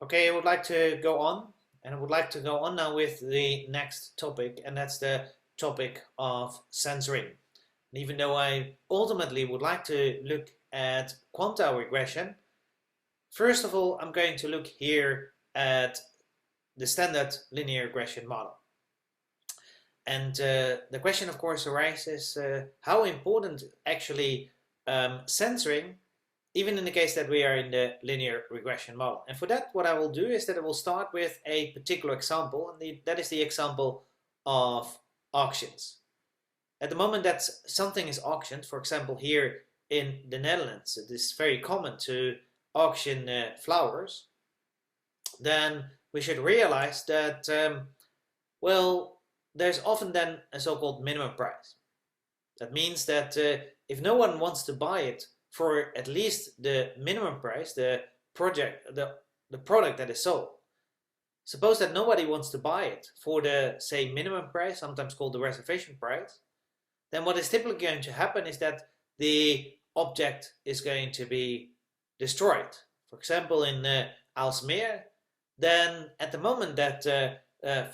Okay, I would like to go on, and I would like to go on now with the next topic, and that's the topic of censoring. And even though I ultimately would like to look at quantile regression, first of all, I'm going to look here at the standard linear regression model. And the question, of course, arises how important actually censoring, even in the case that we are in the linear regression model. And for that, what I will do is that I will start with a particular example, and that is the example of auctions. At the moment that something is auctioned, for example, here in the Netherlands, it is very common to auction flowers, then we should realize that, well, there's often then a so-called minimum price. That means that if no one wants to buy it for at least the minimum price, the product that is sold, suppose that nobody wants to buy it for the, say, minimum price, sometimes called the reservation price, then what is typically going to happen is that the object is going to be destroyed. For example, in Aalsmeer, then at the moment that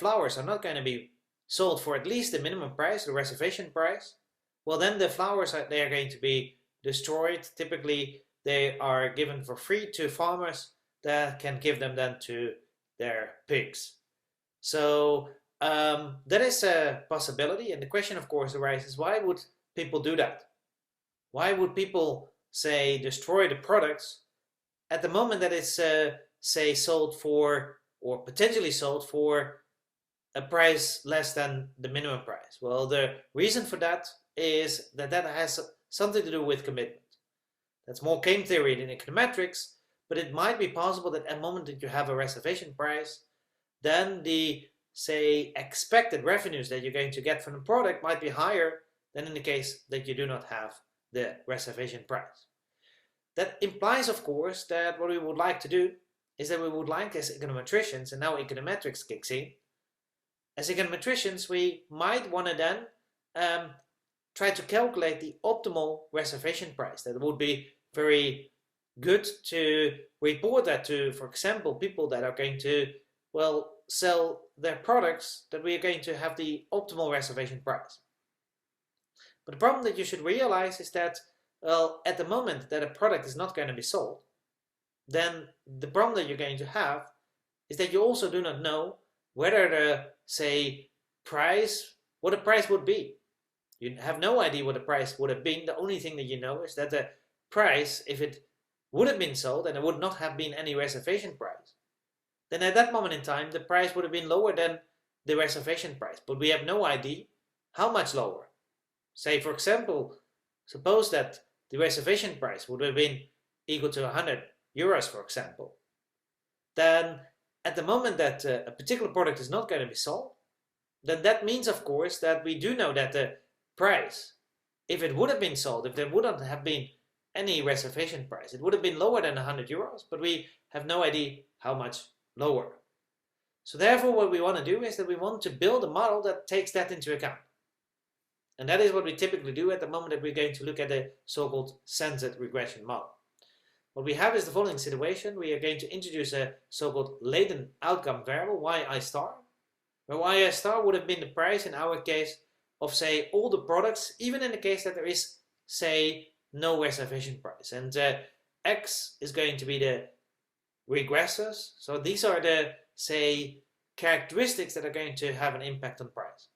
flowers are not going to be sold for at least the minimum price, the reservation price, well, then the flowers they are going to be destroyed. Typically, they are given for free to farmers that can give them then to their pigs. So that is a possibility, and the question, of course, arises: why would people do that? Why would people say destroy the products at the moment that it's say sold for, or potentially sold for, a price less than the minimum price? Well, the reason for that is that that has something to do with commitment. That's more game theory than econometrics, but it might be possible that at the moment that you have a reservation price, then the, say, expected revenues that you're going to get from the product might be higher than in the case that you do not have the reservation price. That implies, of course, that what we would like to do is that we would like, as econometricians, and now econometrics kicks in, as econometricians, we might want to then try to calculate the optimal reservation price. That would be very good to report that to, for example, people that are going to, well, sell their products, that we are going to have the optimal reservation price. But the problem that you should realize is that, well, at the moment that a product is not going to be sold, then the problem that you're going to have is that you also do not know whether the, say, price, what the price would be. You have no idea what the price would have been. The only thing that you know is that the price, if it would have been sold and there would not have been any reservation price, then at that moment in time the price would have been lower than the reservation price. But we have no idea how much lower. Say, for example, suppose that the reservation price would have been equal to 100 euros, for example. Then at the moment that a particular product is not going to be sold, then that means, of course, that we do know that the price, if it would have been sold, if there wouldn't have been any reservation price, it would have been lower than 100 euros, but we have no idea how much lower. So therefore, what we want to do is that we want to build a model that takes that into account. And that is what we typically do at the moment that we're going to look at a so-called censored regression model. What we have is the following situation. We are going to introduce a so-called latent outcome variable, yi star, where yi star would have been the price in our case of, say, all the products, even in the case that there is, say, no reservation price. And x is going to be the regressors. So these are the, say, characteristics that are going to have an impact on price.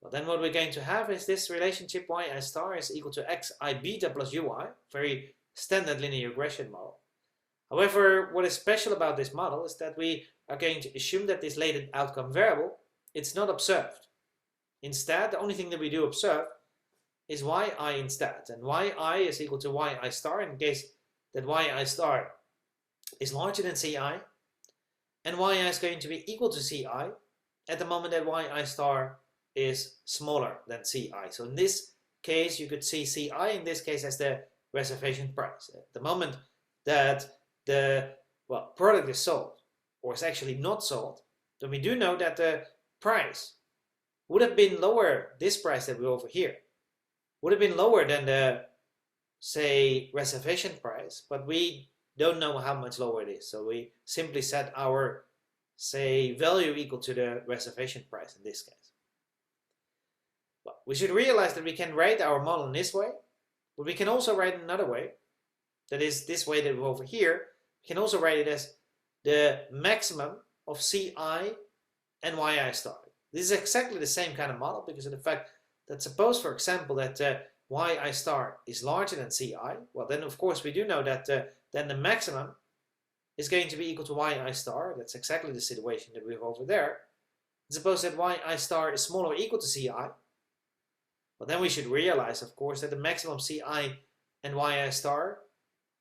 Well, then what we're going to have is this relationship yi star is equal to xi beta plus ui, very standard linear regression model. However, what is special about this model is that we are going to assume that this latent outcome variable, it's not observed. Instead, the only thing that we do observe is yi instead. And yi is equal to yi star in case that yi star is larger than ci, and yi is going to be equal to ci at the moment that yi star is smaller than ci. So in this case, you could see ci in this case as the reservation price. At the moment that the product is sold, or is actually not sold, then we do know that the price would have been lower, this price that we over here, would have been lower than the, say, reservation price, but we don't know how much lower it is. So we simply set our, say, value equal to the reservation price in this case. Well, we should realize that we can write our model in this way, but we can also write it another way. That is this way that we have over here. We can also write it as the maximum of Ci and Yi star. This is exactly the same kind of model because of the fact that suppose, for example, that Yi star is larger than Ci. Well, then of course we do know that then the maximum is going to be equal to Yi star. That's exactly the situation that we have over there. And suppose that Yi star is smaller or equal to Ci. Well, then we should realize, of course, that the maximum Ci and Yi star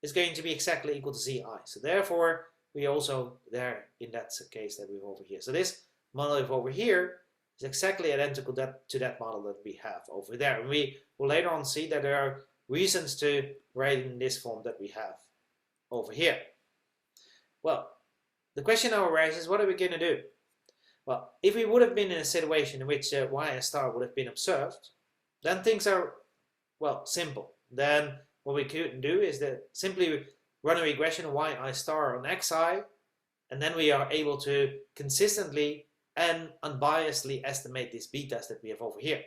is going to be exactly equal to Ci. So therefore, we also there in that case that we have over here. So this model over here is exactly identical to that model that we have over there. And we will later on see that there are reasons to write in this form that we have over here. Well, the question now arises, what are we going to do? Well, if we would have been in a situation in which Y star would have been observed, then things are, well, simple. Then what we could do is that simply run a regression of yi star on xi, and then we are able to consistently and unbiasedly estimate these betas that we have over here.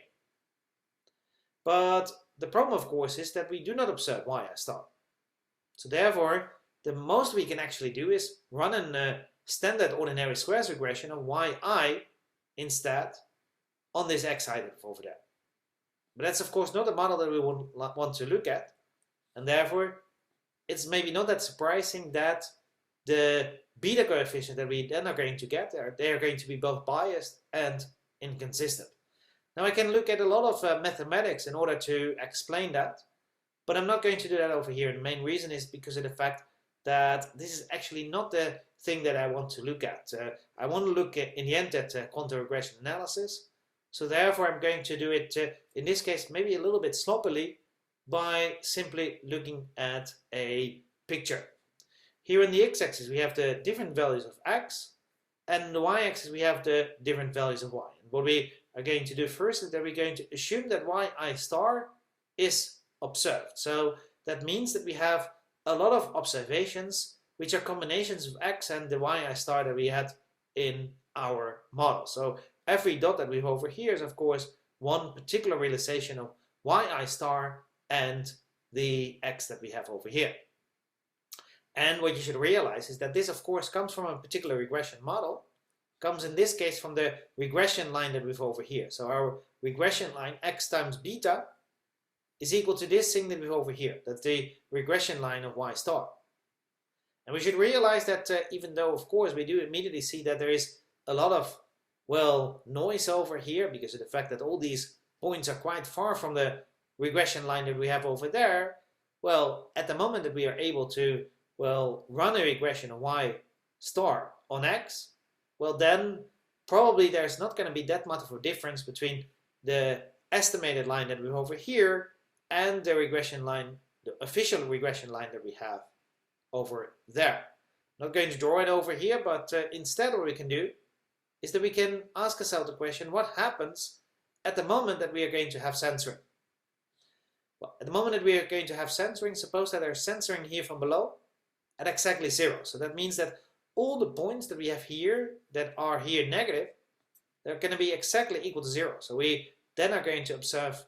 But the problem, of course, is that we do not observe yi star. So therefore, the most we can actually do is run a standard ordinary squares regression of yi instead on this xi over there. But that's of course not a model that we would want to look at, and therefore it's maybe not that surprising that the beta coefficient that we then are going to get they are going to be both biased and inconsistent. Now I can look at a lot of mathematics in order to explain that, but I'm not going to do that over here. The main reason is because of the fact that this is actually not the thing that I want to look at. I want to look at, in the end, at quantum regression analysis. So therefore I'm going to do it, in this case, maybe a little bit sloppily by simply looking at a picture. Here on the x-axis we have the different values of x, and on the y-axis we have the different values of y. And what we are going to do first is that we're going to assume that yi star is observed. So that means that we have a lot of observations which are combinations of x and the yi star that we had in our model. So every dot that we have over here is of course one particular realization of yi star and the x that we have over here. And what you should realize is that this of course comes from a particular regression model, comes in this case from the regression line that we have over here. So our regression line x times beta is equal to this thing that we have over here. That's the regression line of y star. And we should realize that even though of course we do immediately see that there is a lot of, well, noise over here because of the fact that all these points are quite far from the regression line that we have over there, well, at the moment that we are able to, well, run a regression of y star on x, well then probably there's not going to be that much of a difference between the estimated line that we have over here and the regression line, the official regression line that we have over there. I'm not going to draw it over here, but instead what we can do is that we can ask ourselves the question, what happens at the moment that we are going to have censoring? Well, at the moment that we are going to have censoring, suppose that there's censoring here from below at exactly 0. So that means that all the points that we have here that are here negative, they're going to be exactly equal to 0. So we then are going to observe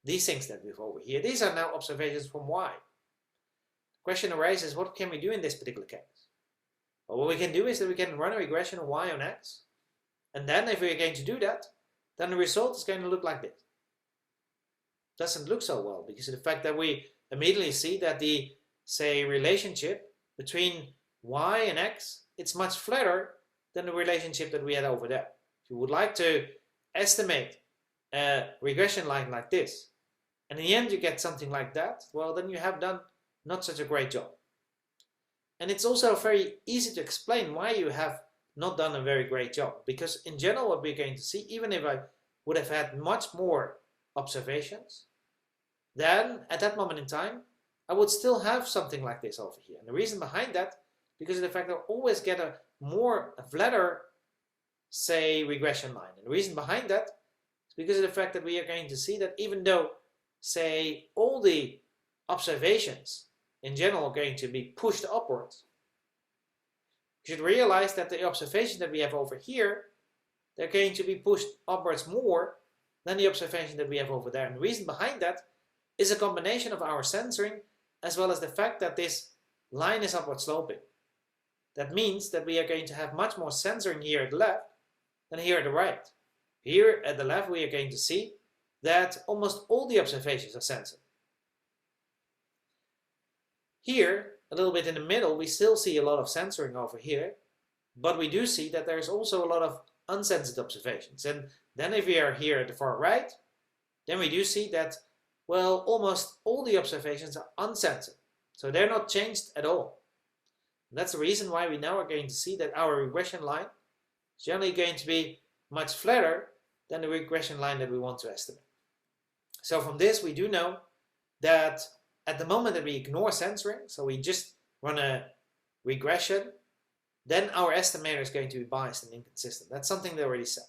these things that we have over here. These are now observations from y. The question arises, what can we do in this particular case? Well, what we can do is that we can run a regression of y on x, and then if we're going to do that, then the result is going to look like this. Doesn't look so well because of the fact that we immediately see that the, say, relationship between y and x, it's much flatter than the relationship that we had over there. If you would like to estimate a regression line like this, and in the end you get something like that, well then you have done not such a great job. And it's also very easy to explain why you have not done a very great job, because in general what we're going to see, even if I would have had much more observations, then at that moment in time I would still have something like this over here. And the reason behind that, because of the fact that I always get a flatter, say, regression line. And the reason behind that is because of the fact that we are going to see that even though, say, all the observations in general are going to be pushed upwards, you should realize that the observations that we have over here, they're going to be pushed upwards more than the observation that we have over there. And the reason behind that is a combination of our censoring as well as the fact that this line is upward sloping. That means that we are going to have much more censoring here at the left than here at the right. Here at the left we are going to see that almost all the observations are censored. Here, a little bit in the middle, we still see a lot of censoring over here, but we do see that there's also a lot of uncensored observations. And then if we are here at the far right, then we do see that, well, almost all the observations are uncensored. So they're not changed at all. And that's the reason why we now are going to see that our regression line is generally going to be much flatter than the regression line that we want to estimate. So from this we do know that at the moment that we ignore censoring, so we just run a regression, then our estimator is going to be biased and inconsistent. That's something they already said.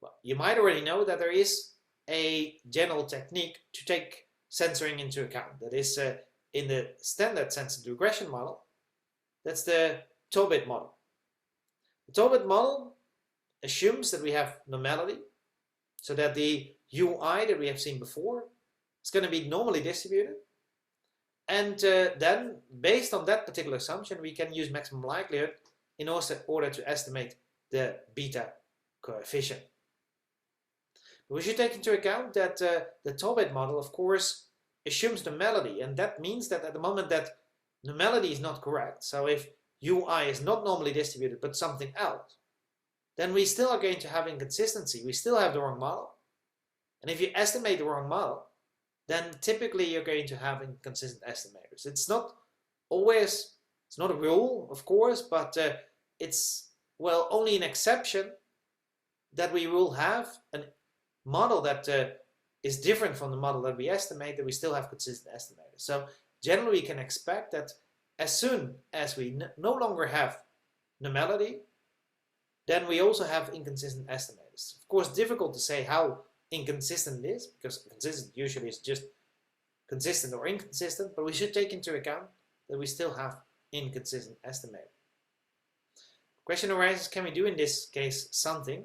Well, you might already know that there is a general technique to take censoring into account. That is in the standard censored regression model. That's the Tobit model. The Tobit model assumes that we have normality, so that the UI that we have seen before is going to be normally distributed. And then, based on that particular assumption, we can use maximum likelihood in order to estimate the beta coefficient. But we should take into account that the Tobit model, of course, assumes normality, and that means that at the moment that normality is not correct, so if UI is not normally distributed but something else, then we still are going to have inconsistency. We still have the wrong model. And if you estimate the wrong model, then typically you're going to have inconsistent estimators. It's not always, it's not a rule, of course, but it's, well, only an exception that we will have a model that is different from the model that we estimate, that we still have consistent estimators. So generally we can expect that as soon as we no longer have normality, then we also have inconsistent estimators. Of course, difficult to say how inconsistent it is, because consistent usually is just consistent or inconsistent, but we should take into account that we still have inconsistent estimators. Question arises, can we do in this case something?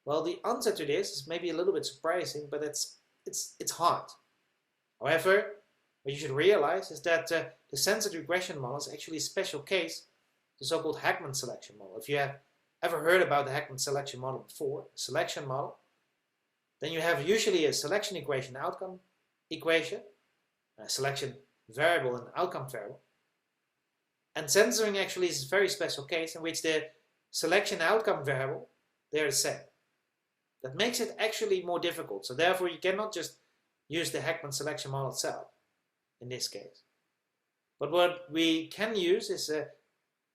Well, the answer to this is maybe a little bit surprising, but it's hard. However, what you should realize is that the censored regression model is actually a special case, the so-called Heckman selection model. If you have ever heard about the Heckman selection model before, selection model, then you have usually a selection equation, outcome equation, a selection variable and outcome variable. And censoring actually is a very special case in which the selection outcome variable, they're the same. That makes it actually more difficult. So therefore you cannot just use the Heckman selection model itself in this case. But what we can use is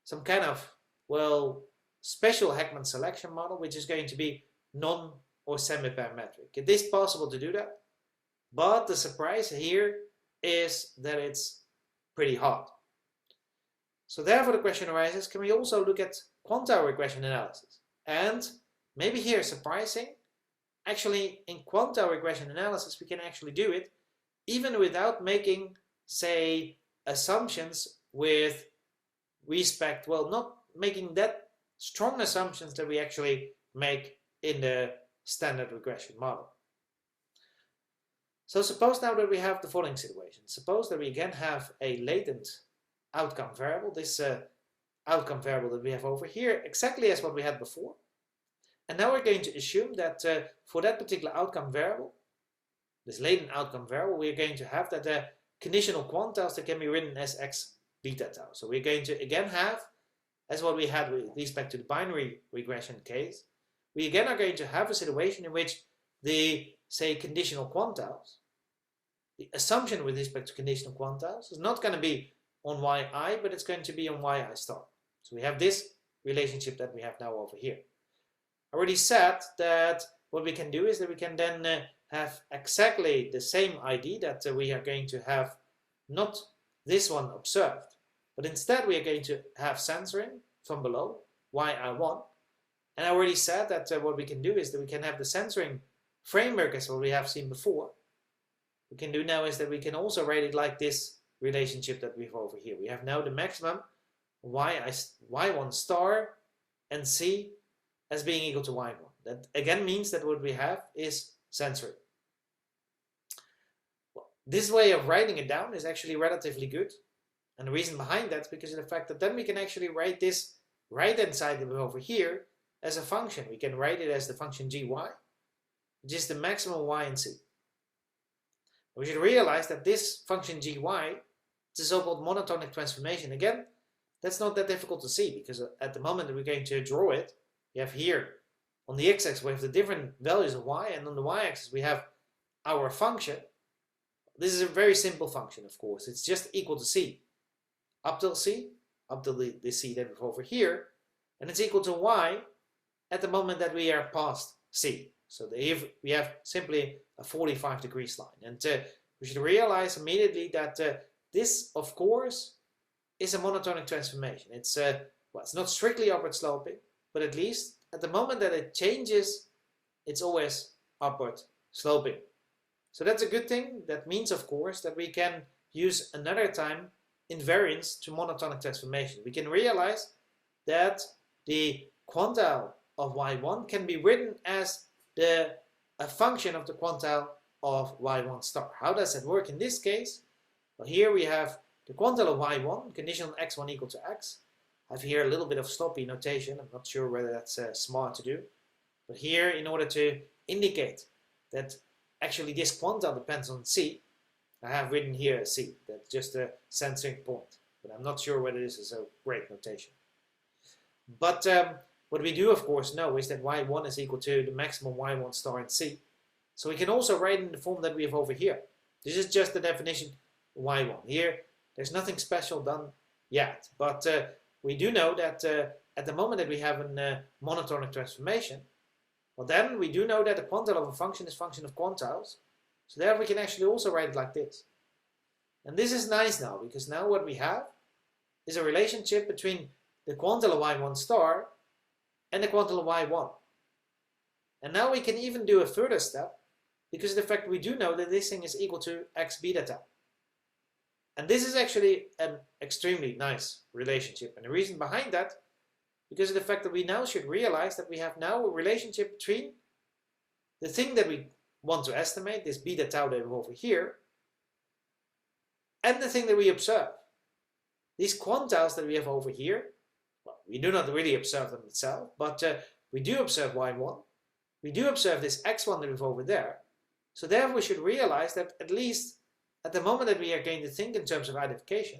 some kind of, well, special Heckman selection model, which is going to be non or semi-parametric. It is possible to do that, but the surprise here is that it's pretty hard. So therefore the question arises, can we also look at quantile regression analysis? And maybe here surprising, actually in quantile regression analysis we can actually do it even without making, say, assumptions with respect, well, not making that strong assumptions that we actually make in the standard regression model. So suppose now that we have the following situation. Suppose that we again have a latent outcome variable, this outcome variable that we have over here, exactly as what we had before. And now we're going to assume that for that particular outcome variable, this latent outcome variable, we're going to have that the conditional quantiles that can be written as x beta tau. So we're going to again have, as what we had with respect to the binary regression case, we again are going to have a situation in which the, say, conditional quantiles, the assumption with respect to conditional quantiles is not going to be on yi, but it's going to be on yi star. So we have this relationship that we have now over here. I already said that what we can do is that we can then have exactly the same ID, that we are going to have not this one observed, but instead we are going to have censoring from below, yi1. And I already said that what we can do is that we can have the censoring framework as what we have seen before. What we can do now is that we can also write it like this relationship that we have over here. We have now the maximum y1 star and c as being equal to y1. That again means that what we have is sensory. Well, this way of writing it down is actually relatively good. And the reason behind that is because of the fact that then we can actually write this right-hand side over here as a function. We can write it as the function gy, which is the maximum y and c. We should realize that this function gy is a so-called monotonic transformation. Again, that's not that difficult to see, because at the moment that we're going to draw it, we have here on the x-axis we have the different values of y, and on the y-axis we have our function. This is a very simple function, of course. It's just equal to c, up till c, up till the c that we have over here, and it's equal to y at the moment that we are past c. So we have simply a 45-degree line. And we should realize immediately that this, of course, is a monotonic transformation. It's well, it's not strictly upward sloping, but at least at the moment that it changes, it's always upward sloping. So that's a good thing. That means, of course, that we can use another time invariance to monotonic transformation. We can realize that the quantile of y1 can be written as a function of the quantile of y1 star. How does that work in this case? Well, here we have the quantile of y1, conditional x1 equal to x. I have here a little bit of sloppy notation. I'm not sure whether that's smart to do. But here, in order to indicate that actually this quantile depends on c, I have written here c. That's just a censoring point. But I'm not sure whether this is a great notation. But what we do, of course, know is that y1 is equal to the maximum y1 star in c. So we can also write in the form that we have over here. This is just the definition of y1. Here, there's nothing special done yet. But we do know that at the moment that we have a monotonic transformation, well, then we do know that the quantile of a function is a function of quantiles. So there we can actually also write it like this. And this is nice now, because now what we have is a relationship between the quantile of y1 star and the quantile of y1. And now we can even do a further step, because of the fact we do know that this thing is equal to x beta tau. And this is actually an extremely nice relationship. And the reason behind that, because of the fact that we now should realize that we have now a relationship between the thing that we want to estimate, this beta tau that we have over here, and the thing that we observe. These quantiles that we have over here, well, we do not really observe them itself, but we do observe y1. We do observe this x1 that we have over there. So therefore we should realize that at least at the moment that we are going to think in terms of identification,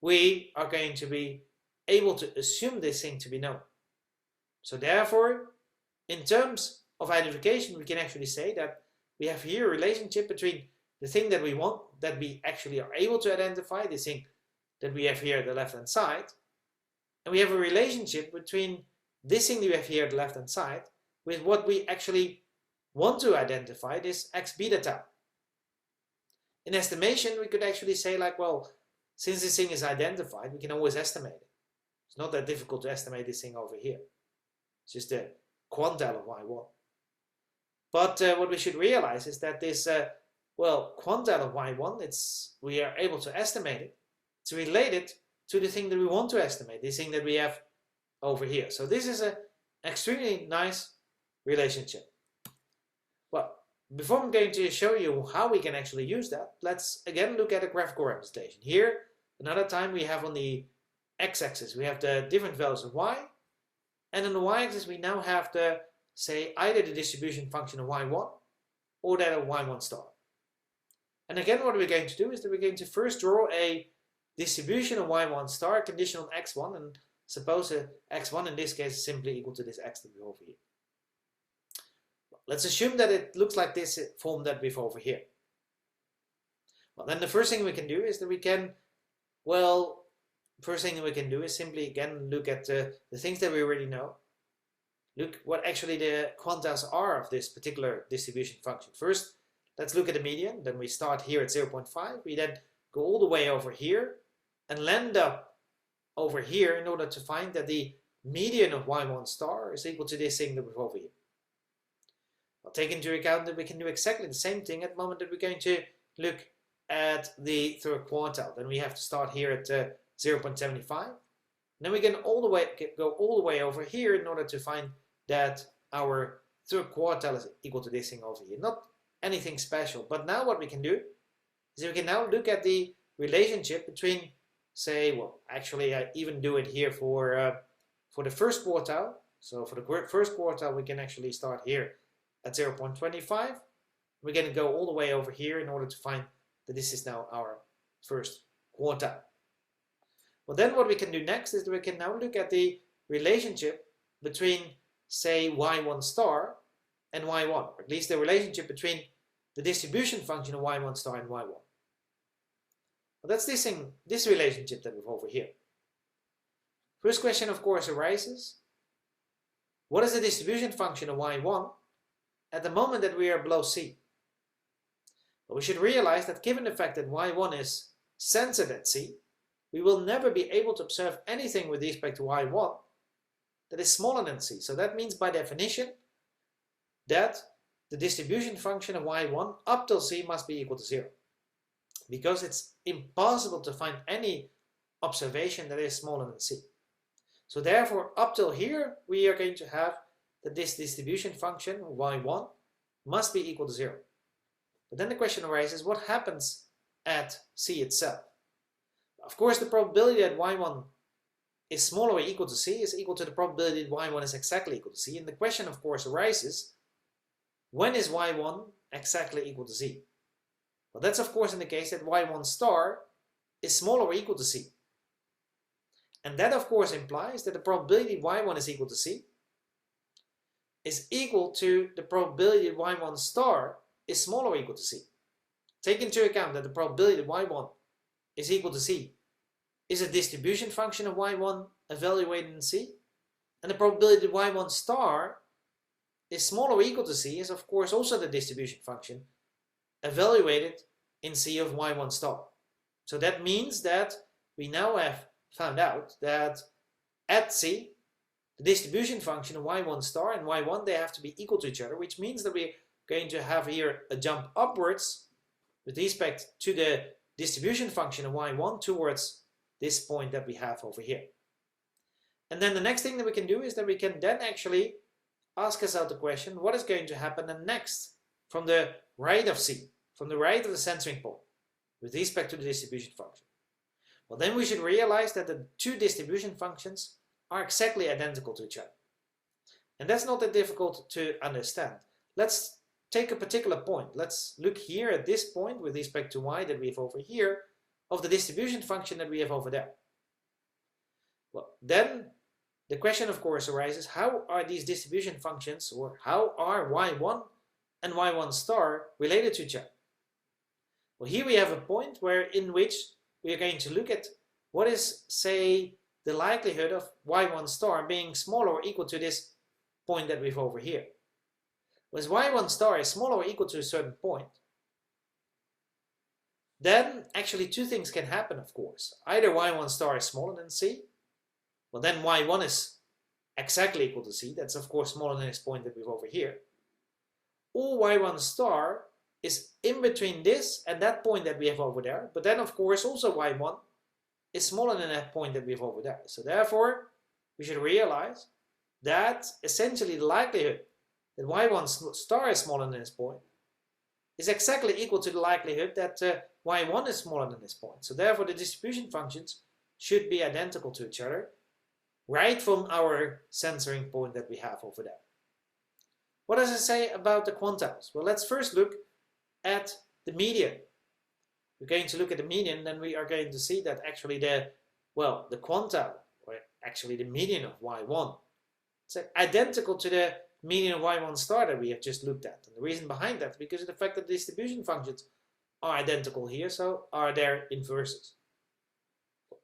we are going to be able to assume this thing to be known. So therefore, in terms of identification, we can actually say that we have here a relationship between the thing that we want, that we actually are able to identify, this thing that we have here at the left-hand side, and we have a relationship between this thing that we have here at the left-hand side with what we actually want to identify, this x beta tau. In estimation, we could actually say like, well, since this thing is identified, we can always estimate it. It's not that difficult to estimate this thing over here. It's just the quantile of y1. But what we should realize is that this, well, quantile of y1, we are able to estimate it. It's related to the thing that we want to estimate, this thing that we have over here. So this is an extremely nice relationship. Well, before I'm going to show you how we can actually use that, let's again look at a graphical representation. Here, another time we have on the x-axis, we have the different values of y, and on the y-axis we now have the, say, either the distribution function of y1 or that of y1 star. And again, what we're going to do is that we're going to first draw a distribution of y1 star conditional on x1, and suppose x1 in this case is simply equal to this x that we have over here. Let's assume that it looks like this form that we have over here. Well, then the first thing we can do is that we can, well, first thing we can do is simply again look at the things that we already know. Look what actually the quantiles are of this particular distribution function. First, let's look at the median. Then we start here at 0.5. We then go all the way over here and land up over here in order to find that the median of y1 star is equal to this thing that we have over here. I'll take into account that we can do exactly the same thing at the moment that we're going to look at the third quartile, then we have to start here at 0.75. Then we can go all the way over here in order to find that our third quartile is equal to this thing over here. Not anything special, but now what we can do is we can now look at the relationship between, say, well, actually I even do it here for the first quartile. So for the first quartile, we can actually start here at 0.25. We're going to go all the way over here in order to find that this is now our first quartile. Well, then what we can do next is that we can now look at the relationship between, say, y1 star and y1, or at least the relationship between the distribution function of y1 star and y1. Well, that's this relationship that we have over here. First question, of course, arises: what is the distribution function of y1 at the moment that we are below c? Well, we should realize that given the fact that y1 is censored at c, we will never be able to observe anything with respect to y1 that is smaller than c. So that means by definition that the distribution function of y1 up till c must be equal to 0, because it's impossible to find any observation that is smaller than c. So therefore, up till here, we are going to have that this distribution function y1 must be equal to 0. But then the question arises, what happens at c itself? Of course, the probability that y1 is smaller or equal to c is equal to the probability that y1 is exactly equal to c. And the question, of course, arises, when is y1 exactly equal to c? Well, that's of course in the case that y1 star is smaller or equal to c. And that of course implies that the probability y1 is equal to c is equal to the probability that y1 star is smaller or equal to c. Take into account that the probability that y1 is equal to c is a distribution function of y1 evaluated in c, and the probability that y1 star is smaller or equal to c is of course also the distribution function evaluated in c of y1 star. So that means that we now have found out that at c, the distribution function of y1 star and y1, they have to be equal to each other, which means that we're going to have here a jump upwards with respect to the distribution function of y1 towards this point that we have over here. And then the next thing that we can do is that we can then actually ask ourselves the question, what is going to happen then next from the right of c, from the right of the censoring point, with respect to the distribution function? Well, then we should realize that the two distribution functions are exactly identical to each other. And that's not that difficult to understand. Let's take a particular point. Let's look here at this point with respect to y that we have over here of the distribution function that we have over there. Well, then the question of course arises, how are these distribution functions, or how are y1 and y1 star related to each other? Well, here we have a point in which we are going to look at what is, say, the likelihood of y1 star being smaller or equal to this point that we have over here. When y1 star is smaller or equal to a certain point, then actually two things can happen, of course. Either y1 star is smaller than c, well then y1 is exactly equal to c, that's of course smaller than this point that we have over here. Or y1 star is in between this and that point that we have over there, but then of course also y1 is smaller than that point that we have over there. So therefore, we should realize that essentially the likelihood that y1 star is smaller than this point is exactly equal to the likelihood that y1 is smaller than this point. So therefore the distribution functions should be identical to each other right from our censoring point that we have over there. What does it say about the quantiles? Well, let's first look at the median. We're going to look at the median, then we are going to see that actually the quantile, or actually the median of y1, it's identical to the median of y1 star that we have just looked at. And the reason behind that is because of the fact that the distribution functions are identical here, so are their inverses.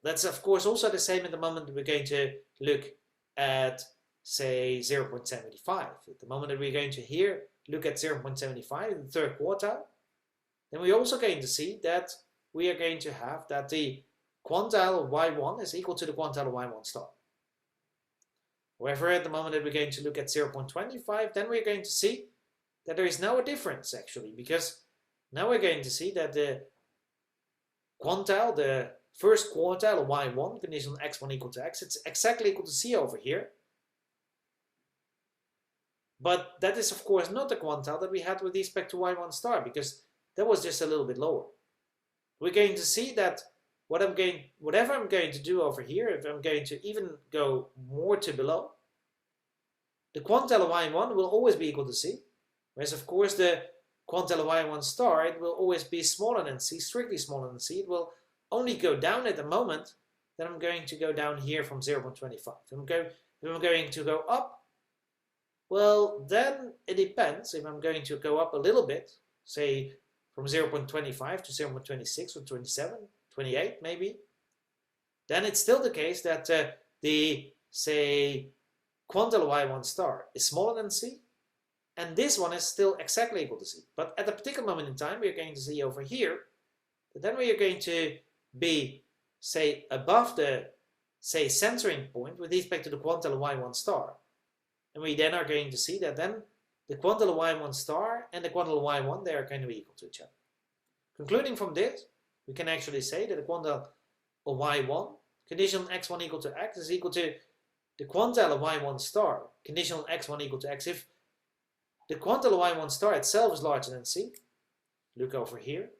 That's of course also the same at the moment that we're going to look at, say, 0.75. At the moment that we're going to here look at 0.75 in the third quartile, then we're also going to see that we are going to have that the quantile of y1 is equal to the quantile of y1 star. However, at the moment that we're going to look at 0.25, then we're going to see that there is now a difference actually, because now we're going to see that the quantile, the first quartile of y1, conditional x1 equal to x, it's exactly equal to c over here. But that is of course not the quantile that we had with respect to y1 star, because that was just a little bit lower. We're going to see that whatever I'm going to do over here, if I'm going to even go more to below, the quantile of y1 will always be equal to c, whereas of course the quantile of y1 star, it will always be smaller than c, strictly smaller than c. It will only go down at the moment that I'm going to go down here from 0.25. If I'm going to go up, well, then it depends. If I'm going to go up a little bit, say from 0.25 to 0.26 or 27, 28 maybe, then it's still the case that the, say, quantile of y1 star is smaller than c, and this one is still exactly equal to c. But at a particular moment in time, we're going to see over here that then we are going to be, say, above the, say, centering point with respect to the quantile of y1 star. And we then are going to see that then the quantile of y1 star and the quantile of y1, they are going to be equal to each other. Concluding from this, we can actually say that the quantile of y1, conditional x1 equal to x, is equal to the quantile of y1 star, conditional x1 equal to x. If the quantile of y1 star itself is larger than c, look over here,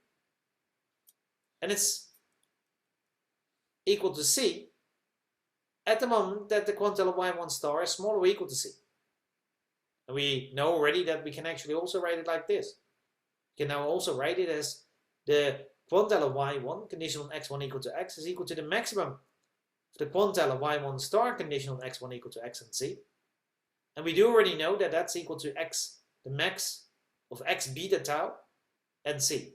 and it's equal to c at the moment that the quantile of y1 star is smaller or equal to c. And we know already that we can actually also write it like this. We can now also write it as the quantile of y1, conditional x1 equal to x, is equal to the maximum of the quantile of y1 star, conditional x1 equal to x and c. And we do already know that that's equal to x, the max of x beta tau and c.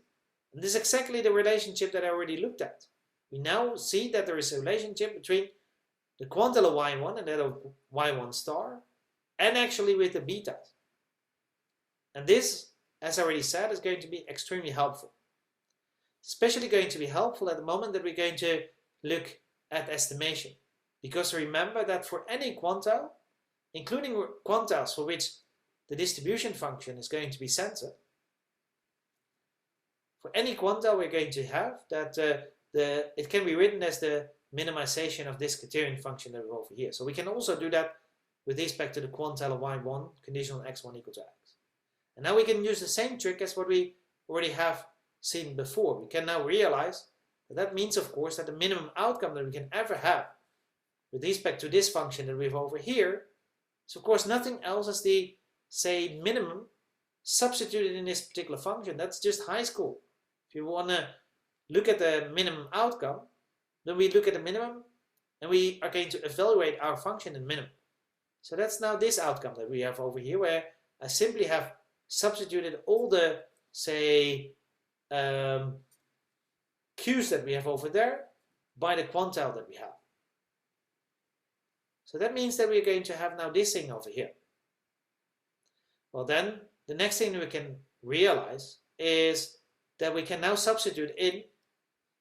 And this is exactly the relationship that I already looked at. We now see that there is a relationship between the quantile of y1 and that of y1 star, and actually with the betas. And this, as I already said, is going to be extremely helpful. Especially going to be helpful at the moment that we're going to look at estimation. Because remember that for any quantile, including quantiles for which the distribution function is going to be centered, for any quantile we're going to have that it can be written as the minimization of this criterion function that we have over here. So we can also do that with respect to the quantile of y1, conditional x1 equal to x. And now we can use the same trick as what we already have seen before. We can now realize that that means, of course, that the minimum outcome that we can ever have with respect to this function that we have over here is, of course, nothing else as the, say, minimum substituted in this particular function. That's just high school. If you want to look at the minimum outcome, then we look at the minimum and we are going to evaluate our function in minimum. So that's now this outcome that we have over here, where I simply have substituted all the, say, q's that we have over there by the quantile that we have. So that means that we're going to have now this thing over here. Well, then the next thing we can realize is that we can now substitute in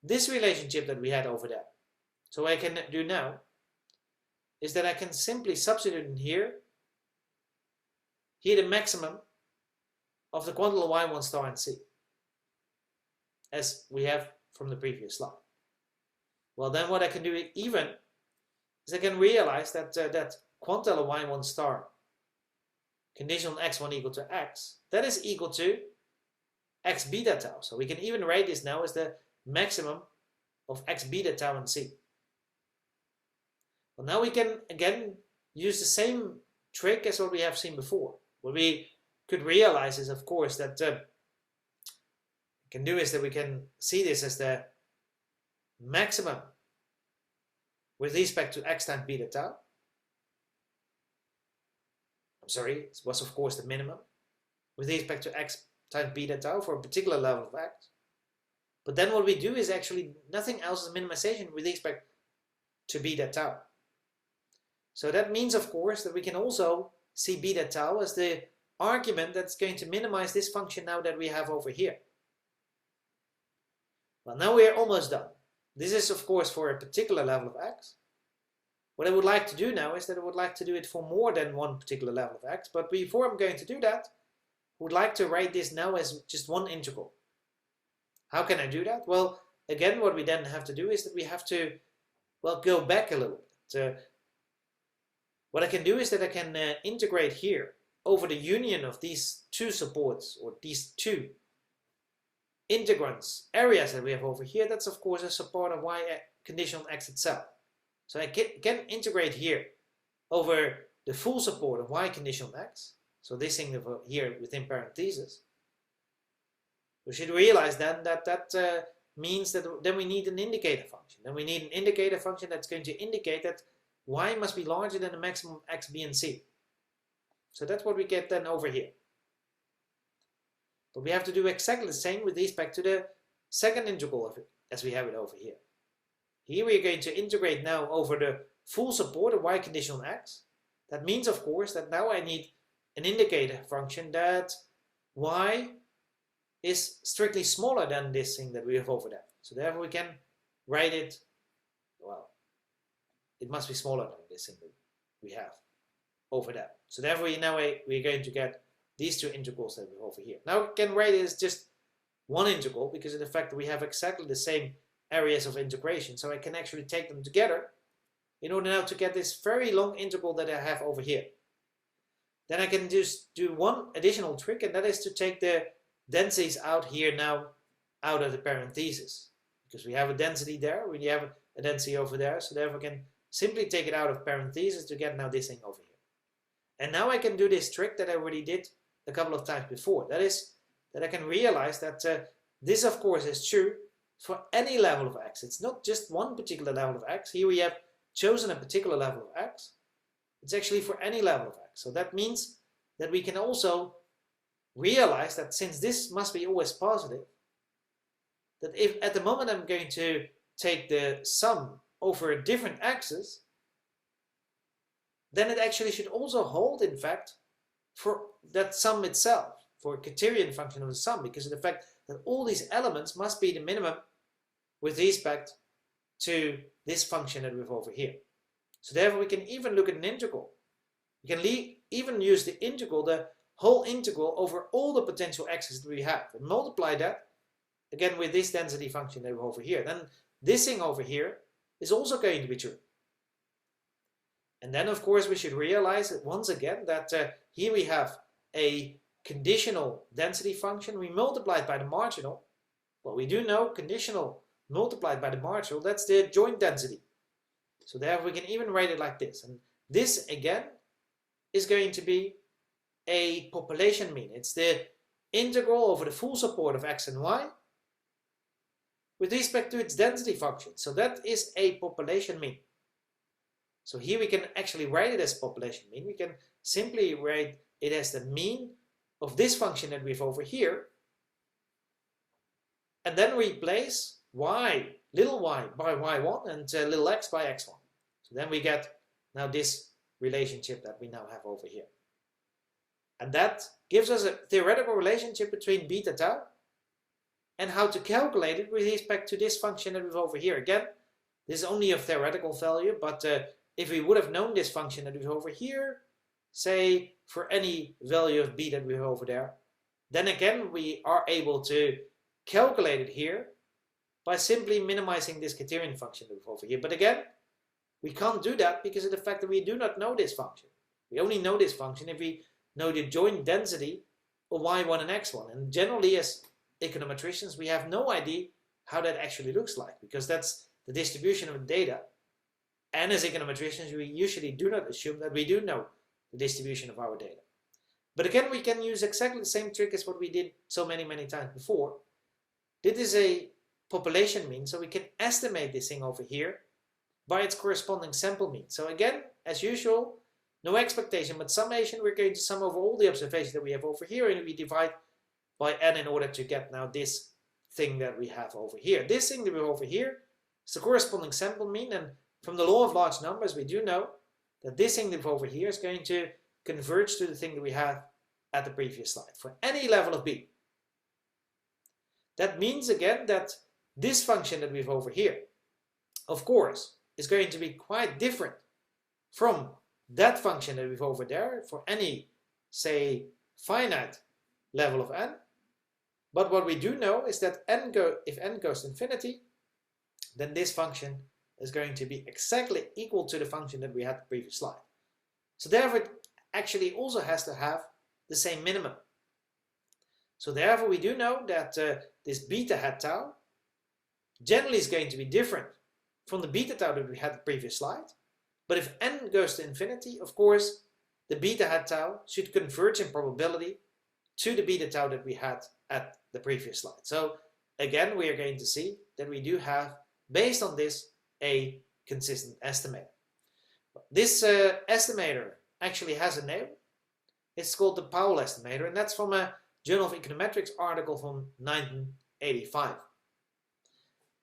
this relationship that we had over there. So what I can do now is that I can simply substitute in here the maximum of the quantile of y1 star and c, as we have from the previous slide. Well, then what I can do even is I can realize that that quantile of y1 star, conditional x1 equal to x, that is equal to x beta tau. So we can even write this now as the maximum of x beta tau and c. Well, now we can again use the same trick as what we have seen before. What we could realize is, of course, that we can do is that we can see this as the maximum with respect to x times beta tau. I'm sorry, it was of course the minimum with respect to x times beta tau for a particular level of x. But then what we do is actually nothing else is minimization with respect to beta tau. So that means, of course, that we can also see beta tau as the argument that's going to minimize this function now that we have over here. Well, now we are almost done. This is, of course, for a particular level of x. What I would like to do now is that I would like to do it for more than one particular level of x. But before I'm going to do that, I would like to write this now as just one integral. How can I do that? Well, again, what we then have to do is that we have to, well, go back a little bit. What I can do is that I can integrate here over the union of these two supports, or these two integrands areas that we have over here. That's of course a support of y conditional x itself. So I can integrate here over the full support of y conditional x. So this thing over here within parentheses. We should realize then that means that then we need an indicator function. Then we need an indicator function that's going to indicate that y must be larger than the maximum x, b, and c. So that's what we get then over here. But we have to do exactly the same with respect to the second integral of it, as we have it over here. Here we are going to integrate now over the full support of y conditional x. That means, of course, that now I need an indicator function that y is strictly smaller than this thing that we have over there. So therefore we can write it, well, it must be smaller than this thing that we have over there. So therefore we're going to get these two integrals that we have over here. Now we can write it as just one integral because of the fact that we have exactly the same areas of integration. So I can actually take them together in order now to get this very long integral that I have over here. Then I can just do one additional trick, and that is to take the densities out here now out of the parentheses. Because we have a density there, we have a density over there, so therefore I can simply take it out of parentheses to get now this thing over here. And now I can do this trick that I already did a couple of times before. That is that I can realize that this of course is true for any level of x. It's not just one particular level of x. Here we have chosen a particular level of x. It's actually for any level of x. So that means that we can also realize that since this must be always positive, that if at the moment I'm going to take the sum over different x's, then it actually should also hold, in fact, for that sum itself, for a criterion function of the sum, because of the fact that all these elements must be the minimum with respect to this function that we have over here. So therefore we can even look at an integral. We can even use the integral, the whole integral over all the potential x's that we have, and multiply that again with this density function that we have over here. Then this thing over here is also going to be true. And then of course we should realize that once again that here we have a conditional density function. We multiply it by the marginal. Well, we do know conditional multiplied by the marginal, that's the joint density. So therefore we can even write it like this. And this again is going to be a population mean. It's the integral over the full support of x and y with respect to its density function. So that is a population mean. So here we can actually write it as population mean. We can simply write it as the mean of this function that we have over here, and then replace y, little y by y1 and little x by x1. So then we get now this relationship that we now have over here. And that gives us a theoretical relationship between beta tau and how to calculate it with respect to this function that we have over here. Again, this is only a theoretical value, but if we would have known this function that we have over here, say for any value of b that we have over there, then again we are able to calculate it here by simply minimizing this criterion function that we have over here. But again, we can't do that because of the fact that we do not know this function. We only know this function if we know the joint density of y1 and x1. And generally as econometricians we have no idea how that actually looks like, because that's the distribution of the data. And as econometricians we usually do not assume that we do know the distribution of our data. But again, we can use exactly the same trick as what we did so many times before. This is a population mean, so we can estimate this thing over here by its corresponding sample mean. So again, as usual, no expectation but summation. We're going to sum over all the observations that we have over here, and we divide by n in order to get now this thing that we have over here. This thing that we have over here is the corresponding sample mean, and from the law of large numbers we do know that this thing that we have over here is going to converge to the thing that we have at the previous slide for any level of b. That means again that this function that we have over here, of course, is going to be quite different from that function that we have over there for any, say, finite level of n. But what we do know is that if n goes to infinity, then this function is going to be exactly equal to the function that we had the previous slide. So therefore it actually also has to have the same minimum. So therefore we do know that this beta hat tau generally is going to be different from the beta tau that we had the previous slide. But if n goes to infinity, of course, the beta hat tau should converge in probability to the beta tau that we had at the previous slide. So again, we are going to see that we do have, based on this, a consistent estimator. This estimator actually has a name. It's called the Powell estimator, and that's from a Journal of Econometrics article from 1985.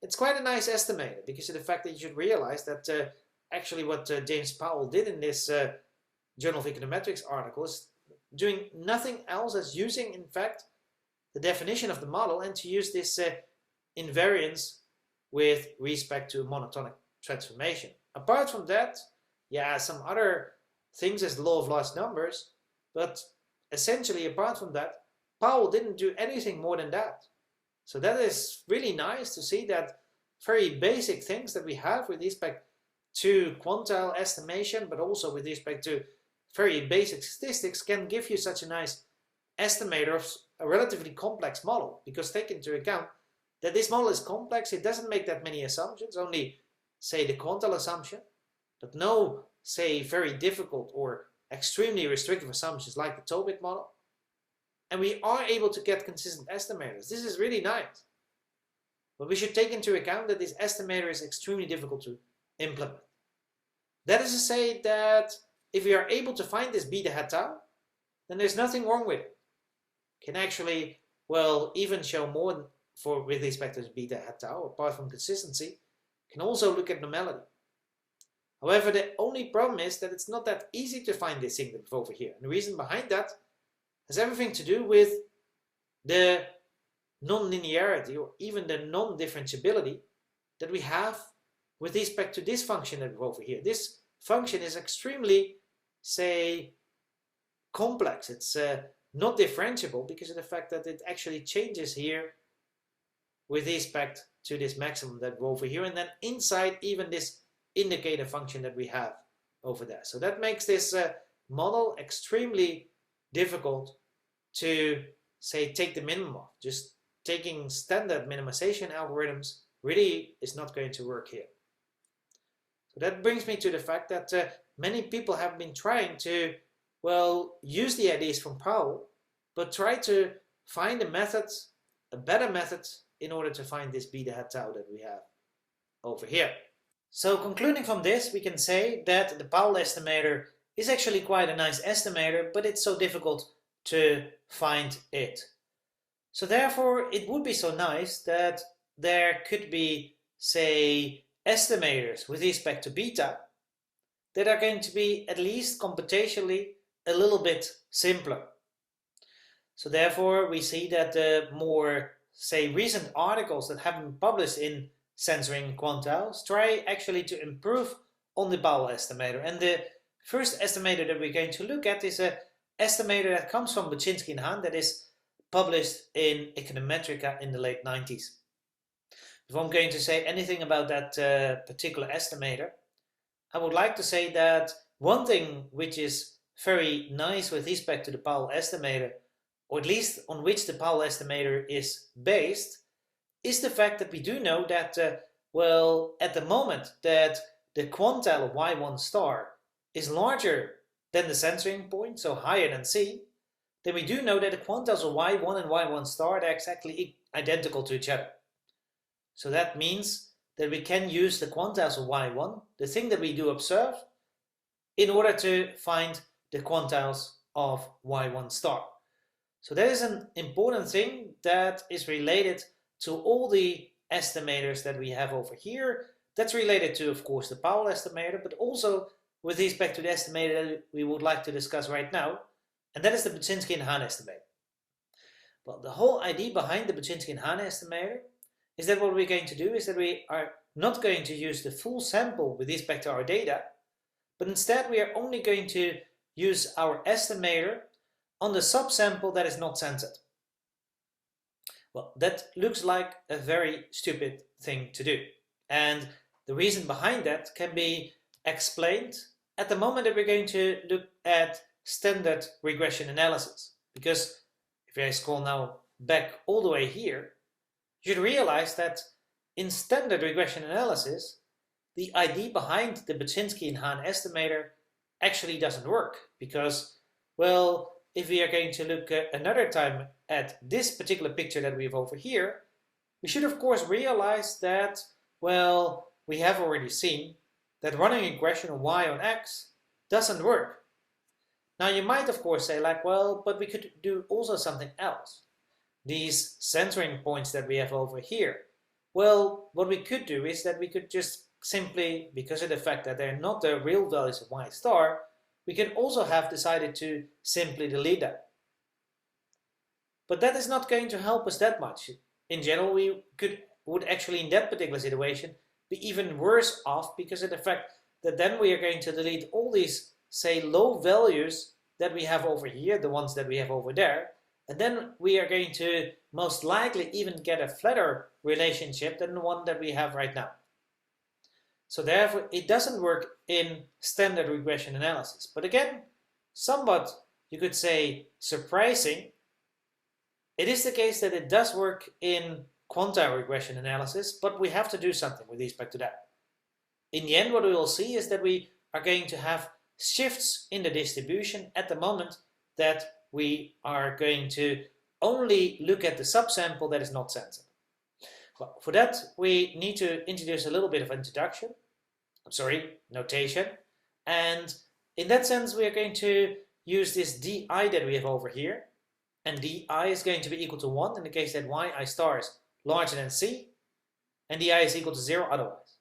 It's quite a nice estimator because of the fact that you should realize that actually what James Powell did in this Journal of Econometrics article is doing nothing else as using, in fact, the definition of the model and to use this invariance with respect to monotonic transformation. Apart from that, yeah, some other things as the law of large numbers, but essentially apart from that, Powell didn't do anything more than that. So that is really nice to see that very basic things that we have with respect to quantile estimation, but also with respect to very basic statistics can give you such a nice estimator of a relatively complex model, because take into account that this model is complex. It doesn't make that many assumptions, only say the quantile assumption, but no say very difficult or extremely restrictive assumptions like the Tobit model. And we are able to get consistent estimators. This is really nice. But we should take into account that this estimator is extremely difficult to implement. That is to say that if we are able to find this beta hat tau, then there's nothing wrong with it. Can actually, well, even show more with respect to beta hat tau, apart from consistency, can also look at normality. However, the only problem is that it's not that easy to find this thing over here. And the reason behind that has everything to do with the non-linearity or even the non-differentiability that we have with respect to this function that we have over here. This function is extremely, say, complex. It's not differentiable because of the fact that it actually changes here with respect to this maximum that we have over here, and then inside even this indicator function that we have over there. So that makes this model extremely difficult to, say, take the minimum of. Just taking standard minimization algorithms really is not going to work here. So that brings me to the fact that many people have been trying to, well, use the ideas from Powell, but try to find a method, a better method, in order to find this beta hat tau that we have over here. So concluding from this, we can say that the Powell estimator is actually quite a nice estimator, but it's so difficult to find it. So therefore, it would be so nice that there could be, say, estimators with respect to beta that are going to be at least computationally a little bit simpler. So therefore, we see that the more, say, recent articles that have been published in Censoring Quantiles try actually to improve on the Powell estimator. And the first estimator that we're going to look at is an estimator that comes from Buczynski and Hahn that is published in Econometrica in the late 90s. If I'm going to say anything about that particular estimator, I would like to say that one thing which is very nice with respect to the Powell estimator, or at least on which the Powell estimator is based, is the fact that we do know that, well, at the moment that the quantile of y1 star is larger than the censoring point, so higher than c, then we do know that the quantiles of y1 and y1 star are exactly identical to each other. So that means that we can use the quantiles of y1, the thing that we do observe, in order to find the quantiles of y1 star. So that is an important thing that is related to all the estimators that we have over here. That's related to, of course, the Powell estimator, but also with respect to the estimator that we would like to discuss right now, and that is the Buczynski and Hahn estimator. Well, the whole idea behind the Buczynski and Hahn estimator is that what we're going to do is that we are not going to use the full sample with respect to our data, but instead we are only going to use our estimator on the subsample that is not censored. Well, that looks like a very stupid thing to do. And the reason behind that can be explained at the moment that we're going to look at standard regression analysis. Because if I scroll now back all the way here, you should realize that in standard regression analysis, the idea behind the Baczynski and Hahn estimator actually doesn't work. Because, well, if we are going to look another time at this particular picture that we have over here, we should of course realize that, well, we have already seen that running a regression of y on x doesn't work. Now you might of course say like, well, but we could do also something else. These centering points that we have over here. Well, what we could do is that we could just simply, because of the fact that they're not the real values of y star, we can also have decided to simply delete them. But that is not going to help us that much. In general, we would actually in that particular situation be even worse off because of the fact that then we are going to delete all these, say, low values that we have over here, the ones that we have over there, and then we are going to most likely even get a flatter relationship than the one that we have right now. So therefore, it doesn't work in standard regression analysis. But again, somewhat, you could say, surprising, it is the case that it does work in quantile regression analysis, but we have to do something with respect to that. In the end, what we will see is that we are going to have shifts in the distribution at the moment that we are going to only look at the subsample that is not sensitive. Well, for that, we need to introduce a little bit of notation. And in that sense, we are going to use this di that we have over here. And di is going to be equal to 1 in the case that yi star is larger than c, and di is equal to 0 otherwise.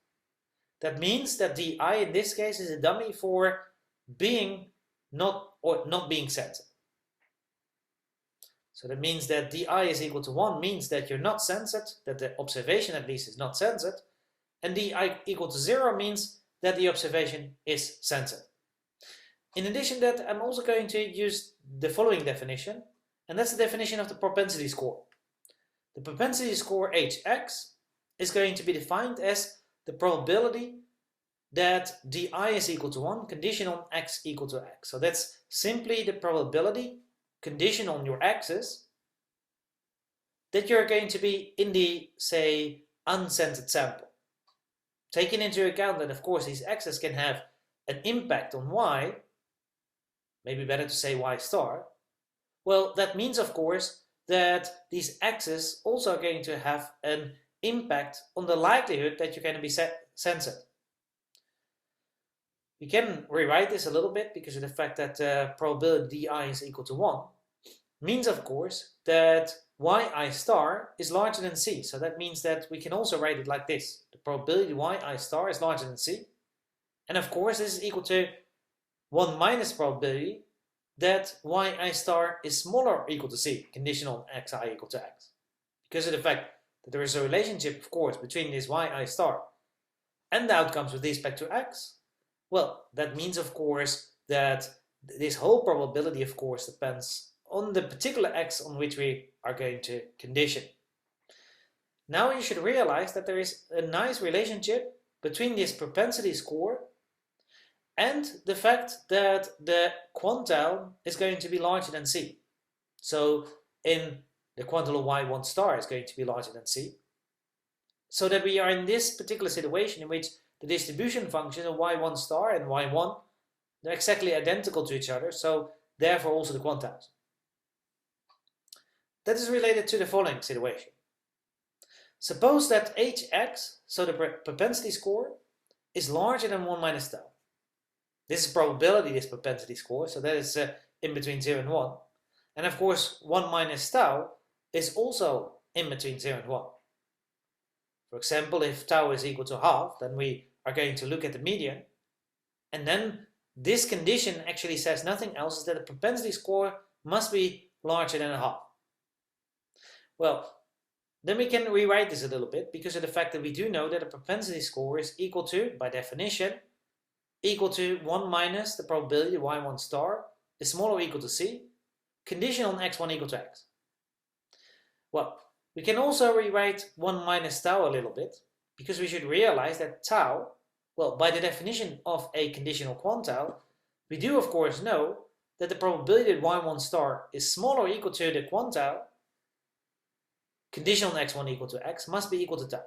That means that di in this case is a dummy for being not being sensitive. So that means that di is equal to 1 means that you're not censored, that the observation at least is not censored, and di equal to 0 means that the observation is censored. In addition to that, I'm also going to use the following definition, and that's the definition of the propensity score. The propensity score hx is going to be defined as the probability that di is equal to 1 conditional on x equal to x. So that's simply the probability condition on your axis that you're going to be in the, say, uncensored sample. Taking into account that of course these x's can have an impact on y, maybe better to say y star, well, that means of course that these x's also are going to have an impact on the likelihood that you're going to be censored. We can rewrite this a little bit because of the fact that probability di is equal to 1 means of course that yi star is larger than c. So that means that we can also write it like this. The probability yi star is larger than c. And of course this is equal to 1 minus probability that yi star is smaller or equal to c, conditional on xi equal to x. Because of the fact that there is a relationship, of course, between this yi star and the outcomes with respect to x, well, that means, of course, that this whole probability, of course, depends on the particular x on which we are going to condition. Now you should realize that there is a nice relationship between this propensity score and the fact that the quantile is going to be larger than c. So in the quantile of y1 star is going to be larger than c. So that we are in this particular situation in which the distribution functions of y1 star and y1, they're exactly identical to each other, so therefore also the quantiles. That is related to the following situation. Suppose that hx, so the propensity score, is larger than 1 minus tau. This is probability, this propensity score, so that is in between 0 and 1. And of course 1 minus tau is also in between 0 and 1. For example, if tau is equal to half, then we are going to look at the median, and then this condition actually says nothing else, is that the propensity score must be larger than a half. Well, then we can rewrite this a little bit because of the fact that we do know that a propensity score is equal to, by definition, equal to 1 minus the probability y1 star is smaller or equal to c, conditional on x1 equal to x. Well, we can also rewrite 1 minus tau a little bit because we should realize that tau, well, by the definition of a conditional quantile, we do of course know that the probability that y1 star is smaller or equal to the quantile conditional on x1 equal to x must be equal to tau.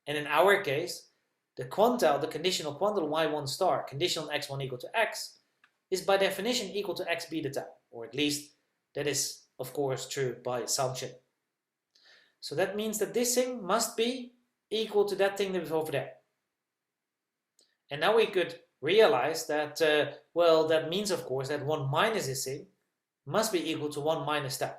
And in our case, the quantile, the conditional quantile y1 star conditional on x1 equal to x is by definition equal to x beta tau, or at least that is of course true by assumption. So that means that this thing must be equal to that thing that is over there. And now we could realize that, well, that means of course that 1 minus this thing must be equal to 1 minus tau.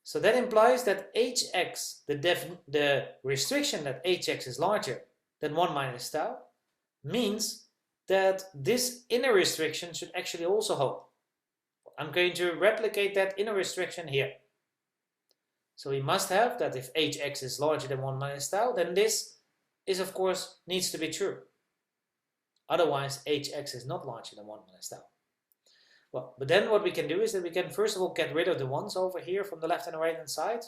So that implies that hx, the restriction that hx is larger than 1 minus tau, means that this inner restriction should actually also hold. I'm going to replicate that inner restriction here. So we must have that if hx is larger than 1 minus tau, then this is of course needs to be true. Otherwise hx is not larger than 1 minus tau. Well, but then what we can do is that we can first of all get rid of the ones over here from the left and the right hand side.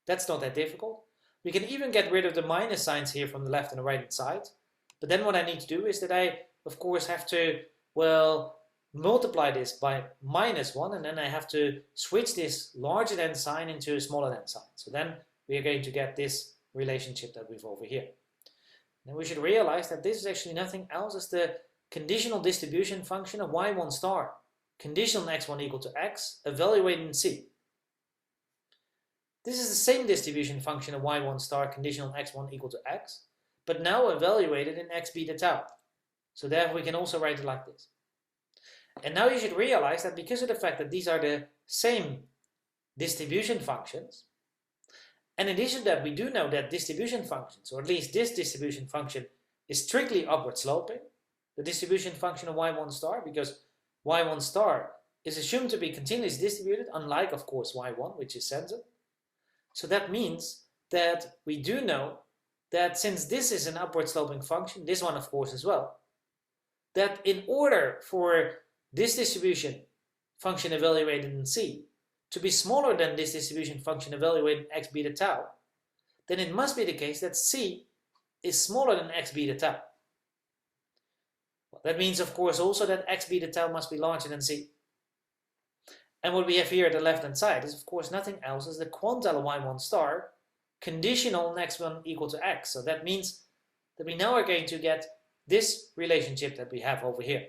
That's not that difficult. We can even get rid of the minus signs here from the left and the right hand side. But then what I need to do is that I of course have to, well, multiply this by minus 1, and then I have to switch this larger than sign into a smaller than sign. So then we are going to get this relationship that we've over here. Now we should realize that this is actually nothing else as the conditional distribution function of y1 star, conditional on x1 equal to x, evaluated in C. This is the same distribution function of y1 star, conditional on x1 equal to x, but now evaluated in x beta tau. So therefore we can also write it like this. And now you should realize that because of the fact that these are the same distribution functions, and in addition to that we do know that distribution functions, or at least this distribution function, is strictly upward sloping, the distribution function of y1 star, because y1 star is assumed to be continuously distributed, unlike of course y1, which is centered. So that means that we do know that since this is an upward sloping function, this one of course as well, that in order for this distribution function evaluated in C to be smaller than this distribution function evaluated in x beta tau, then it must be the case that C is smaller than x beta tau. Well, that means of course also that x beta tau must be larger than C. And what we have here at the left hand side is of course nothing else as the quantile of y1 star conditional on x1 equal to x. So that means that we now are going to get this relationship that we have over here.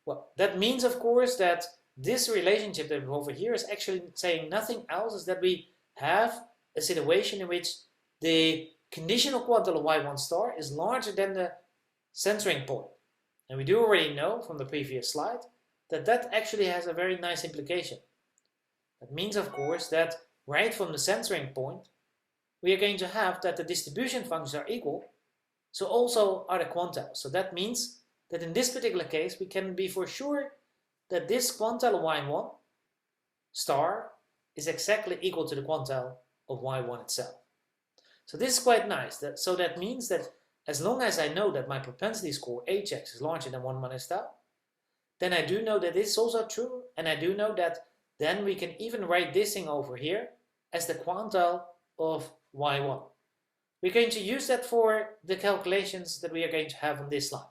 Well, that means of course that this relationship that we have over here is actually saying nothing else is that we have a situation in which the conditional quantile of y1 star is larger than the censoring point. And we do already know from the previous slide that that actually has a very nice implication. That means of course that right from the censoring point we are going to have that the distribution functions are equal, so also are the quantiles. So that means that in this particular case we can be for sure that this quantile of y1 star is exactly equal to the quantile of y1 itself. So this is quite nice. So that means that as long as I know that my propensity score hx is larger than 1 minus tau, then I do know that this is also true, and I do know that then we can even write this thing over here as the quantile of y1. We're going to use that for the calculations that we are going to have on this slide.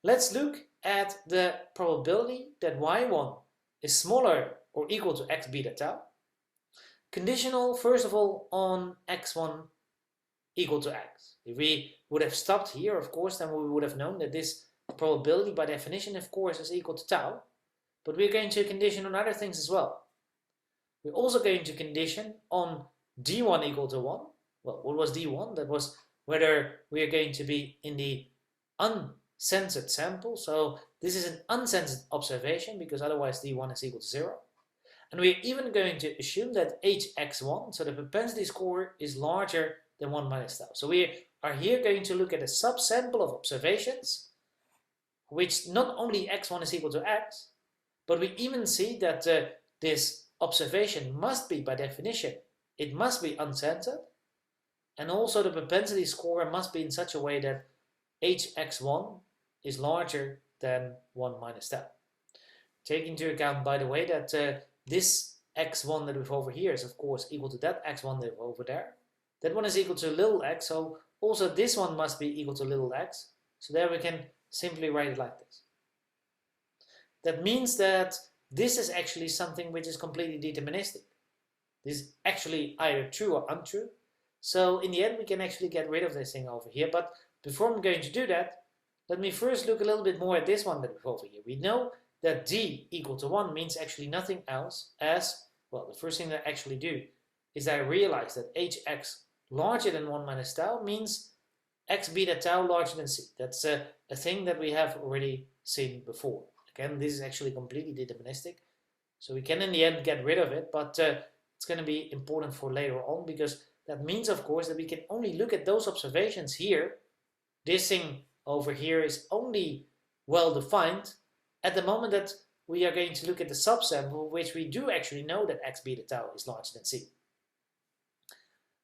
Let's look at the probability that y1 is smaller or equal to x beta tau, conditional first of all on x1 equal to x. If we would have stopped here, of course, then we would have known that this probability by definition of course is equal to tau, but we're going to condition on other things as well. We're also going to condition on d1 equal to 1. Well, what was d1? That was whether we are going to be in the uncensored sample. So this is an uncensored observation because otherwise d1 is equal to 0. And we're even going to assume that hx1, so the propensity score, is larger than 1 minus tau. So we are here going to look at a subsample of observations which not only x1 is equal to x, but we even see that this observation must be, by definition, it must be uncensored, and also the propensity score must be in such a way that hx1 is larger than 1 minus tau. Take into account, by the way, that this x1 that we have over here is of course equal to that x1 that we have over there. That one is equal to little x, so also this one must be equal to little x. So there we can simply write it like this. That means that this is actually something which is completely deterministic. This is actually either true or untrue. So in the end, we can actually get rid of this thing over here. But before I'm going to do that, let me first look a little bit more at this one that we have over here. We know that d equal to 1 means actually nothing else as, well, the first thing that I actually do is that I realize that hx larger than 1 minus tau means x beta tau larger than c. That's a thing that we have already seen before. Again, this is actually completely deterministic. So we can in the end get rid of it, but it's going to be important for later on, because that means, of course, that we can only look at those observations here. This thing over here is only well defined at the moment that we are going to look at the subsample, which we do actually know that x beta tau is larger than c.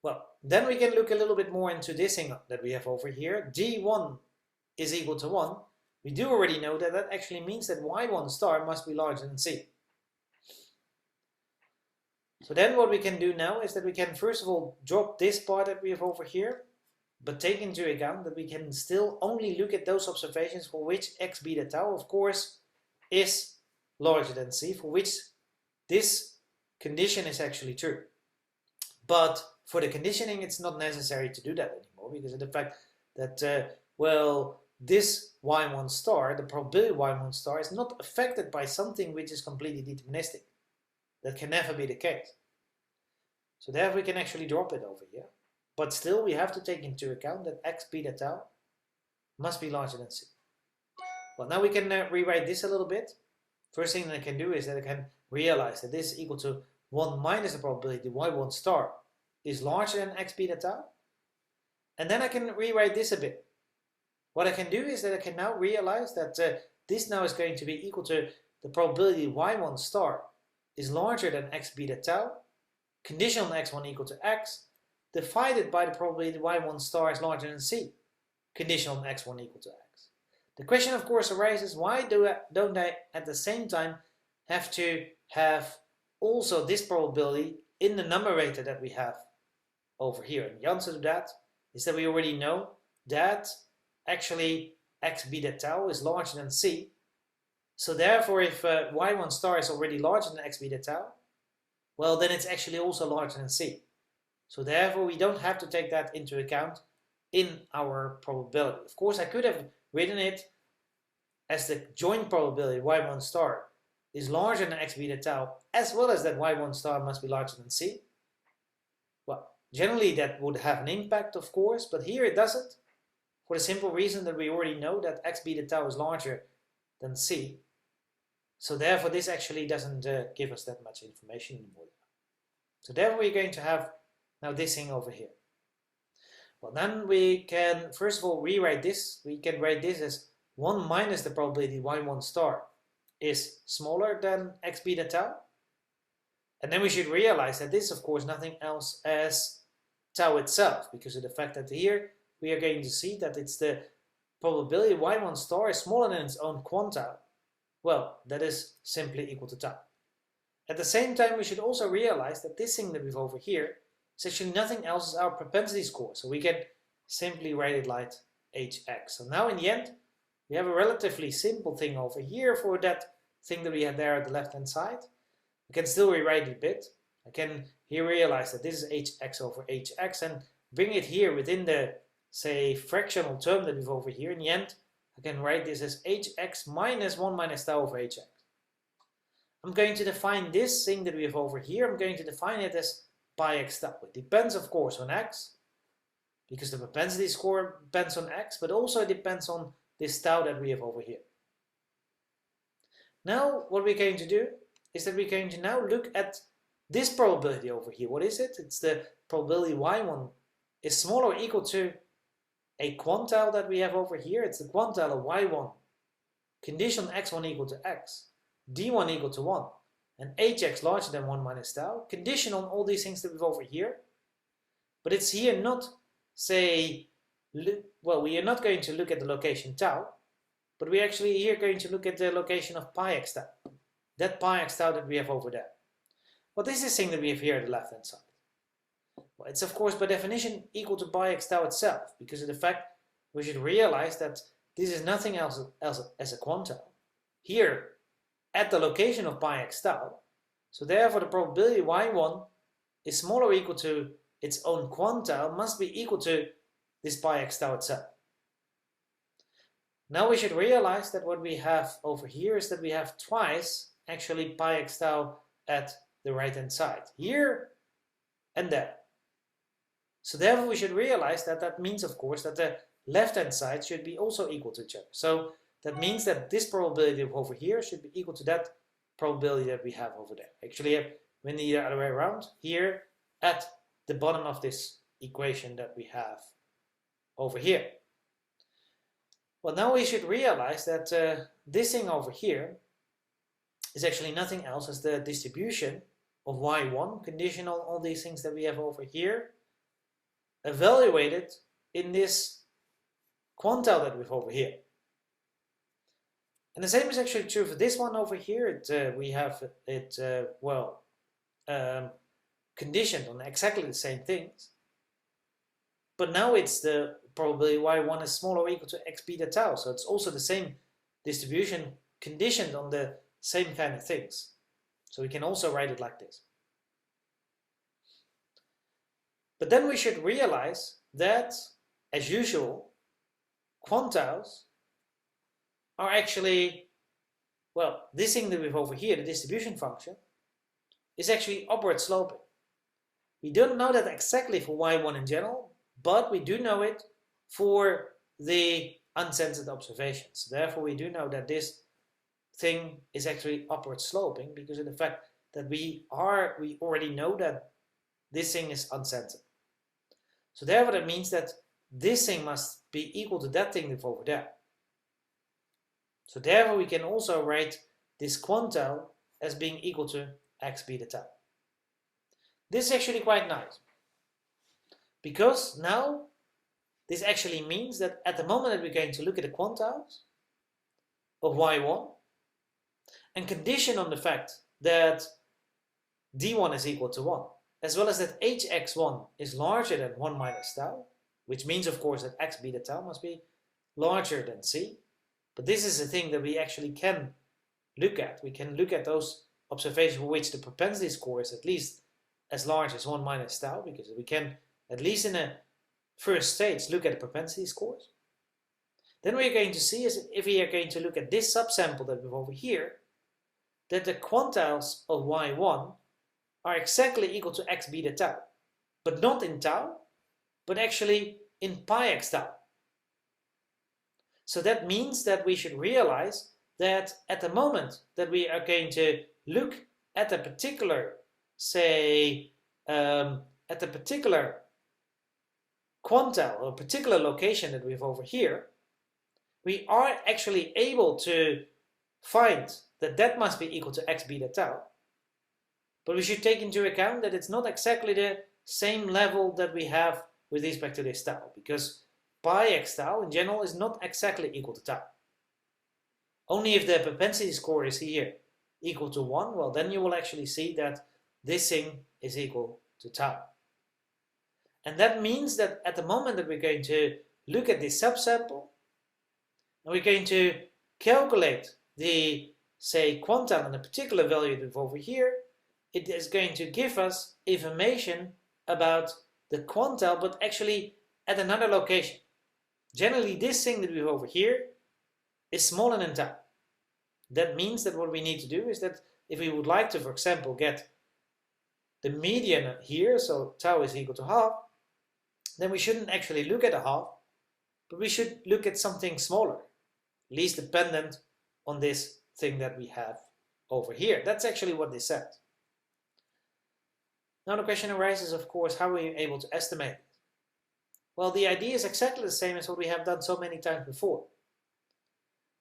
Well, then we can look a little bit more into this thing that we have over here. d1 is equal to 1. We do already know that that actually means that y1 star must be larger than c. So then what we can do now is that we can first of all drop this part that we have over here, but take into account that we can still only look at those observations for which x beta tau, of course, is larger than c, for which this condition is actually true. But for the conditioning, it's not necessary to do that anymore, because of the fact that, well, this y1 star, the probability y1 star, is not affected by something which is completely deterministic. That can never be the case. So therefore we can actually drop it over here. But still we have to take into account that x beta tau must be larger than c. Well, now we can rewrite this a little bit. First thing that I can do is that I can realize that this is equal to 1 minus the probability y1 star is larger than x beta tau. And then I can rewrite this a bit. What I can do is that I can now realize that this now is going to be equal to the probability y1 star is larger than x beta tau, conditional on x1 equal to x, divided by the probability y1 star is larger than c, conditional on x1 equal to x. The question of course arises, why don't I at the same time have to have also this probability in the numerator that we have over here? And the answer to that is that we already know that actually x beta tau is larger than c. So therefore, if y1 star is already larger than x beta tau, well, then it's actually also larger than c. So therefore, we don't have to take that into account in our probability. Of course, I could have written it as the joint probability y1 star is larger than x beta tau, as well as that y1 star must be larger than c. Well, generally that would have an impact, of course, but here it doesn't, for the simple reason that we already know that x beta tau is larger than c. So therefore this actually doesn't give us that much information anymore. So therefore we're going to have now this thing over here. Well, then we can first of all rewrite this. We can write this as 1 minus the probability y1 star is smaller than x beta tau. And then we should realize that this is of course nothing else as tau itself, because of the fact that here we are going to see that it's the probability y1 star is smaller than its own quantile. Well, that is simply equal to tau. At the same time, we should also realize that this thing that we have over here is actually nothing else as our propensity score. So we can simply write it like hx. So now in the end, we have a relatively simple thing over here for that thing that we had there at the left hand side. We can still rewrite it a bit. I can here realize that this is hx over hx and bring it here within the, say, fractional term that we have over here. In the end, I can write this as hx minus 1 minus tau over hx. I'm going to define this thing that we have over here, I'm going to define it as pi x tau. It depends, of course, on x, because the propensity score depends on x, but also it depends on this tau that we have over here. Now, what we're going to do is that we're going to now look at this probability over here. What is it? It's the probability y1 is smaller or equal to a quantile that we have over here. It's the quantile of y1, condition x1 equal to x, d1 equal to 1, and hx larger than 1 minus tau, condition on all these things that we have over here. But it's here not, say, well, we are not going to look at the location tau, but we're actually here going to look at the location of pi x tau, that pi x tau that we have over there. What is this thing that we have here at the left hand side? Well, it's of course by definition equal to pi x tau itself, because of the fact we should realize that this is nothing else as a quantile here at the location of pi x tau. So therefore the probability y1 is smaller or equal to its own quantile must be equal to this pi x tau itself. Now we should realize that what we have over here is that we have twice actually pi x tau at the right hand side, here and there. So therefore we should realize that that means of course that the left hand side should be also equal to each other. So that means that this probability over here should be equal to that probability that we have over there. Actually, we need the other way around, here at the bottom of this equation that we have over here. Well, now we should realize that this thing over here is actually nothing else as the distribution of y1 conditional on all these things that we have over here, evaluated in this quantile that we have over here. And the same is actually true for this one over here. We have it, conditioned on exactly the same things. But now it's the probability y1 is smaller or equal to x beta tau. So it's also the same distribution conditioned on the same kind of things. So we can also write it like this. But then we should realize that, as usual, quantiles are actually, well, this thing that we have over here, the distribution function, is actually upward sloping. We don't know that exactly for y1 in general, but we do know it for the uncensored observations. Therefore, we do know that this thing is actually upward sloping because of the fact that we already know that this thing is uncensored. So therefore, that means that this thing must be equal to that thing that's over there. So therefore, we can also write this quantile as being equal to x beta tau. This is actually quite nice, because now this actually means that at the moment that we're going to look at the quantiles of y1 and condition on the fact that d1 is equal to 1, as well as that hx1 is larger than 1 minus tau, which means of course that x beta tau must be larger than c. But this is a thing that we actually can look at. We can look at those observations for which the propensity score is at least as large as 1 minus tau, because we can, at least in a first stage, look at the propensity scores. Then we're going to see, is if we are going to look at this subsample that we have over here, that the quantiles of y1 are exactly equal to x beta tau, but not in tau, but actually in pi x tau. So that means that we should realize that at the moment that we are going to look at a particular, say, at a particular quantile or particular location that we have over here, we are actually able to find that that must be equal to x beta tau. But we should take into account that it's not exactly the same level that we have with respect to this tau, because pi x tau in general is not exactly equal to tau. Only if the propensity score is here equal to 1, well, then you will actually see that this thing is equal to tau. And that means that at the moment that we're going to look at this subsample, and we're going to calculate the, say, quantile and a particular value that over here, it is going to give us information about the quantile, but actually at another location. Generally, this thing that we have over here is smaller than tau. That means that what we need to do is that if we would like to, for example, get the median here, so tau is equal to half, then we shouldn't actually look at a half, but we should look at something smaller, least dependent on this thing that we have over here. That's actually what they said. Now the question arises, of course, how are we able to estimate it? Well, the idea is exactly the same as what we have done so many times before.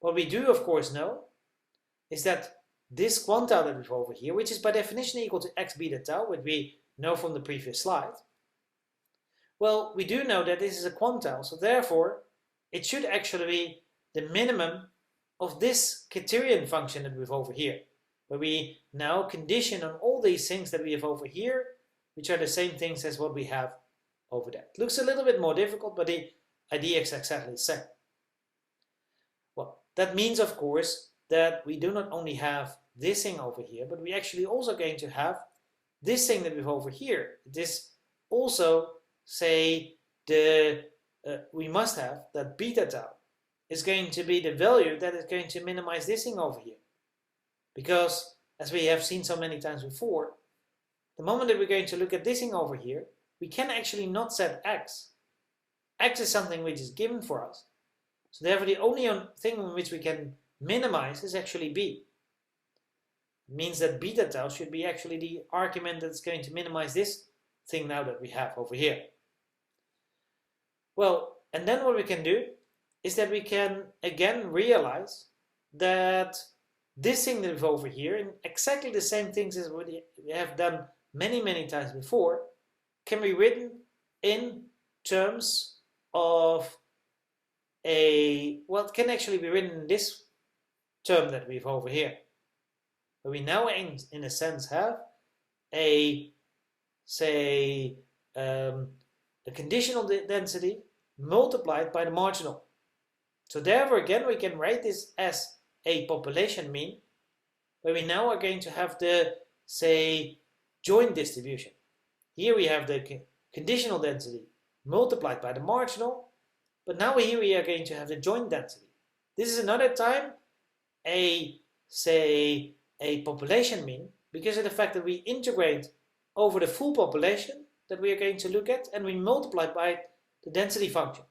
What we do, of course, know is that this quantile that we have over here, which is by definition equal to x beta tau, which we know from the previous slide, well, we do know that this is a quantile, so therefore it should actually be the minimum of this criterion function that we have over here, where we now condition on all these things that we have over here, which are the same things as what we have over there. It looks a little bit more difficult, but the idea is exactly the same. Well, that means, of course, that we do not only have this thing over here, but we actually also going to have this thing that we have over here. This also, say, we must have that beta tau is going to be the value that is going to minimize this thing over here. Because, as we have seen so many times before, the moment that we're going to look at this thing over here, we can actually not set x. X is something which is given for us. So therefore the only thing in which we can minimize is actually b. It means that beta tau should be actually the argument that's going to minimize this thing now that we have over here. Well, and then what we can do is that we can again realize that this thing that we have over here, and exactly the same things as we have done many times before, can be written in terms of well, it can actually be written in this term that we have over here. But we now, in a sense, have a conditional density multiplied by the marginal. So therefore, again, we can write this as a population mean, where we now are going to have the, joint distribution. Here we have the conditional density multiplied by the marginal, but now here we are going to have the joint density. This is another time a population mean, because of the fact that we integrate over the full population that we are going to look at, and we multiply by the density function.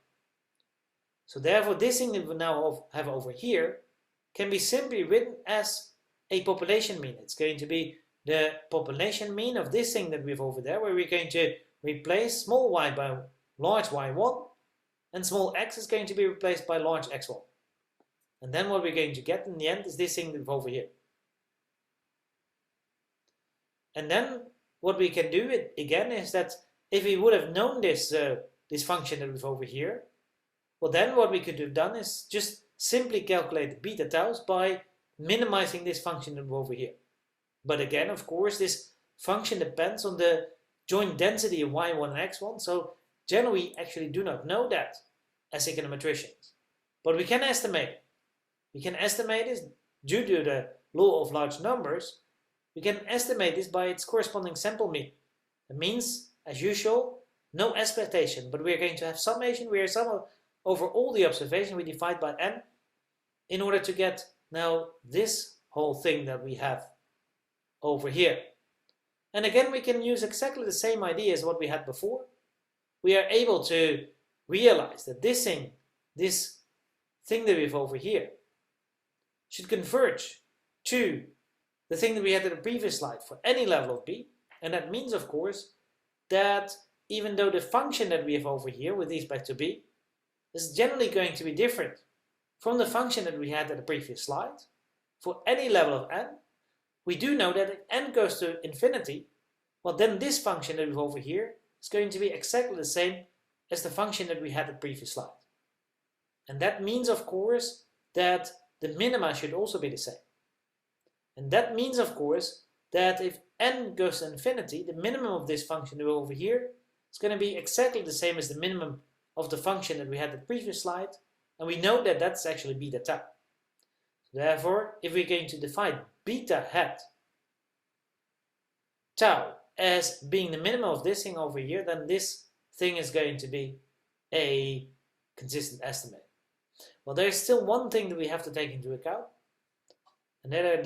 So therefore, this thing that we now have over here can be simply written as a population mean. It's going to be the population mean of this thing that we have over there, where we're going to replace small y by large y1, and small x is going to be replaced by large x1. And then what we're going to get in the end is this thing that we have over here. And then what we can do again is that if we would have known this function that we have over here, well, then what we could have done is just simply calculate the beta taus by minimizing this function that we have over here. But again, of course, this function depends on the joint density of y1 and x1, so generally we actually do not know that as econometricians. But we can estimate it. We can estimate this due to the law of large numbers. We can estimate this by its corresponding sample mean. It means, as usual, no expectation, but we are going to have summation. We are sum over all the observations. We divide by n in order to get now this whole thing that we have over here. And again, we can use exactly the same idea as what we had before. We are able to realize that this thing that we have over here should converge to the thing that we had in the previous slide for any level of b. And that means, of course, that even though the function that we have over here with respect to b is generally going to be different from the function that we had at the previous slide, for any level of n, we do know that if n goes to infinity, well, then this function that we have over here is going to be exactly the same as the function that we had at the previous slide. And that means, of course, that the minima should also be the same. And that means, of course, that if n goes to infinity, the minimum of this function that we have over here is going to be exactly the same as the minimum of the function that we had at the previous slide. And we know that that's actually beta tau. Therefore, if we're going to define beta hat tau as being the minimum of this thing over here, then this thing is going to be a consistent estimate. Well, there's still one thing that we have to take into account, and that are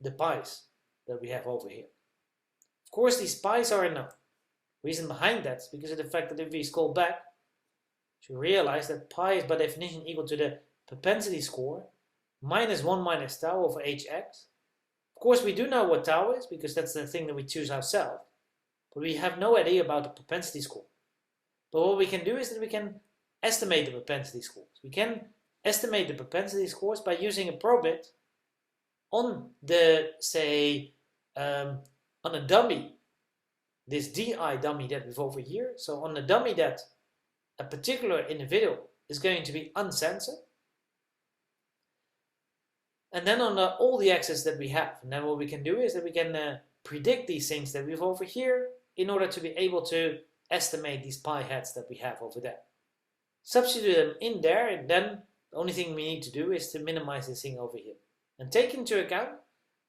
the pi's that we have over here. Of course, these pi's are unknown. Reason behind that is because of the fact that if we scroll back, you realize that pi is by definition equal to the propensity score minus 1 minus tau over hx. Of course, we do know what tau is because that's the thing that we choose ourselves, but we have no idea about the propensity score. But what we can do is that we can estimate the propensity scores. We can estimate the propensity scores by using a probit on the, on a dummy, this di dummy that we have over here. So on the dummy that a particular individual is going to be uncensored. And then on all the axes that we have. And then what we can do is that we can predict these things that we have over here in order to be able to estimate these pi hats that we have over there. Substitute them in there, and then the only thing we need to do is to minimize this thing over here. And take into account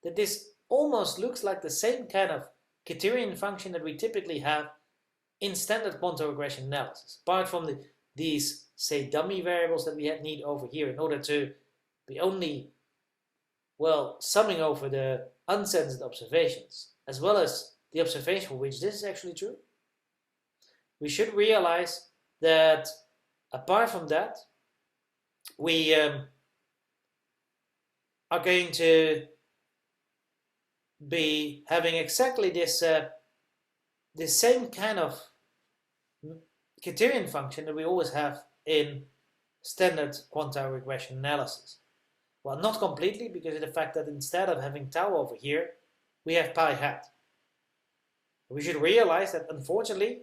that this almost looks like the same kind of criterion function that we typically have in standard quantum regression analysis, apart from these, say, dummy variables that we need over here in order to be only, well, summing over the uncensored observations, as well as the observation for which this is actually true. We should realize that apart from that, we are going to be having exactly this same kind of criterion function that we always have in standard quantum regression analysis. Well, not completely, because of the fact that instead of having tau over here, we have pi hat. We should realize that unfortunately,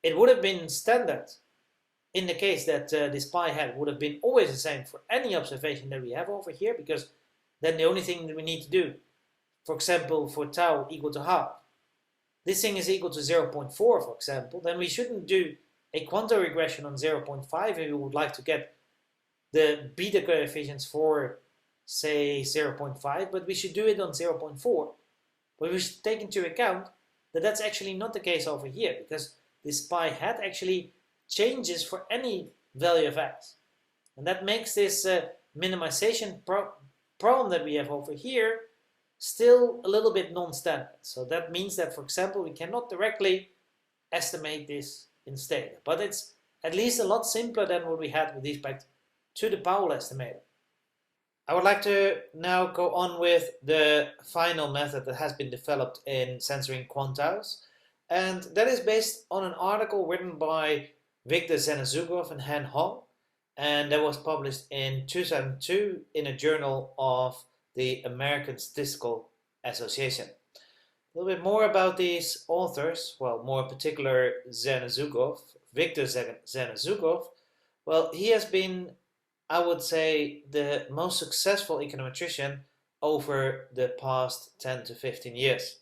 it would have been standard in the case that this pi hat would have been always the same for any observation that we have over here, because then the only thing that we need to do, for example, for tau equal to half, this thing is equal to 0.4, for example, then we shouldn't do a quantum regression on 0.5 if we would like to get the beta coefficients for, say, 0.5, but we should do it on 0.4. But we should take into account that that's actually not the case over here, because this pi hat actually changes for any value of x. And that makes this minimization problem that we have over here still a little bit non-standard. So that means that, for example, we cannot directly estimate this instead. But it's at least a lot simpler than what we had with respect to the Powell estimator. I would like to now go on with the final method that has been developed in censoring quantiles, and that is based on an article written by Victor Zenazugov and Han Hong, and that was published in 2002 in a journal of the American Statistical Association. A little bit more about these authors, well, more in particular Zenazugov, Victor Zenazugov. Well, he has been, I would say, the most successful econometrician over the past 10 to 15 years.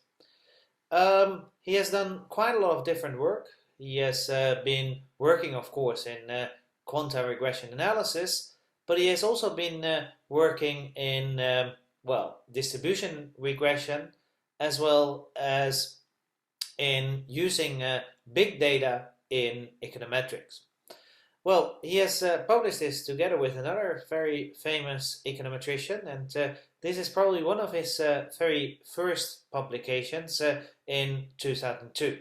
He has done quite a lot of different work. He has been working, of course, in quantum regression analysis, but he has also been working in, well, distribution regression, as well as in using big data in econometrics. Well, he has published this together with another very famous econometrician, and this is probably one of his very first publications in 2002.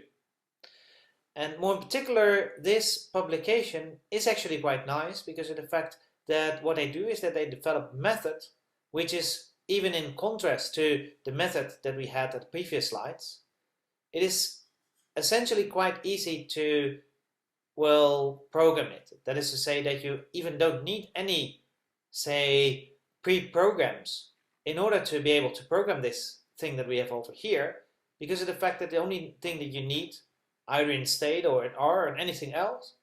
And more in particular, this publication is actually quite nice because of the fact that what they do is that they develop a method which is, even in contrast to the method that we had at the previous slides, it is essentially quite easy to, well, program it. That is to say that you even don't need any, say, pre-programs in order to be able to program this thing that we have over here, because of the fact that the only thing that you need, either in state or in R or anything else,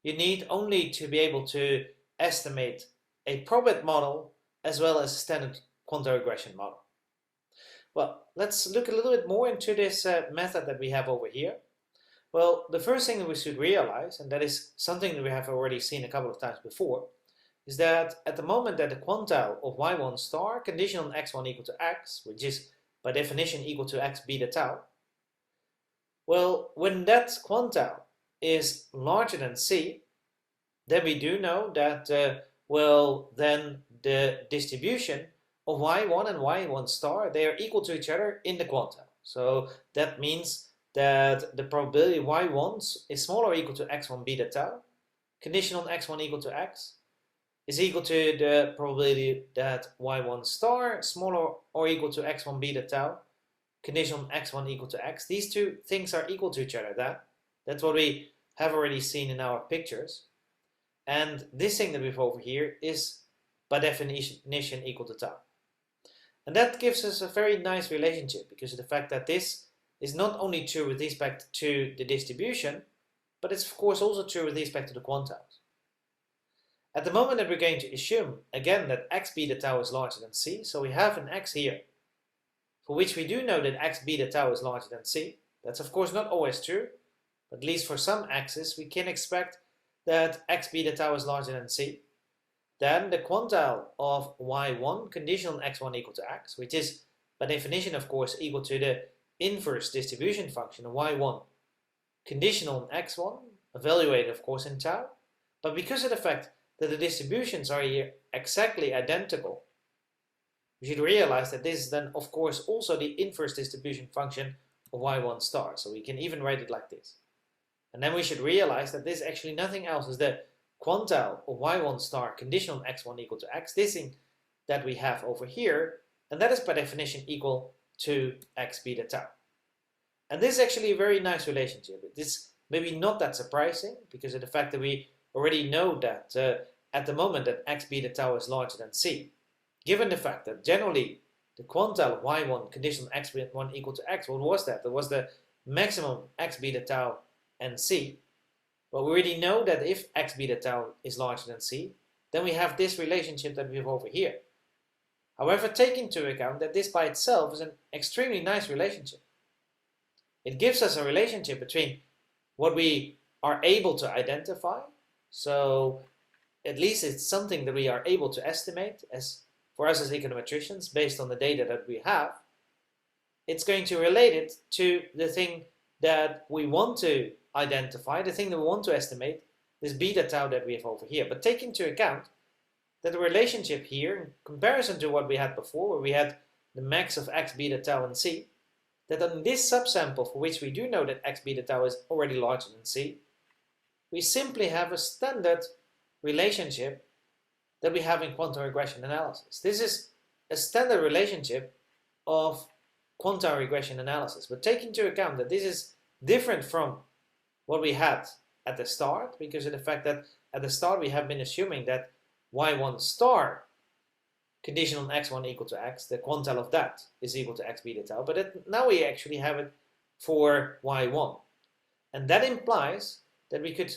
you need only to be able to estimate a probit model as well as a standard quantum regression model. Well, let's look a little bit more into this method that we have over here. Well, the first thing that we should realize, and that is something that we have already seen a couple of times before, is that at the moment that the quantile of y1 star conditional on x1 equal to x, which is by definition equal to x beta tau, well, when that quantile is larger than c, then we do know that, well, then the distribution of y1 and y1 star, they are equal to each other in the quantile. So that means that the probability y1 is smaller or equal to x1 beta tau, conditional on x1 equal to x, is equal to the probability that y1 star smaller or equal to x1 beta tau, conditional on x1 equal to x. These two things are equal to each other. That's what we have already seen in our pictures. And this thing that we have over here is by definition equal to tau. And that gives us a very nice relationship because of the fact that this is not only true with respect to the distribution, but it's of course also true with respect to the quantiles. At the moment that we're going to assume again that x beta tau is larger than c, so we have an x here for which we do know that x beta tau is larger than c, That's of course not always true, but at least for some x's we can expect that x beta tau is larger than c. Then the quantile of y1 conditional on x1 equal to x, which is by definition of course equal to the inverse distribution function of y1 conditional on x1, evaluated of course in tau, but because of the fact that the distributions are here exactly identical, we should realize that this is then of course also the inverse distribution function of y1 star, so we can even write it like this. And then we should realize that this is actually nothing else is the quantile of y1 star conditional on x1 equal to x, this thing that we have over here, and that is by definition equal to x beta tau. And this is actually a very nice relationship. It's maybe not that surprising because of the fact that we already know that at the moment that x beta tau is larger than c. Given the fact that generally the quantile of y1 conditional x beta 1 equal to x, what was that? That was the maximum x beta tau and c. But we already know that if x beta tau is larger than c, then we have this relationship that we have over here. However, take into account that this by itself is an extremely nice relationship. It gives us a relationship between what we are able to identify, so at least it's something that we are able to estimate as for us as econometricians based on the data that we have. It's going to relate it to the thing that we want to identify, the thing that we want to estimate, this beta tau that we have over here. But take into account that the relationship here, in comparison to what we had before, where we had the max of x beta tau and c, that on this subsample for which we do know that x beta tau is already larger than c, we simply have a standard relationship that we have in quantum regression analysis. This is a standard relationship of quantum regression analysis, but take into account that this is different from what we had at the start, because of the fact that at the start we have been assuming that y1 star conditional on x1 equal to x, the quantile of that is equal to x beta tau, but now we actually have it for y1. And that implies that we could,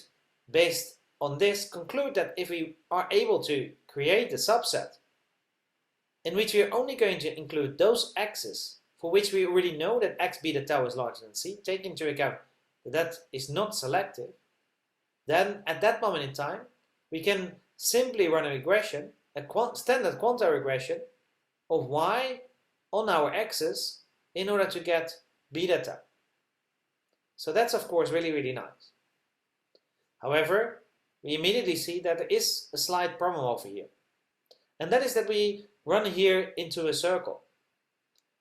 based on this, conclude that if we are able to create a subset in which we are only going to include those x's for which we already know that x beta tau is larger than c, take into account that that is not selective, then at that moment in time we can simply run a regression, a standard quantile regression of y on our axis in order to get beta tau. So that's of course really, really nice. However, we immediately see that there is a slight problem over here. And that is that we run here into a circle.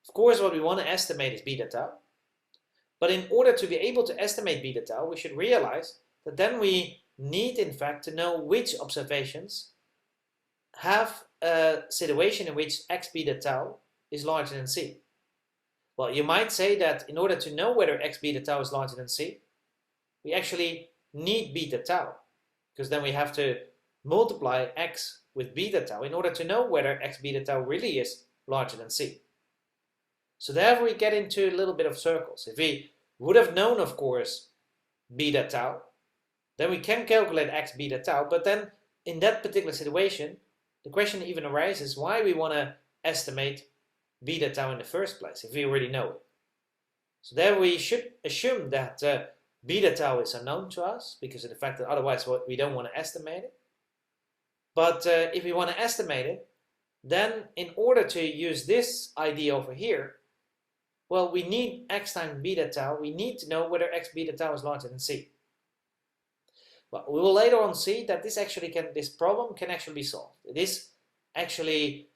Of course, what we want to estimate is beta tau. But in order to be able to estimate beta tau, we should realize that then we need in fact to know which observations have a situation in which x beta tau is larger than c. Well, you might say that in order to know whether x beta tau is larger than c, we actually need beta tau, because then we have to multiply x with beta tau in order to know whether x beta tau really is larger than c. So therefore we get into a little bit of circles. If we would have known, of course, beta tau, then we can calculate x beta tau, but then in that particular situation, the question even arises why we want to estimate beta tau in the first place, if we already know it. So there we should assume that beta tau is unknown to us, because of the fact that otherwise we don't want to estimate it. But if we want to estimate it, then in order to use this idea over here, well, we need x times beta tau. We need to know whether x beta tau is larger than c. But we will later on see that this problem can actually be solved. It is actually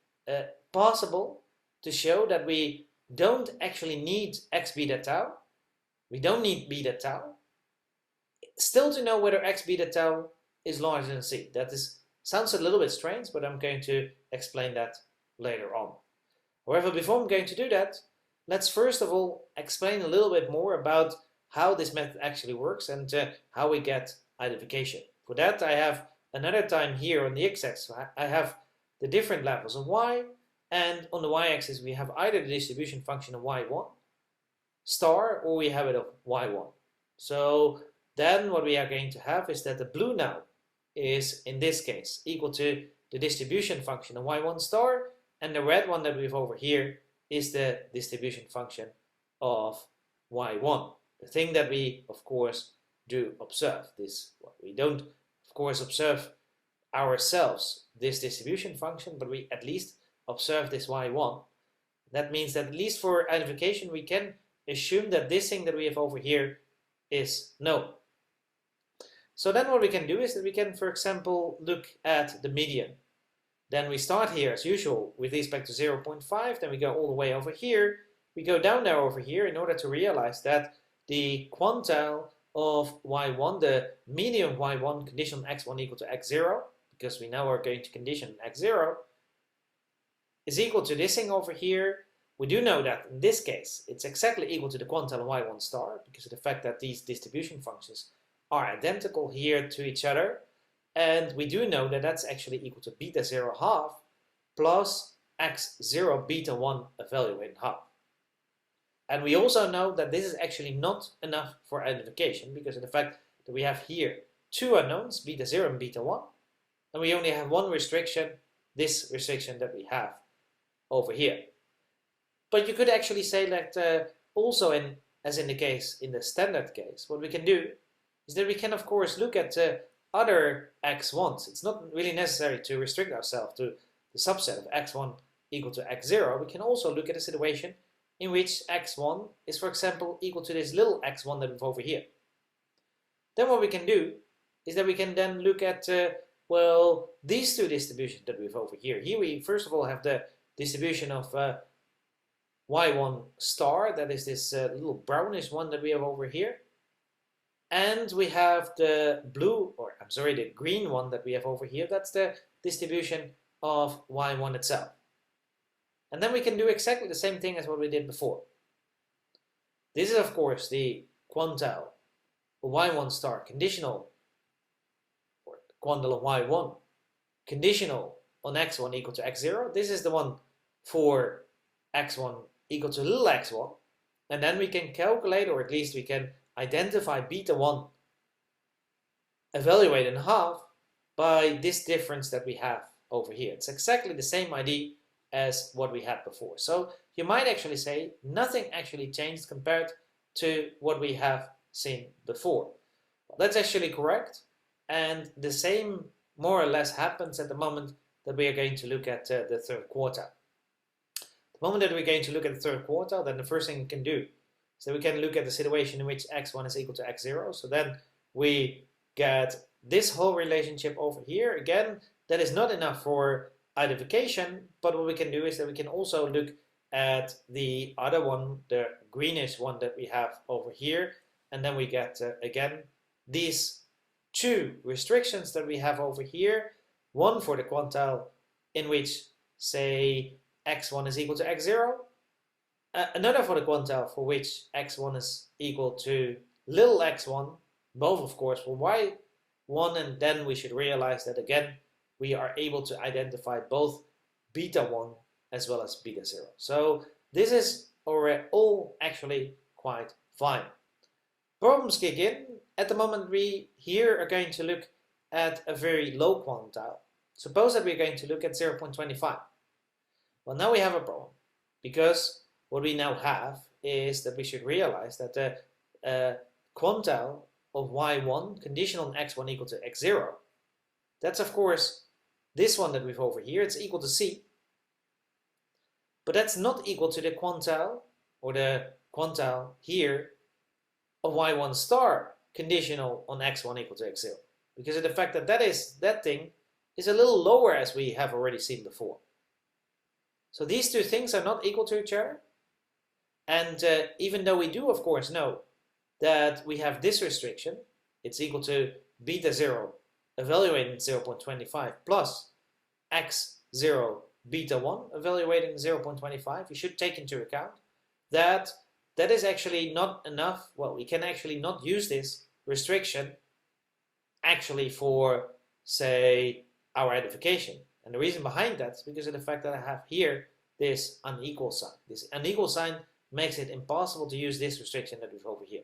possible to show that we don't actually need x beta tau. We don't need beta tau. Still to know whether x beta tau is larger than c. That sounds a little bit strange, but I'm going to explain that later on. However, before I'm going to do that, let's first of all explain a little bit more about how this method actually works and how we get identification. For that, I have another time here on the x-axis. I have the different levels of y, and on the y-axis we have either the distribution function of y1 star, or we have it of y1. So then what we are going to have is that the blue now is, in this case, equal to the distribution function of y1 star, and the red one that we have over here is the distribution function of y1. the thing that we, of course, do observe. This, well, we don't, of course, observe ourselves this distribution function, but we at least observe this y1. That means that at least for identification, we can assume that this thing that we have over here is known. So then what we can do is that we can, for example, look at the median. Then we start here as usual with respect to 0.5, then we go all the way over here. We go down there over here in order to realize that the quantile of y1, the median of y1 condition on x1 equal to x0, because we now are going to condition x0, is equal to this thing over here. We do know that in this case it's exactly equal to the quantile of y1 star because of the fact that these distribution functions are identical here to each other, and we do know that that's actually equal to beta 0 half plus x0 beta 1 evaluated half. And we also know that this is actually not enough for identification because of the fact that we have here two unknowns, beta 0 and beta 1, and we only have one restriction, this restriction that we have over here. But you could actually say that also as in the case, in the standard case, what we can do is that we can of course look at other x1s. It's not really necessary to restrict ourselves to the subset of x1 equal to x0. We can also look at a situation in which x1 is, for example, equal to this little x1 that we have over here. Then what we can do is that we can then look at, well, these two distributions that we have over here. Here we first of all have the distribution of y1 star, that is this little brownish one that we have over here. And we have the the green one that we have over here. That's the distribution of y1 itself. And then we can do exactly the same thing as what we did before. This is of course the quantile of y1 star conditional, or quantile of y1 conditional on x1 equal to x0. This is the one for x1 equal to little x1. And then we can calculate, or at least we can identify beta 1 evaluated in half by this difference that we have over here. It's exactly the same idea as what we had before. So you might actually say nothing actually changed compared to what we have seen before. Well, that's actually correct, and the same more or less happens at the moment that we are going to look at the third quartile. The moment that we're going to look at the third quartile, then the first thing we can do is that we can look at the situation in which x1 is equal to x0. So then we get this whole relationship over here. Again, that is not enough for identification, but what we can do is that we can also look at the other one, the greenish one that we have over here, and then we get again these two restrictions that we have over here, one for the quantile in which, say, x1 is equal to x0, another for the quantile for which x1 is equal to little x1, both of course for y1, and then we should realize that again we are able to identify both beta 1 as well as beta 0. So this is all actually quite fine. Problems kick in. At the moment we here are going to look at a very low quantile. Suppose that we're going to look at 0.25. Well, now we have a problem, because what we now have is that we should realize that the quantile of y1 conditional on x1 equal to x0, that's of course this one that we've over here. It's equal to c, but that's not equal to the quantile, or the quantile here, of y1 star conditional on x1 equal to x0, because of the fact that that thing is a little lower, as we have already seen before. So these two things are not equal to each other, and even though we do of course know that we have this restriction, it's equal to beta 0 evaluating 0.25 plus x0 beta 1 evaluating 0.25, you should take into account that that is actually not enough. Well, we can actually not use this restriction actually for, say, our identification. And the reason behind that is because of the fact that I have here this unequal sign. This unequal sign makes it impossible to use this restriction that we've over here.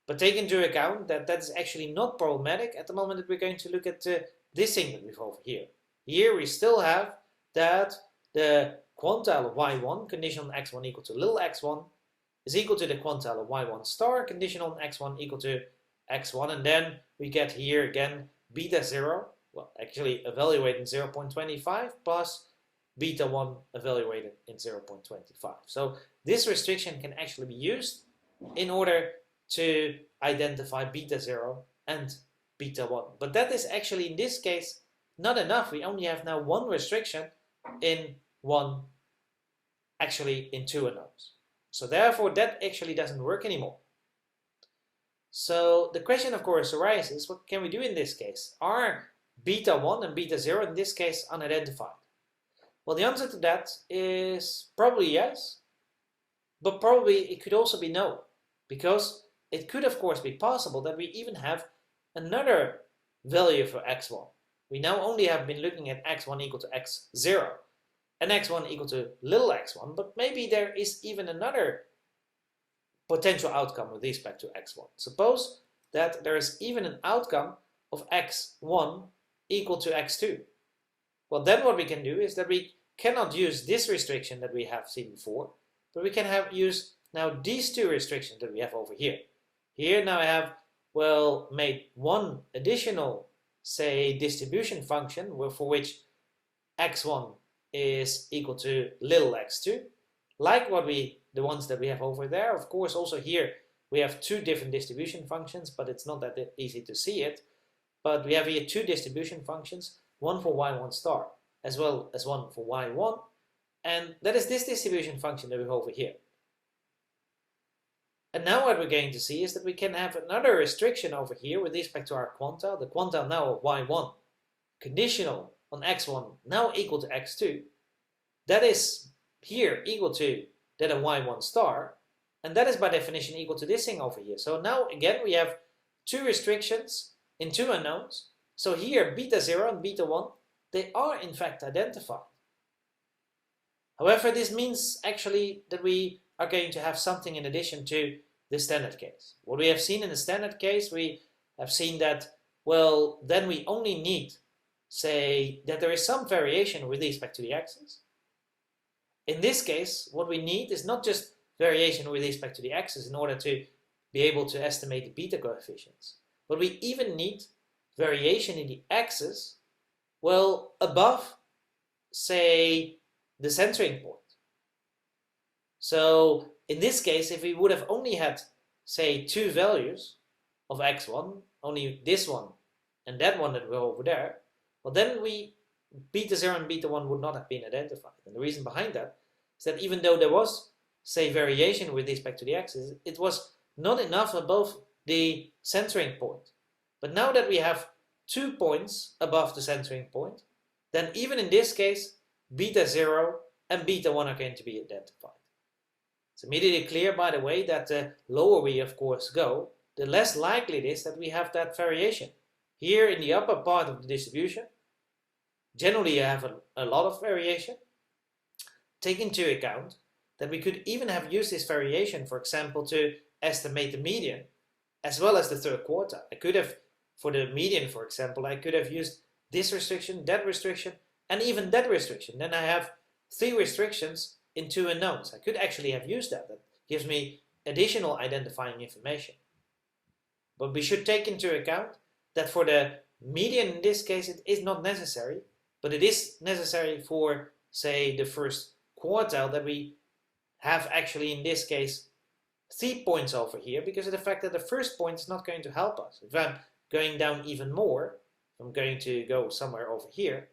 But take into account that that is actually not problematic at the moment that we're going to look at this thing that we've over here. Here we still have that the quantile of y1 conditional on x1 equal to little x1 is equal to the quantile of y1 star, conditional on x1 equal to x1, and then we get here again beta 0, well actually evaluated in 0.25 plus beta 1 evaluated in 0.25. So this restriction can actually be used in order to identify beta 0 and beta 1. But that is actually in this case not enough. We only have now one restriction in two unknowns. So therefore that actually doesn't work anymore. So the question of course arises, what can we do in this case? Are beta 1 and beta 0 in this case unidentified? Well, the answer to that is probably yes, but probably it could also be no, because it could of course be possible that we even have another value for x1. We now only have been looking at x1 equal to x0 and x1 equal to little x1, but maybe there is even another potential outcome with respect to x1. Suppose that there is even an outcome of x1 equal to x2. Well, then what we can do is that we cannot use this restriction that we have seen before, but we can use now these two restrictions that we have over here. Here now I have, well, made one additional, say, distribution function for which x1 is equal to little x2, like the ones that we have over there. Of course, also here we have two different distribution functions, but it's not that easy to see it. But we have here two distribution functions, one for y1 star as well as one for y1, and that is this distribution function that we have over here. And now what we're going to see is that we can have another restriction over here with respect to our quantile, the quantile now of y1, conditional on x1 now equal to x2, that is here equal to that of y1 star, and that is by definition equal to this thing over here. So now again we have two restrictions in two unknowns. So here beta 0 and beta 1, they are in fact identified. However, this means actually that we are going to have something in addition to the standard case. What we have seen in the standard case, we have seen that, well, then we only need, say, that there is some variation with respect to the axis. In this case, what we need is not just variation with respect to the axis in order to be able to estimate the beta coefficients, but we even need variation in the axis, well, above, say, the centering point. So in this case, if we would have only had, say, two values of x1, only this one and that one that were over there, well then beta 0 and beta 1 would not have been identified. And the reason behind that is that even though there was, say, variation with respect to the axis, it was not enough above the centering point. But now that we have 2 points above the centering point, then even in this case, beta 0 and beta 1 are going to be identified. It's immediately clear, by the way, that the lower we of course go, the less likely it is that we have that variation. Here in the upper part of the distribution, generally you have a lot of variation. Take into account that we could even have used this variation, for example, to estimate the median as well as the third quartile. I could have, for the median, for example, I could have used this restriction, that restriction, and even that restriction. Then I have 3 restrictions in 2 unknowns. I could actually have used that. That gives me additional identifying information. But we should take into account that for the median in this case it is not necessary, but it is necessary for, say, the first quartile, that we have actually in this case 3 points over here, because of the fact that the first point is not going to help us. If I'm going down even more, I'm going to go somewhere over here,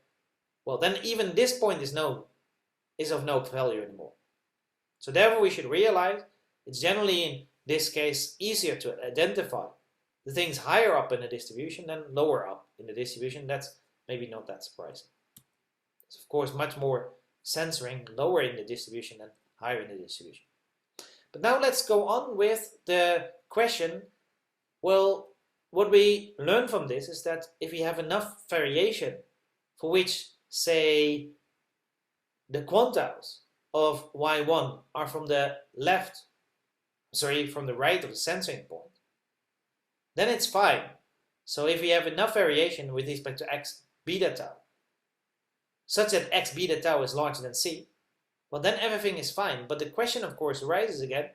well then even this point is of no value anymore. So therefore we should realize it's generally in this case easier to identify the things higher up in the distribution than lower up in the distribution. That's maybe not that surprising. It's of course much more censoring lower in the distribution than higher in the distribution. But now let's go on with the question. Well, what we learn from this is that if we have enough variation for which, say, the quantiles of y1 are from the right of the censoring point, then it's fine. So if we have enough variation with respect to x beta tau, such that x beta tau is larger than c, well then everything is fine. But the question of course arises again,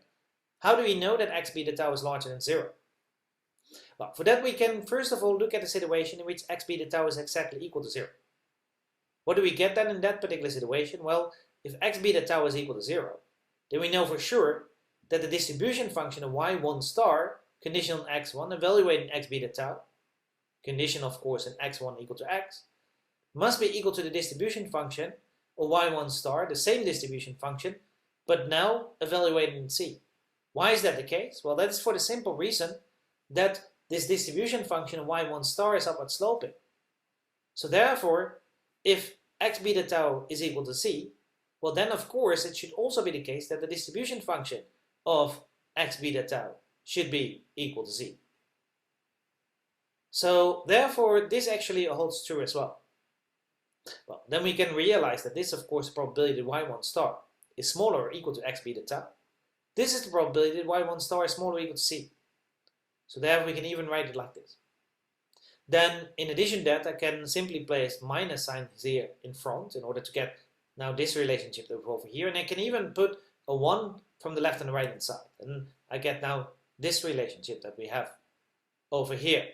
How do we know that x beta tau is larger than 0? Well, for that we can first of all look at a situation in which x beta tau is exactly equal to 0. What do we get then in that particular situation? Well, if x beta tau is equal to 0, then we know for sure that the distribution function of y1 star, conditional on x1, evaluating x beta tau, condition of course in x1 equal to x, must be equal to the distribution function of y1 star, the same distribution function, but now evaluated in C. Why is that the case? Well, that is for the simple reason that this distribution function of y1 star is upward sloping. So therefore, if x beta tau is equal to C, well then of course it should also be the case that the distribution function of x beta tau should be equal to Z. So therefore this actually holds true as well. Well, then we can realize that this of course the probability that y1 star is smaller or equal to x beta tau. This is the probability that y1 star is smaller or equal to C. So therefore we can even write it like this. Then in addition to that I can simply place minus signs here in front in order to get now this relationship that we have over here, and I can even put a 1 from the left and the right hand side, and I get now this relationship that we have over here.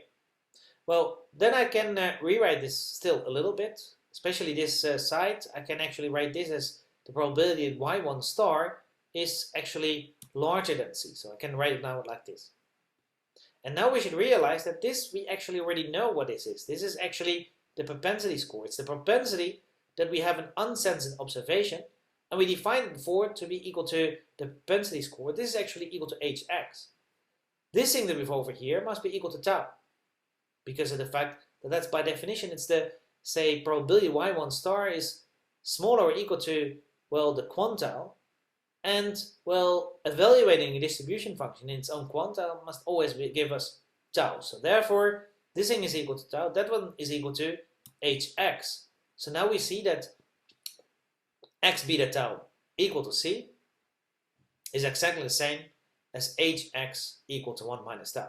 Well, then I can rewrite this still a little bit, especially this side. I can actually write this as the probability that y1 star is actually larger than C. So I can write it now like this. And now we should realize that this, we actually already know what this is. This is actually the propensity score. It's the propensity that we have an uncensored observation, and we defined it before to be equal to the propensity score. This is actually equal to hx. This thing that we have over here must be equal to tau, because of the fact that that's by definition, it's the, say, probability y1 star is smaller or equal to, well, the quantile, and, well, evaluating a distribution function in its own quantile must always give us tau. So therefore, this thing is equal to tau, that one is equal to hx. So now we see that x beta tau equal to C is exactly the same as hx equal to 1 minus tau.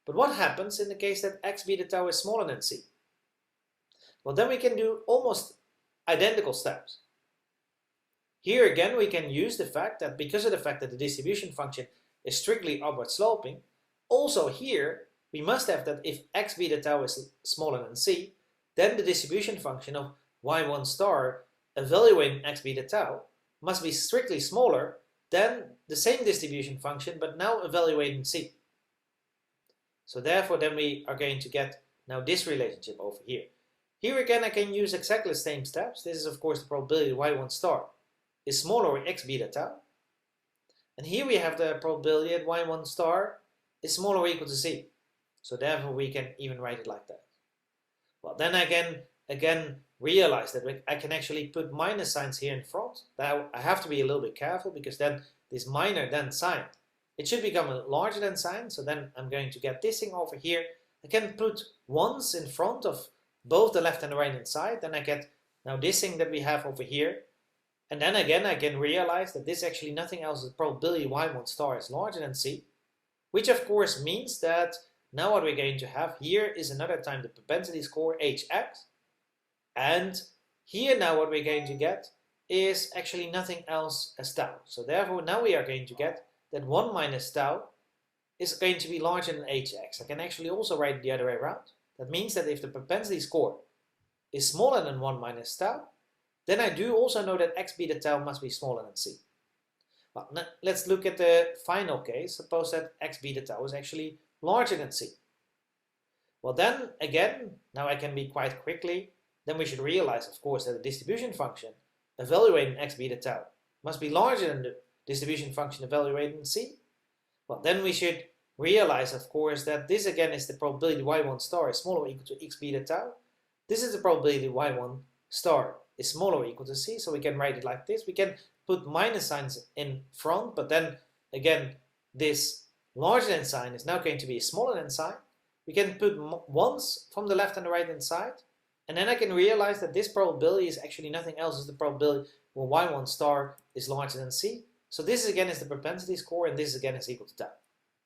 But what happens in the case that x beta tau is smaller than C? Well, then we can do almost identical steps. Here again we can use the fact that because of the fact that the distribution function is strictly upward sloping, also here we must have that if x beta tau is smaller than C, then the distribution function of y1 star evaluating x beta tau must be strictly smaller than the same distribution function but now evaluating C. So therefore then we are going to get now this relationship over here. Here again I can use exactly the same steps. This is of course the probability y1 star is smaller or x beta tau. And here we have the probability that y1 star is smaller or equal to C. So therefore we can even write it like that. Well, then I can again realize that I can actually put minus signs here in front. Now I have to be a little bit careful because then this minor than sign, it should become a larger than sign. So then I'm going to get this thing over here. I can put ones in front of both the left and the right hand side. Then I get now this thing that we have over here. And then again I can realize that this actually nothing else is the probability y1 star is larger than C, which of course means that now what we're going to have here is another time the propensity score hx, and here now what we're going to get is actually nothing else as tau. So therefore now we are going to get that 1 minus tau is going to be larger than hx. I can actually also write it the other way around. That means that if the propensity score is smaller than 1 minus tau, then I do also know that x beta tau must be smaller than C. Well, now let's look at the final case. Suppose that x beta tau is actually larger than C. Well then, again, now I can be quite quickly, then we should realize, of course, that the distribution function evaluating x beta tau must be larger than the distribution function evaluating C. Well, then we should realize, of course, that this again is the probability y1 star is smaller or equal to x beta tau. This is the probability y1 star is smaller or equal to C, so we can write it like this. We can put minus signs in front, but then again this larger than sign is now going to be a smaller than sign. We can put ones from the left and the right hand side, and then I can realize that this probability is actually nothing else as the probability when y1 star is larger than C. So this again is the propensity score, and this again is equal to tau.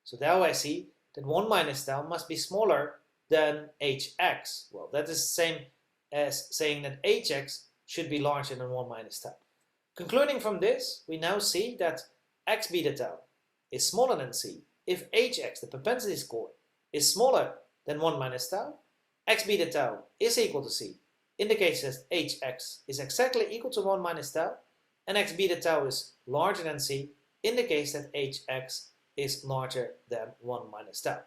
So now I see that 1 minus tau must be smaller than hx. Well, that is the same as saying that hx should be larger than 1 minus tau. Concluding from this, we now see that x beta tau is smaller than c, if hx, the propensity score, is smaller than 1 minus tau, x beta tau is equal to c, indicates that hx is exactly equal to 1 minus tau, and x beta tau is larger than c, indicates that hx is larger than 1 minus tau.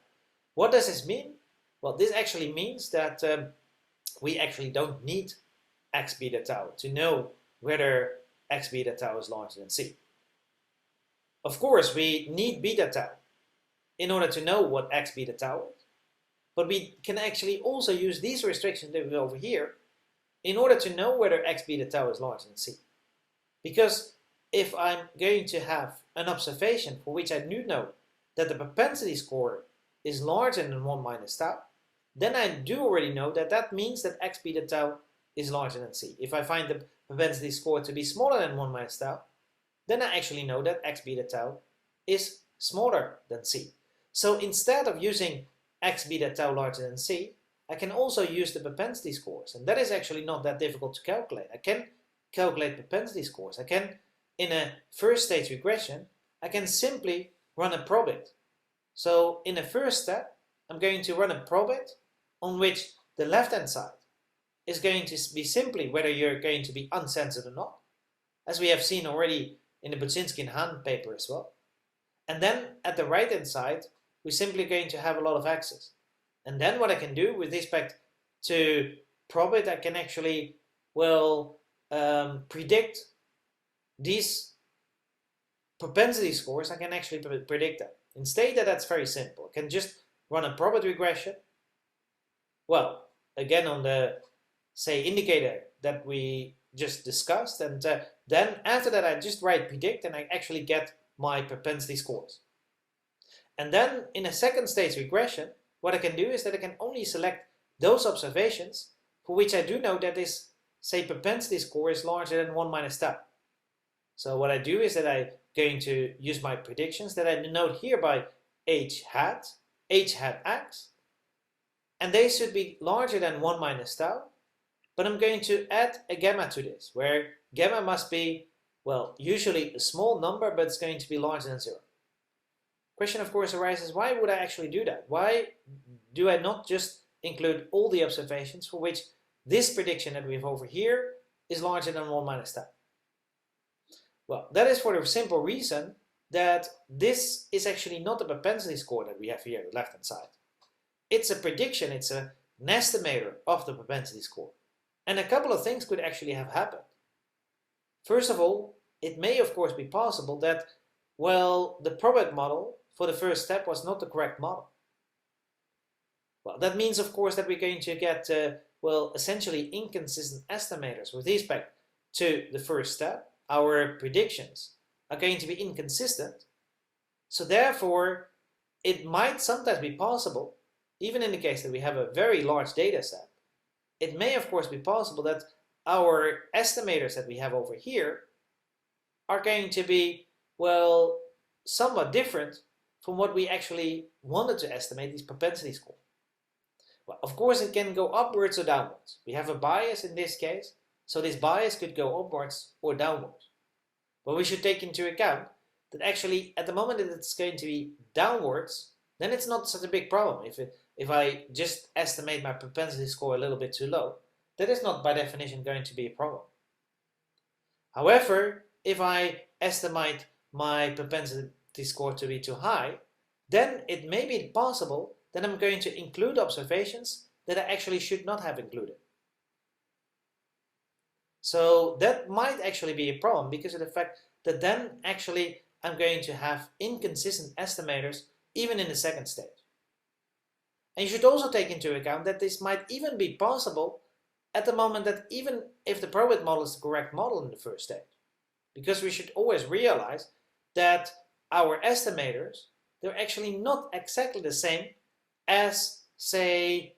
What does this mean? Well, this actually means that we actually don't need x beta tau to know whether x beta tau is larger than c. Of course, we need beta tau in order to know what x beta tau is, but we can actually also use these restrictions that we have over here in order to know whether x beta tau is larger than c. Because if I'm going to have an observation for which I do know that the propensity score is larger than 1 minus tau, then I do already know that that means that x beta tau is larger than c. If I find the propensity score to be smaller than 1 minus tau, then I actually know that x beta tau is smaller than c. So instead of using x beta tau larger than c, I can also use the propensity scores, and that is actually not that difficult to calculate. I can calculate propensity scores. I can, in a first stage regression, I can simply run a probit. So in the first step, I'm going to run a probit on which the left-hand side is going to be simply whether you're going to be uncensored or not, as we have seen already in the Budzinski and Hahn paper as well. And then at the right-hand side, we're simply going to have a lot of x's. And then what I can do with respect to probit, I can actually, predict these propensity scores. I can actually predict them. Instead, that's very simple. I can just run a probit regression. Well, again on the, say, indicator that we just discussed, and then after that I just write predict and I actually get my propensity scores. And then in a second stage regression, what I can do is that I can only select those observations for which I do know that this, say, propensity score is larger than 1 minus tau. So what I do is that I'm going to use my predictions that I denote here by h hat x, and they should be larger than 1 minus tau, but I'm going to add a gamma to this, where gamma must be, well, usually a small number, but it's going to be larger than 0. Question, of course, arises, why would I actually do that? Why do I not just include all the observations for which this prediction that we have over here is larger than 1 minus tau? Well, that is for the simple reason that this is actually not the propensity score that we have here on the left-hand side. It's a prediction, it's an estimator of the propensity score. And a couple of things could actually have happened. First of all, it may of course be possible that, well, the probit model for the first step was not the correct model. Well, that means of course that we're going to get, essentially inconsistent estimators with respect to the first step. Our predictions are going to be inconsistent. So therefore, it might sometimes be possible, even in the case that we have a very large data set, it may of course be possible that our estimators that we have over here are going to be, well, somewhat different from what we actually wanted to estimate these propensity score. Well, of course it can go upwards or downwards. We have a bias in this case, so this bias could go upwards or downwards. But we should take into account that actually at the moment that it's going to be downwards, then it's not such a big problem. If I just estimate my propensity score a little bit too low, that is not by definition going to be a problem. However, if I estimate my propensity score to be too high, then it may be possible that I'm going to include observations that I actually should not have included. So that might actually be a problem because of the fact that then actually I'm going to have inconsistent estimators even in the second stage. And you should also take into account that this might even be possible at the moment that even if the probit model is the correct model in the first stage. Because we should always realize that our estimators, they're actually not exactly the same as, say,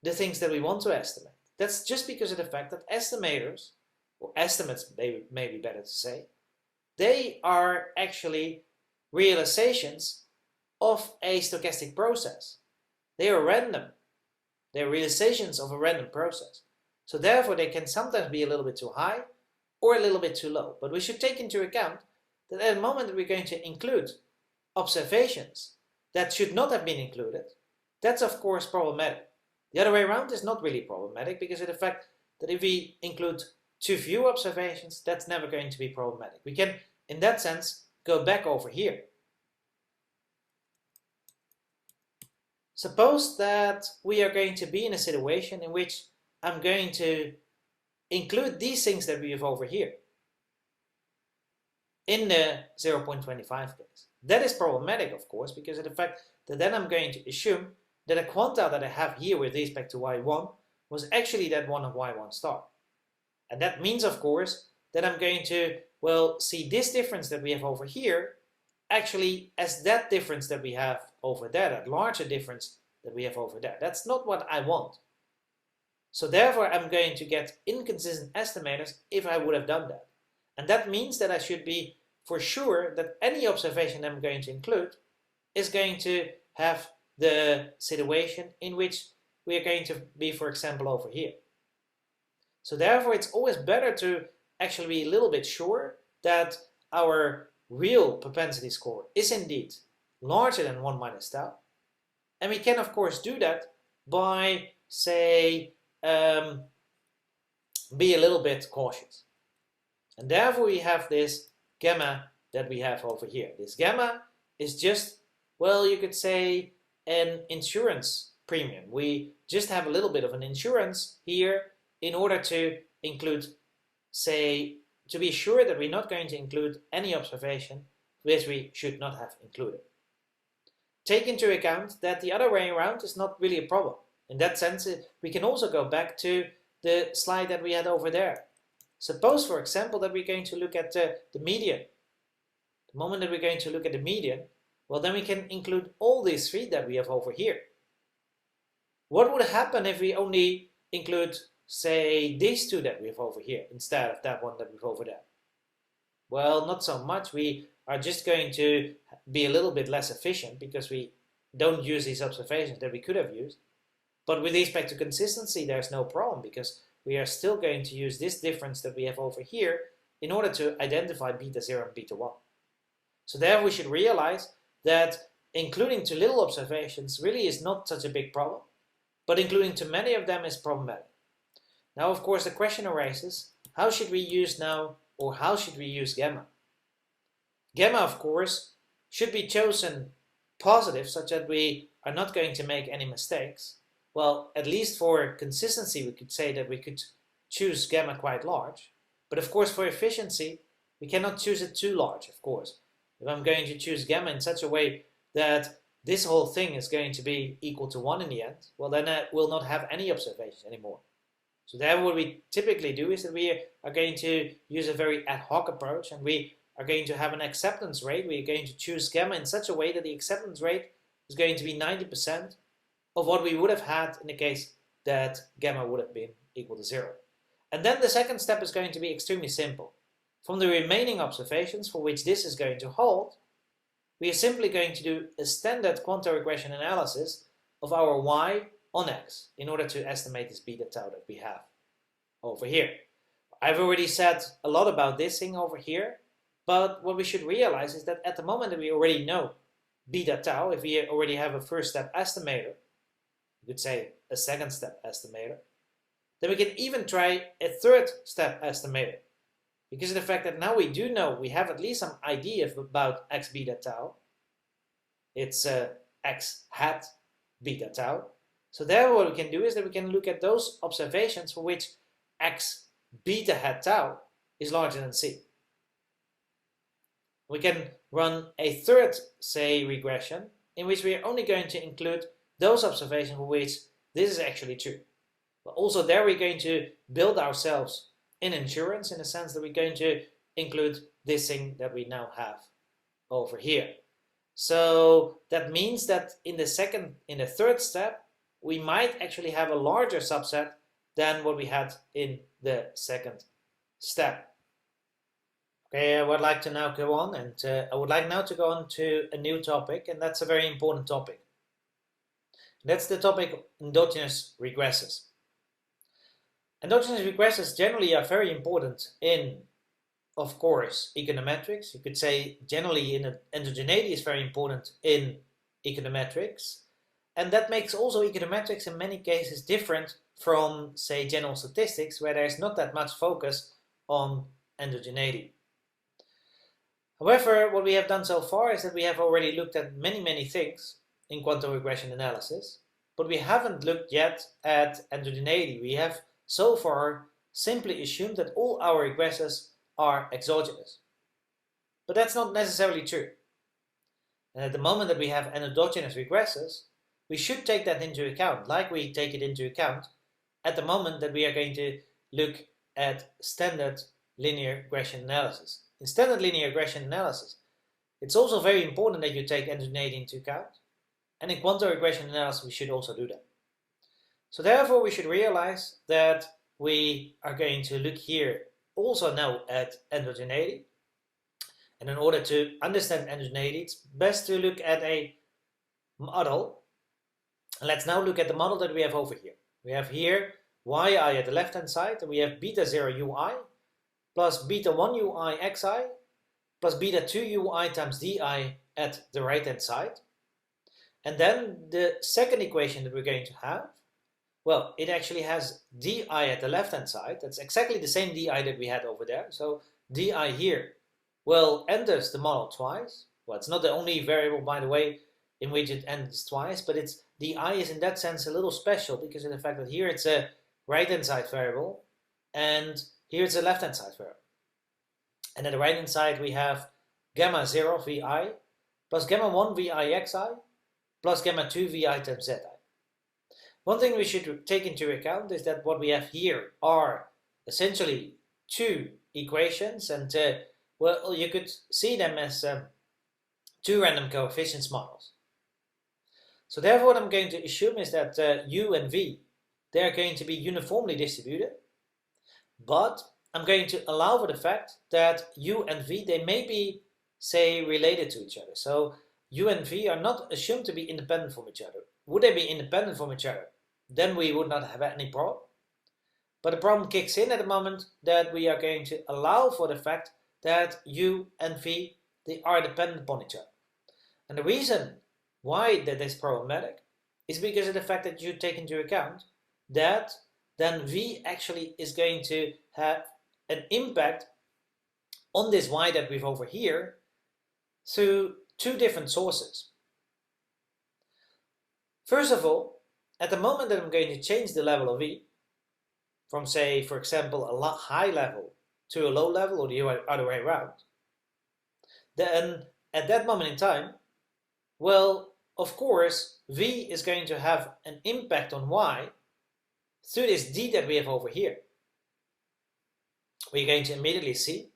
the things that we want to estimate. That's just because of the fact that estimators, or estimates may be better to say, they are actually realizations of a stochastic process. They are random. They are realizations of a random process. So therefore they can sometimes be a little bit too high or a little bit too low. But we should take into account that at the moment that we're going to include observations that should not have been included, that's of course problematic. The other way around is not really problematic, because of the fact that if we include too few observations, that's never going to be problematic. We can, in that sense, go back over here. Suppose that we are going to be in a situation in which I'm going to include these things that we have over here in the 0.25 case. That is problematic, of course, because of the fact that then I'm going to assume that a quanta that I have here with respect to y1 was actually that one of y1 star. And that means, of course, that I'm going to, well, see this difference that we have over here actually as that difference that we have over there, that larger difference that we have over there. That's not what I want. So therefore, I'm going to get inconsistent estimators if I would have done that. And that means that I should be for sure that any observation I'm going to include is going to have the situation in which we are going to be, for example, over here. So therefore, it's always better to actually be a little bit sure that our real propensity score is indeed larger than 1 minus tau. And we can, of course, do that by, say, be a little bit cautious. And therefore, we have this gamma that we have over here. This gamma is just, well, you could say an insurance premium. We just have a little bit of an insurance here in order to include, say, to be sure that we're not going to include any observation which we should not have included. Take into account that the other way around is not really a problem. In that sense, we can also go back to the slide that we had over there. Suppose, for example, that we're going to look at the median. The moment that we're going to look at the median, well, then we can include all these three that we have over here. What would happen if we only include, say, these two that we have over here instead of that one that we have over there? Well, not so much. We are just going to be a little bit less efficient because we don't use these observations that we could have used. But with respect to consistency, there's no problem, because we are still going to use this difference that we have over here in order to identify beta 0 and beta 1. So therefore, we should realize that including too little observations really is not such a big problem, but including too many of them is problematic. Now, of course, the question arises, how should we use now, or how should we use gamma? Gamma, of course, should be chosen positive, such that we are not going to make any mistakes. Well, at least for consistency, we could say that we could choose gamma quite large. But of course, for efficiency, we cannot choose it too large, of course. If I'm going to choose gamma in such a way that this whole thing is going to be equal to 1 in the end, well, then I will not have any observations anymore. So then what we typically do is that we are going to use a very ad hoc approach, and we are going to have an acceptance rate. We are going to choose gamma in such a way that the acceptance rate is going to be 90% of what we would have had in the case that gamma would have been equal to 0. And then the second step is going to be extremely simple. From the remaining observations for which this is going to hold, we are simply going to do a standard quantum regression analysis of our y on x in order to estimate this beta tau that we have over here. I've already said a lot about this thing over here, but what we should realize is that at the moment that we already know beta tau, if we already have a first step estimator, you could say a second step estimator, then we can even try a third step estimator. Because of the fact that now we do know, we have at least some idea about x beta tau. It's x hat beta tau. So there what we can do is that we can look at those observations for which x beta hat tau is larger than c. We can run a third, say, regression in which we are only going to include those observations for which this is actually true. But also there we're going to build ourselves in insurance, in the sense that we're going to include this thing that we now have over here. So that means that in the third step, we might actually have a larger subset than what we had in the second step. Okay, I would like to now go on, and I would like now to go on to a new topic, and that's a very important topic. That's the topic of endogenous regressors. Endogenous regressors generally are very important in of course, econometrics. You could say generally endogeneity is very important in econometrics. And that makes also econometrics in many cases different from, say, general statistics, where there's not that much focus on endogeneity. However, what we have done so far is that we have already looked at many things in quantum regression analysis, but we haven't looked yet at endogeneity. We have so far simply assumed that all our regressors are exogenous. But that's not necessarily true. And at the moment that we have endogenous regressors, we should take that into account, like we take it into account at the moment that we are going to look at standard linear regression analysis. In standard linear regression analysis, it's also very important that you take endogeneity into account. And in quantum regression analysis, we should also do that. So therefore, we should realize that we are going to look here also now at endogeneity. And in order to understand endogeneity, it's best to look at a model. And let's now look at the model that we have over here. We have here yi at the left hand side, and we have beta 0 ui plus beta 1 ui xi plus beta 2 ui times di at the right hand side. And then the second equation that we're going to have, well, it actually has di at the left hand side. That's exactly the same di that we had over there. So di here, well, enters the model twice. Well, it's not the only variable, by the way, in which it enters twice, but it's di is in that sense a little special because of the fact that here it's a right hand side variable and here it's a left hand side variable. And at the right hand side we have gamma 0 vi plus gamma 1 vi xi plus gamma 2 vi times zi. One thing we should take into account is that what we have here are essentially two equations, and well, you could see them as two random coefficients models. So therefore what I'm going to assume is that u and v, they're going to be uniformly distributed, but I'm going to allow for the fact that u and v, they may be, say, related to each other. So u and v are not assumed to be independent from each other. Would they be independent from each other? Then we would not have any problem. But the problem kicks in at the moment that we are going to allow for the fact that u and v, they are dependent upon each other. And the reason why that is problematic is because of the fact that you take into account that then v actually is going to have an impact on this y that we've over here through two different sources. First of all, at the moment that I'm going to change the level of v from, say, for example, a high level to a low level, or the other way around, then at that moment in time, well, of course, v is going to have an impact on y through this d that we have over here. We're going to immediately see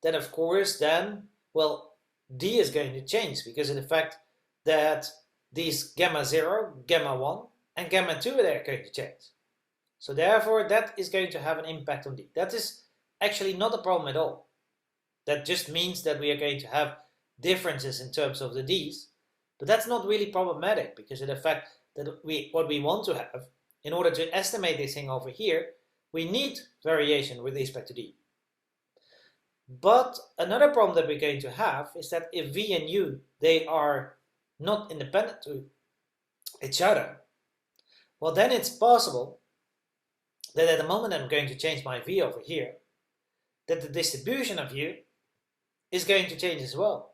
that, of course, then, well, d is going to change because of the fact that these gamma 0, gamma 1, and gamma 2 are going to change. So therefore, that is going to have an impact on d. That is actually not a problem at all. That just means that we are going to have differences in terms of the d's, but that's not really problematic because of the fact that what we want to have, in order to estimate this thing over here, we need variation with respect to d. But another problem that we're going to have is that if v and u, they are not independent to each other, well, then it's possible that at the moment I'm going to change my v over here, that the distribution of u is going to change as well.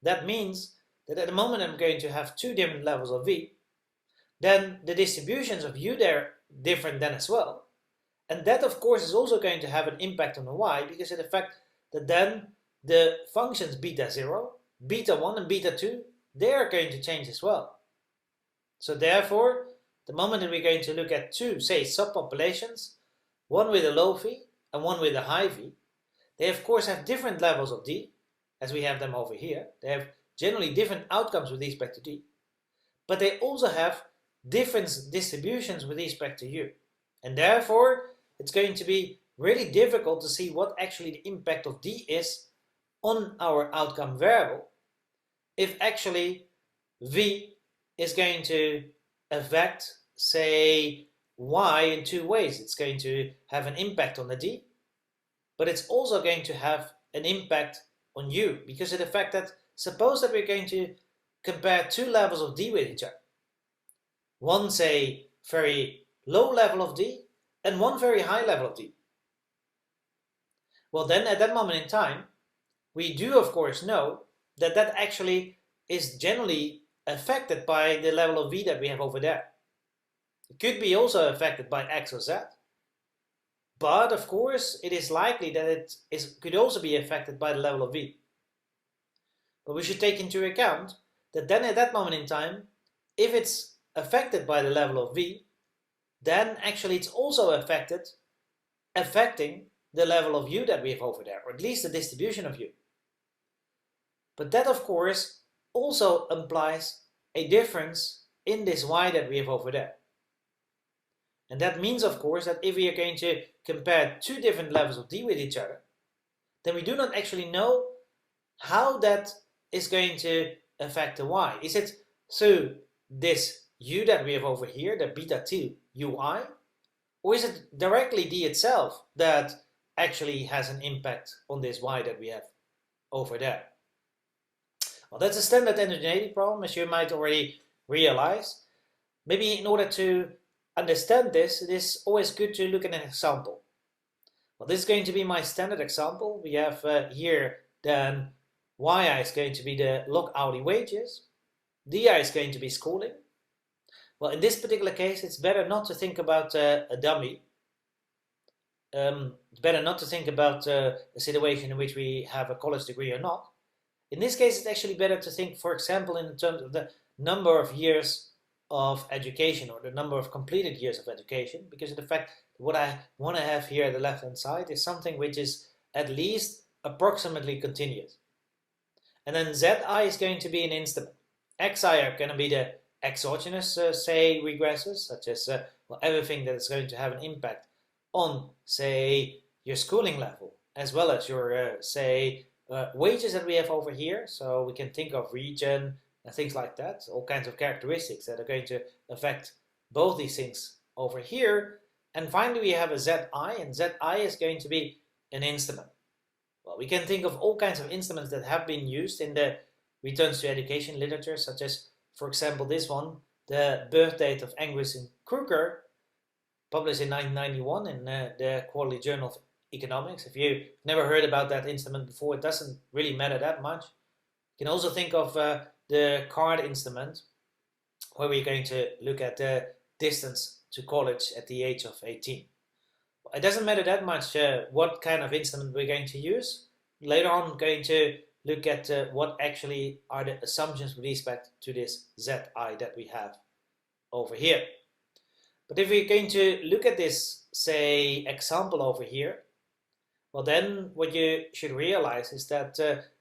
That means that at the moment I'm going to have two different levels of v, then the distributions of u there different then as well. And that, of course, is also going to have an impact on the y because of the fact that then the functions beta 0, beta 1, and beta 2, they are going to change as well. So therefore, the moment that we're going to look at two, say, subpopulations, one with a low v and one with a high v, they of course have different levels of d, as we have them over here. They have generally different outcomes with respect to d, but they also have different distributions with respect to u. And therefore, it's going to be really difficult to see what actually the impact of d is on our outcome variable if actually v is going to affect, say, y in two ways. It's going to have an impact on the d, but it's also going to have an impact on you, because of the fact that suppose that we're going to compare two levels of D with each other. One, say, very low level of D and one very high level of D. Well, then at that moment in time, we do of course know that that actually is generally affected by the level of V that we have over there. It could be also affected by X or Z, but of course it is likely that it could also be affected by the level of V. But we should take into account that then at that moment in time, if it's affected by the level of V, then actually it's also affecting the level of U that we have over there, or at least the distribution of U. But that of course also implies a difference in this Y that we have over there. And that means of course that if we are going to compare two different levels of D with each other, then we do not actually know how that is going to affect the Y. Is it through this U that we have over here, the beta 2 UI, or is it directly D itself that actually has an impact on this Y that we have over there? Well, that's a standard heterogeneity problem, as you might already realize. Maybe in order to understand this, it is always good to look at an example. Well, this is going to be my standard example. We have here then yi is going to be the log hourly wages, di is going to be schooling. Well, in this particular case, it's better not to think about a dummy. It's better not to think about a situation in which we have a college degree or not. In this case, it's actually better to think, for example, in terms of the number of years of education or the number of completed years of education, because of the fact that what I want to have here at the left-hand side is something which is at least approximately continuous. And then Zi is going to be an instrument. Xi are going to be the exogenous, say, regressors, such as well, everything that is going to have an impact on, say, your schooling level, as well as your, say, wages that we have over here. So we can think of region and things like that, all kinds of characteristics that are going to affect both these things over here. And finally, we have a Zi, and Zi is going to be an instrument. Well, we can think of all kinds of instruments that have been used in the returns to education literature, such as, for example, this one, the birth date of Angus and Kruger, published in 1991 in the Quarterly Journal of Economics. If you've never heard about that instrument before, it doesn't really matter that much. You can also think of the card instrument, where we're going to look at the distance to college at the age of 18. It doesn't matter that much what kind of instrument we're going to use. Later on, I'm going to look at what actually are the assumptions with respect to this Zi that we have over here. But if we're going to look at this, say, example over here, well then what you should realize is that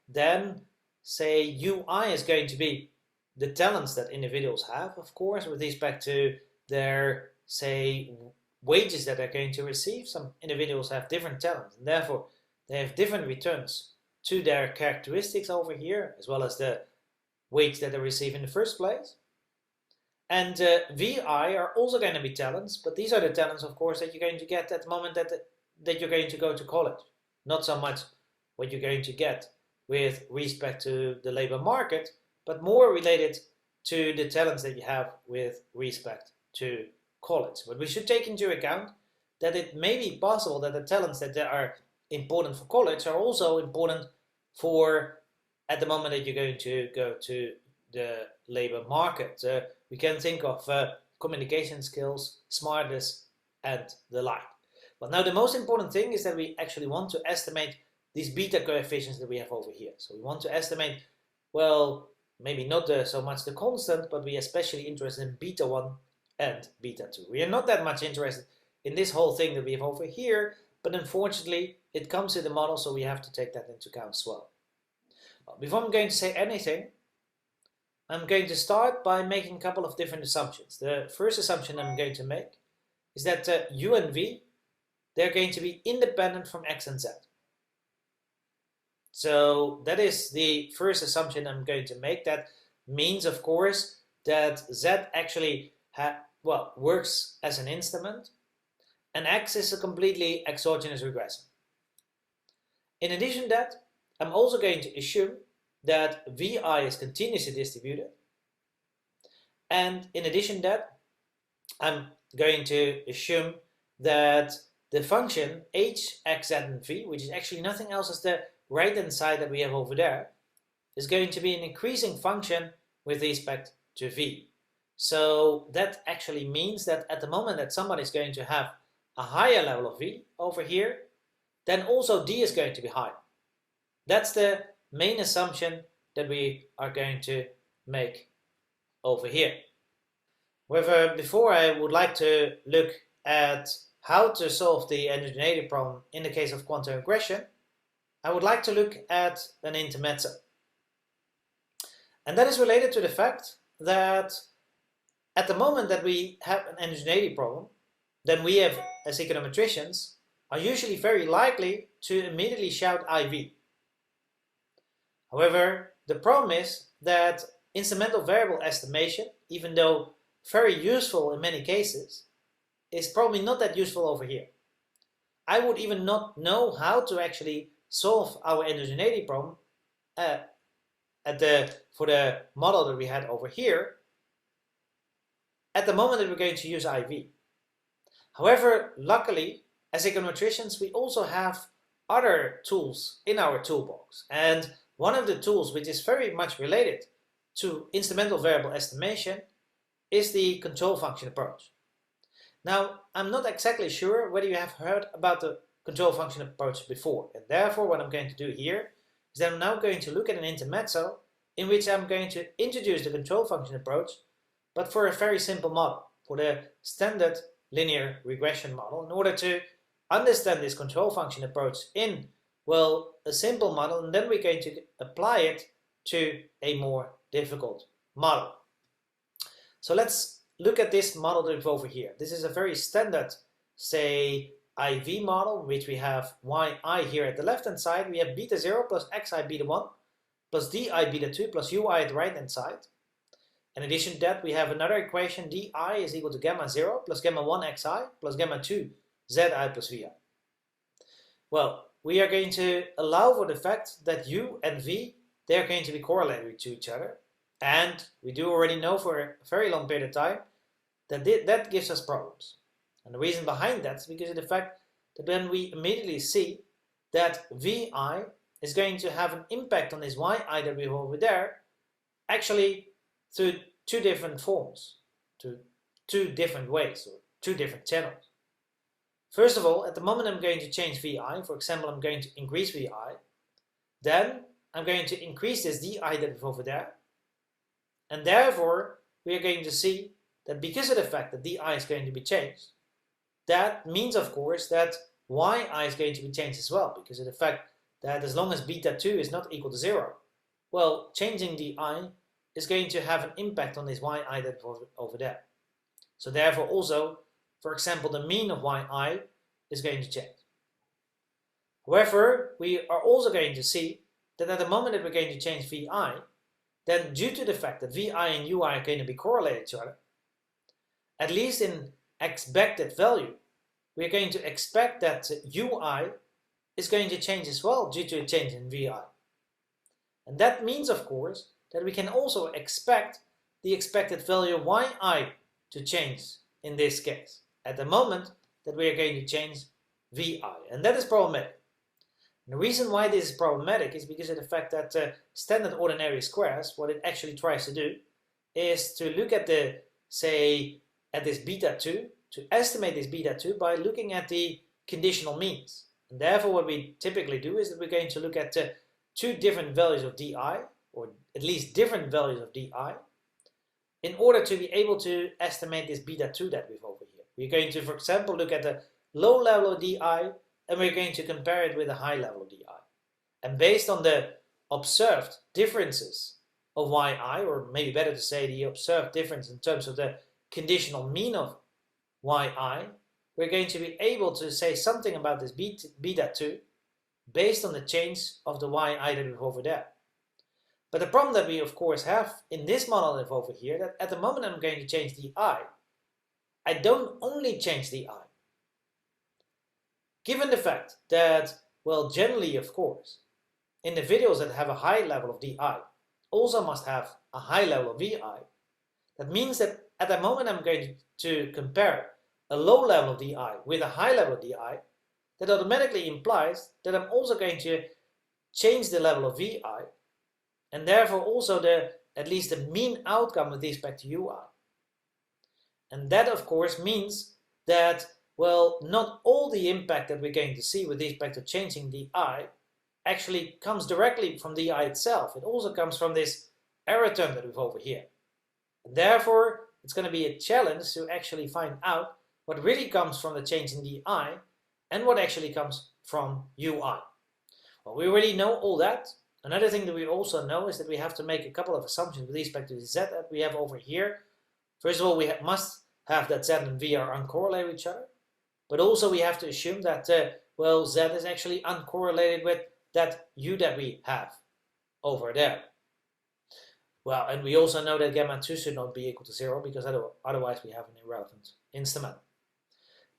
then, say, UI is going to be the talents that individuals have, of course, with respect to their, say, wages that they're going to receive. Some individuals have different talents, and therefore they have different returns to their characteristics over here, as well as the wage that they receive in the first place. And VI are also going to be talents, but these are the talents, of course, that you're going to get at the moment that you're going to go to college. Not so much what you're going to get with respect to the labor market, but more related to the talents that you have with respect to college. But we should take into account that it may be possible that the talents that are important for college are also important for at the moment that you're going to go to the labor market. We can think of communication skills, smartness, and the like. But now the most important thing is that we actually want to estimate these beta coefficients that we have over here. So we want to estimate, well, maybe not so much the constant, but we are especially interested in beta 1 and beta 2. We are not that much interested in this whole thing that we have over here, but unfortunately it comes in the model, so we have to take that into account as well. Before I'm going to say anything, I'm going to start by making a couple of different assumptions. The first assumption I'm going to make is that U and V, they're going to be independent from X and Z. So that is the first assumption I'm going to make. That means, of course, that Z actually works as an instrument, and X is a completely exogenous regressor. In addition to that, I'm also going to assume that Vi is continuously distributed. And in addition to that, I'm going to assume that the function h, x, z, and v, which is actually nothing else as the right-hand side that we have over there, is going to be an increasing function with respect to v. So that actually means that at the moment that somebody is going to have a higher level of v over here, then also d is going to be higher. That's the main assumption that we are going to make over here. However, before I would like to look at how to solve the endogeneity problem in the case of quantum regression, I would like to look at an intermezzo. And that is related to the fact that at the moment that we have an endogeneity problem, then we have, as econometricians, are usually very likely to immediately shout IV. However, the problem is that instrumental variable estimation, even though very useful in many cases, is probably not that useful over here. I would even not know how to actually solve our endogeneity problem for the model that we had over here at the moment that we're going to use IV. However, luckily, as econometricians, we also have other tools in our toolbox. And one of the tools which is very much related to instrumental variable estimation is the control function approach. Now, I'm not exactly sure whether you have heard about the control function approach before, and therefore what I'm going to do here is that I'm now going to look at an intermezzo in which I'm going to introduce the control function approach, but for a very simple model, for the standard linear regression model, in order to understand this control function approach in, well, a simple model, and then we're going to apply it to a more difficult model. So let's look at this model that we have over here. This is a very standard, say, IV model, in which we have yi here at the left-hand side. We have beta 0 plus xi beta 1 plus di beta 2 plus ui at the right-hand side. In addition to that, we have another equation, di is equal to gamma 0 plus gamma 1 xi plus gamma 2 zi plus vi. Well, we are going to allow for the fact that u and v, they are going to be correlated to each other. And we do already know for a very long period of time that that gives us problems. And the reason behind that is because of the fact that when we immediately see that vi is going to have an impact on this yi that we have over there, actually through two different forms, to two different ways, or two different channels. First of all, at the moment I'm going to change vi, for example, I'm going to increase vi, then I'm going to increase this di that we have over there, and therefore we are going to see that because of the fact that di is going to be changed, that means of course that yi is going to be changed as well, because of the fact that as long as beta 2 is not equal to 0, well, changing di is going to have an impact on this yi that over there. So therefore also, for example, the mean of yi is going to change. However, we are also going to see that at the moment that we're going to change vi, then due to the fact that vi and ui are going to be correlated to each other, at least in expected value, we are going to expect that ui is going to change as well due to a change in vi. And that means, of course, that we can also expect the expected value yi to change in this case, at the moment that we are going to change vi. And that is problematic. And the reason why this is problematic is because of the fact that standard ordinary squares, what it actually tries to do is to look at the, say, at this beta 2, to estimate this beta 2 by looking at the conditional means. And therefore what we typically do is that we're going to look at two different values of di, or at least different values of di, in order to be able to estimate this beta 2 that we have over here. We're going to, for example, look at the low level of di, and we're going to compare it with a high level of di. And based on the observed differences of yi, or maybe better to say the observed difference in terms of the conditional mean of yi, we're going to be able to say something about this beta 2 based on the change of the yi that we have over there. But the problem that we of course have in this model that we have over here, that at the moment I'm going to change the I don't only change the I. Given the fact that well, generally, of course, individuals that have a high level of di also must have a high level of vi. That means that at the moment I'm going to compare a low level of di with a high level of di, that automatically implies that I'm also going to change the level of vi, and therefore also at least the mean outcome with respect to ui. And that of course means that, well, not all the impact that we're going to see with respect to changing di actually comes directly from di itself. It also comes from this error term that we have over here. And therefore, it's going to be a challenge to actually find out what really comes from the change in di and what actually comes from ui. Well, we already know all that. Another thing that we also know is that we have to make a couple of assumptions with respect to the z that we have over here. First of all, we must have that z and v are uncorrelated with each other. But also we have to assume that, well, z is actually uncorrelated with that u that we have over there. Well, and we also know that gamma 2 should not be equal to 0, because otherwise we have an irrelevant instrument.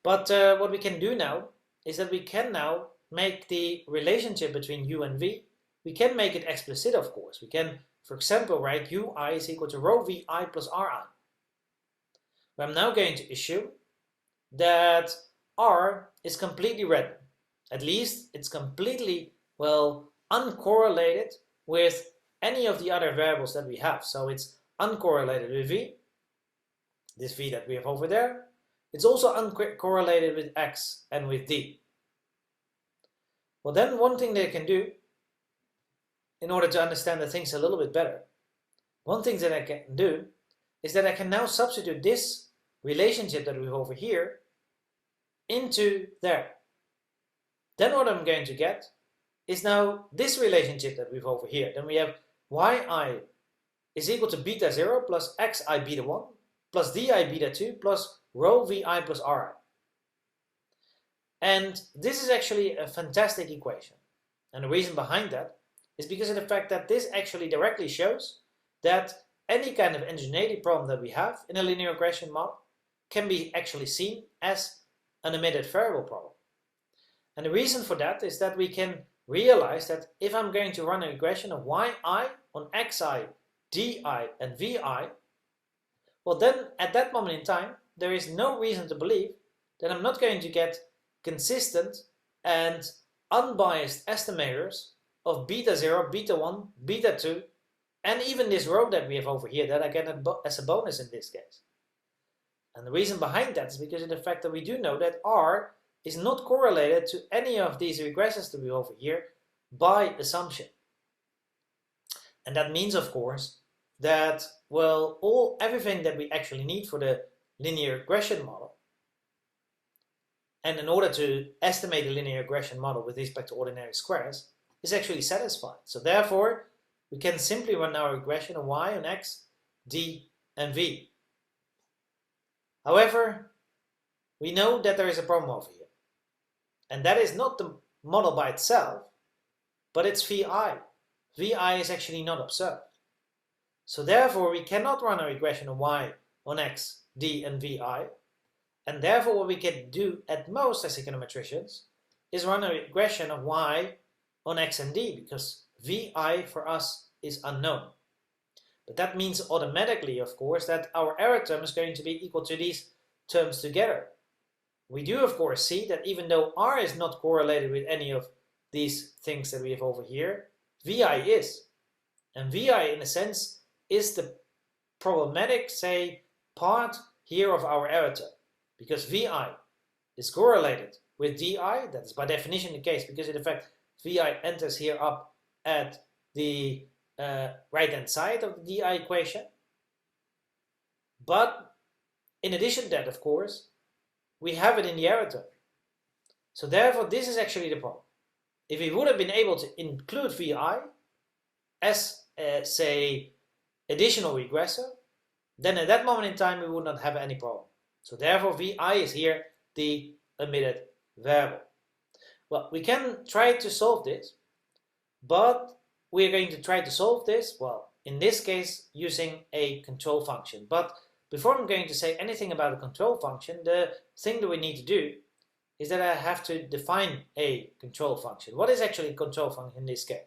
But what we can do now is that we can now make the relationship between u and v, we can make it explicit, of course. We can, for example, write ui is equal to rho vi plus ri. I'm now going to assume that r is completely random. At least it's completely, well, uncorrelated with any of the other variables that we have. So it's uncorrelated with v, this v that we have over there. It's also uncorrelated with x and with d. Well, then one thing they can do, in order to understand the things a little bit better, one thing that I can do is that I can now substitute this relationship that we have over here into there. Then what I'm going to get is now this relationship that we have over here. Then we have yi is equal to beta 0 plus xi beta 1 plus di beta 2 plus rho vi plus ri. And this is actually a fantastic equation. And the reason behind that is because of the fact that this actually directly shows that any kind of engineering problem that we have in a linear regression model can be actually seen as an omitted variable problem. And the reason for that is that we can realize that if I'm going to run a regression of yi on xi, di and vi, well then at that moment in time there is no reason to believe that I'm not going to get consistent and unbiased estimators of beta 0, beta 1, beta 2, and even this rho that we have over here that I get as a bonus in this case. And the reason behind that is because of the fact that we do know that r is not correlated to any of these regressors that we have over here by assumption. And that means, of course, that, well, everything that we actually need for the linear regression model, and in order to estimate a linear regression model with respect to ordinary squares, is actually satisfied. So therefore, we can simply run our regression of y on x, d, and v. However, we know that there is a problem over here. And that is not the model by itself, but it's vi. Vi is actually not observed. So therefore, we cannot run a regression of y on x, d, and vi. And therefore, what we can do at most as econometricians is run a regression of y on x and d, because vi for us is unknown. But that means automatically, of course, that our error term is going to be equal to these terms together. We do, of course, see that even though r is not correlated with any of these things that we have over here, vi is. And vi, in a sense, is the problematic, say, part here of our error term. Because vi is correlated with di, that is by definition the case, because in fact vi enters here up at the right-hand side of the di equation. But in addition to that, of course, we have it in the error term. So therefore, this is actually the problem. If we would have been able to include vi as, say, additional regressor, then at that moment in time we would not have any problem. So therefore, vi is here the omitted variable. Well, we can try to solve this, but we're going to try to solve this, well, in this case, using a control function. But before I'm going to say anything about a control function, the thing that we need to do is that I have to define a control function. What is actually a control function in this case?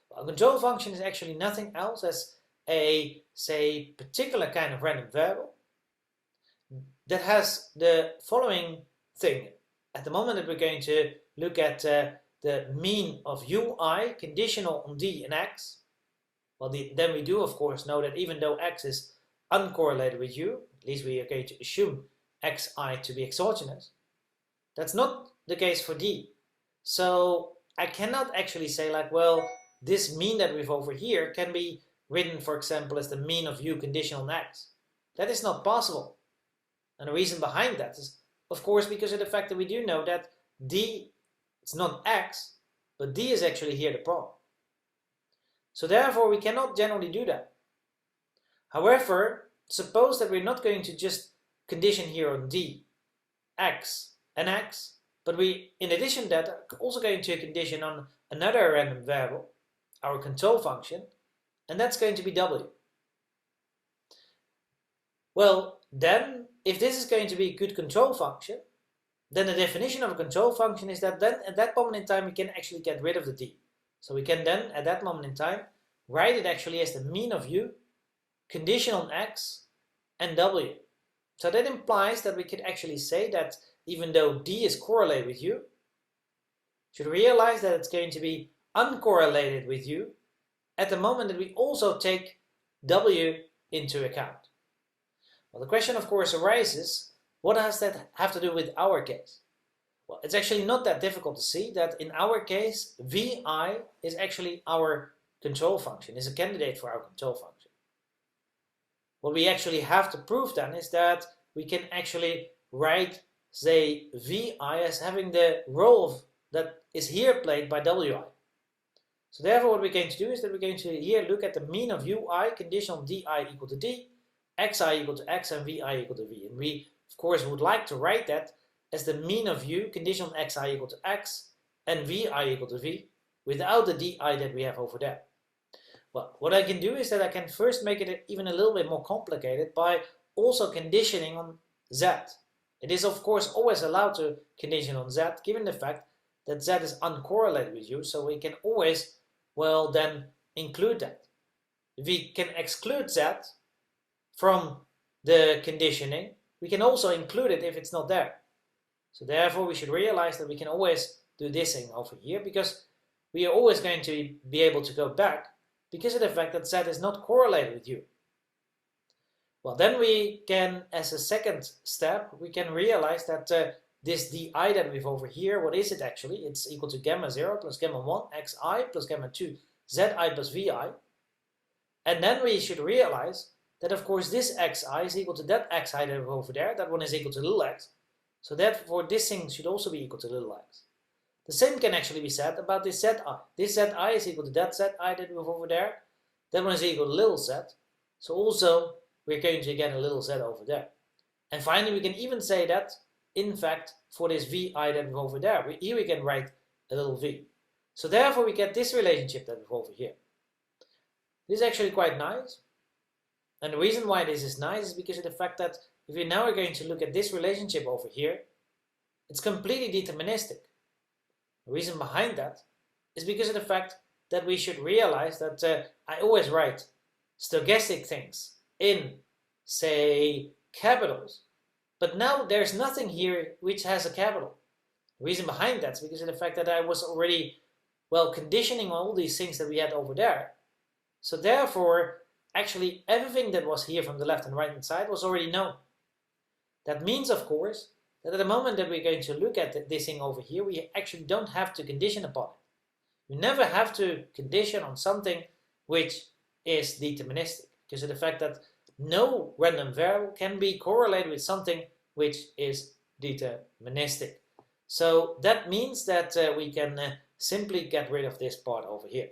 Well, a control function is actually nothing else as a, say, particular kind of random variable that has the following thing. At the moment that we're going to look at the mean of ui conditional on d and x, well, then we do of course know that even though x is uncorrelated with u, at least we are going to assume xi to be exogenous, that's not the case for d. So I cannot actually say like, well, this mean that we have over here can be written, for example, as the mean of u conditional on x. That is not possible. And the reason behind that is, of course, because of the fact that we do know that d, it's not x, but d is actually here the problem. So therefore, we cannot generally do that. However, suppose that we're not going to just condition here on d, x, and x, but we, in addition to that, are also going to condition on another random variable, our control function, and that's going to be w. Well, then, if this is going to be a good control function, then the definition of a control function is that then at that moment in time we can actually get rid of the d. So we can then, at that moment in time, write it actually as the mean of u, condition on x, and w. So that implies that we could actually say that even though d is correlated with u, should realize that it's going to be uncorrelated with u at the moment that we also take w into account. Well, the question of course arises, what does that have to do with our case? Well, it's actually not that difficult to see that in our case, vi is actually our control function, is a candidate for our control function. What we actually have to prove then is that we can actually write, say, vi as having the role that is here played by wi. So therefore what we're going to do is that we're going to here look at the mean of ui conditional di equal to d, xi equal to x, and vi equal to v. And we, of course, would like to write that as the mean of u conditional on xi equal to x and vi equal to v without the di that we have over there. Well, what I can do is that I can first make it even a little bit more complicated by also conditioning on z. It is of course always allowed to condition on z given the fact that z is uncorrelated with u, so we can always, well, then include that. If we can exclude z from the conditioning, we can also include it if it's not there. So therefore we should realize that we can always do this thing over here because we are always going to be able to go back because of the fact that z is not correlated with u. Well, then we can, as a second step, we can realize that this di that we have over here, what is it actually? It's equal to gamma 0 plus gamma 1 xi plus gamma 2 zi plus vi. And then we should realize that of course this xi is equal to that xi that we have over there. That one is equal to little x. So therefore this thing should also be equal to little x. The same can actually be said about this zi. This zi is equal to that zi that we have over there. That one is equal to little z. So also we're going to get a little z over there. And finally we can even say that, in fact, for this vi that we have over there, here we can write a little v. So therefore we get this relationship that we have over here. This is actually quite nice. And the reason why this is nice is because of the fact that if we now are going to look at this relationship over here, it's completely deterministic. The reason behind that is because of the fact that we should realize that I always write stochastic things in, say, capitals, but now there's nothing here which has a capital. The reason behind that is because of the fact that I was already, well, conditioning all these things that we had over there. So therefore, actually everything that was here from the left and right hand side was already known. That means, of course, that at the moment that we're going to look at this thing over here, we actually don't have to condition upon it. You never have to condition on something which is deterministic, because of the fact that no random variable can be correlated with something which is deterministic. So that means that we can simply get rid of this part over here.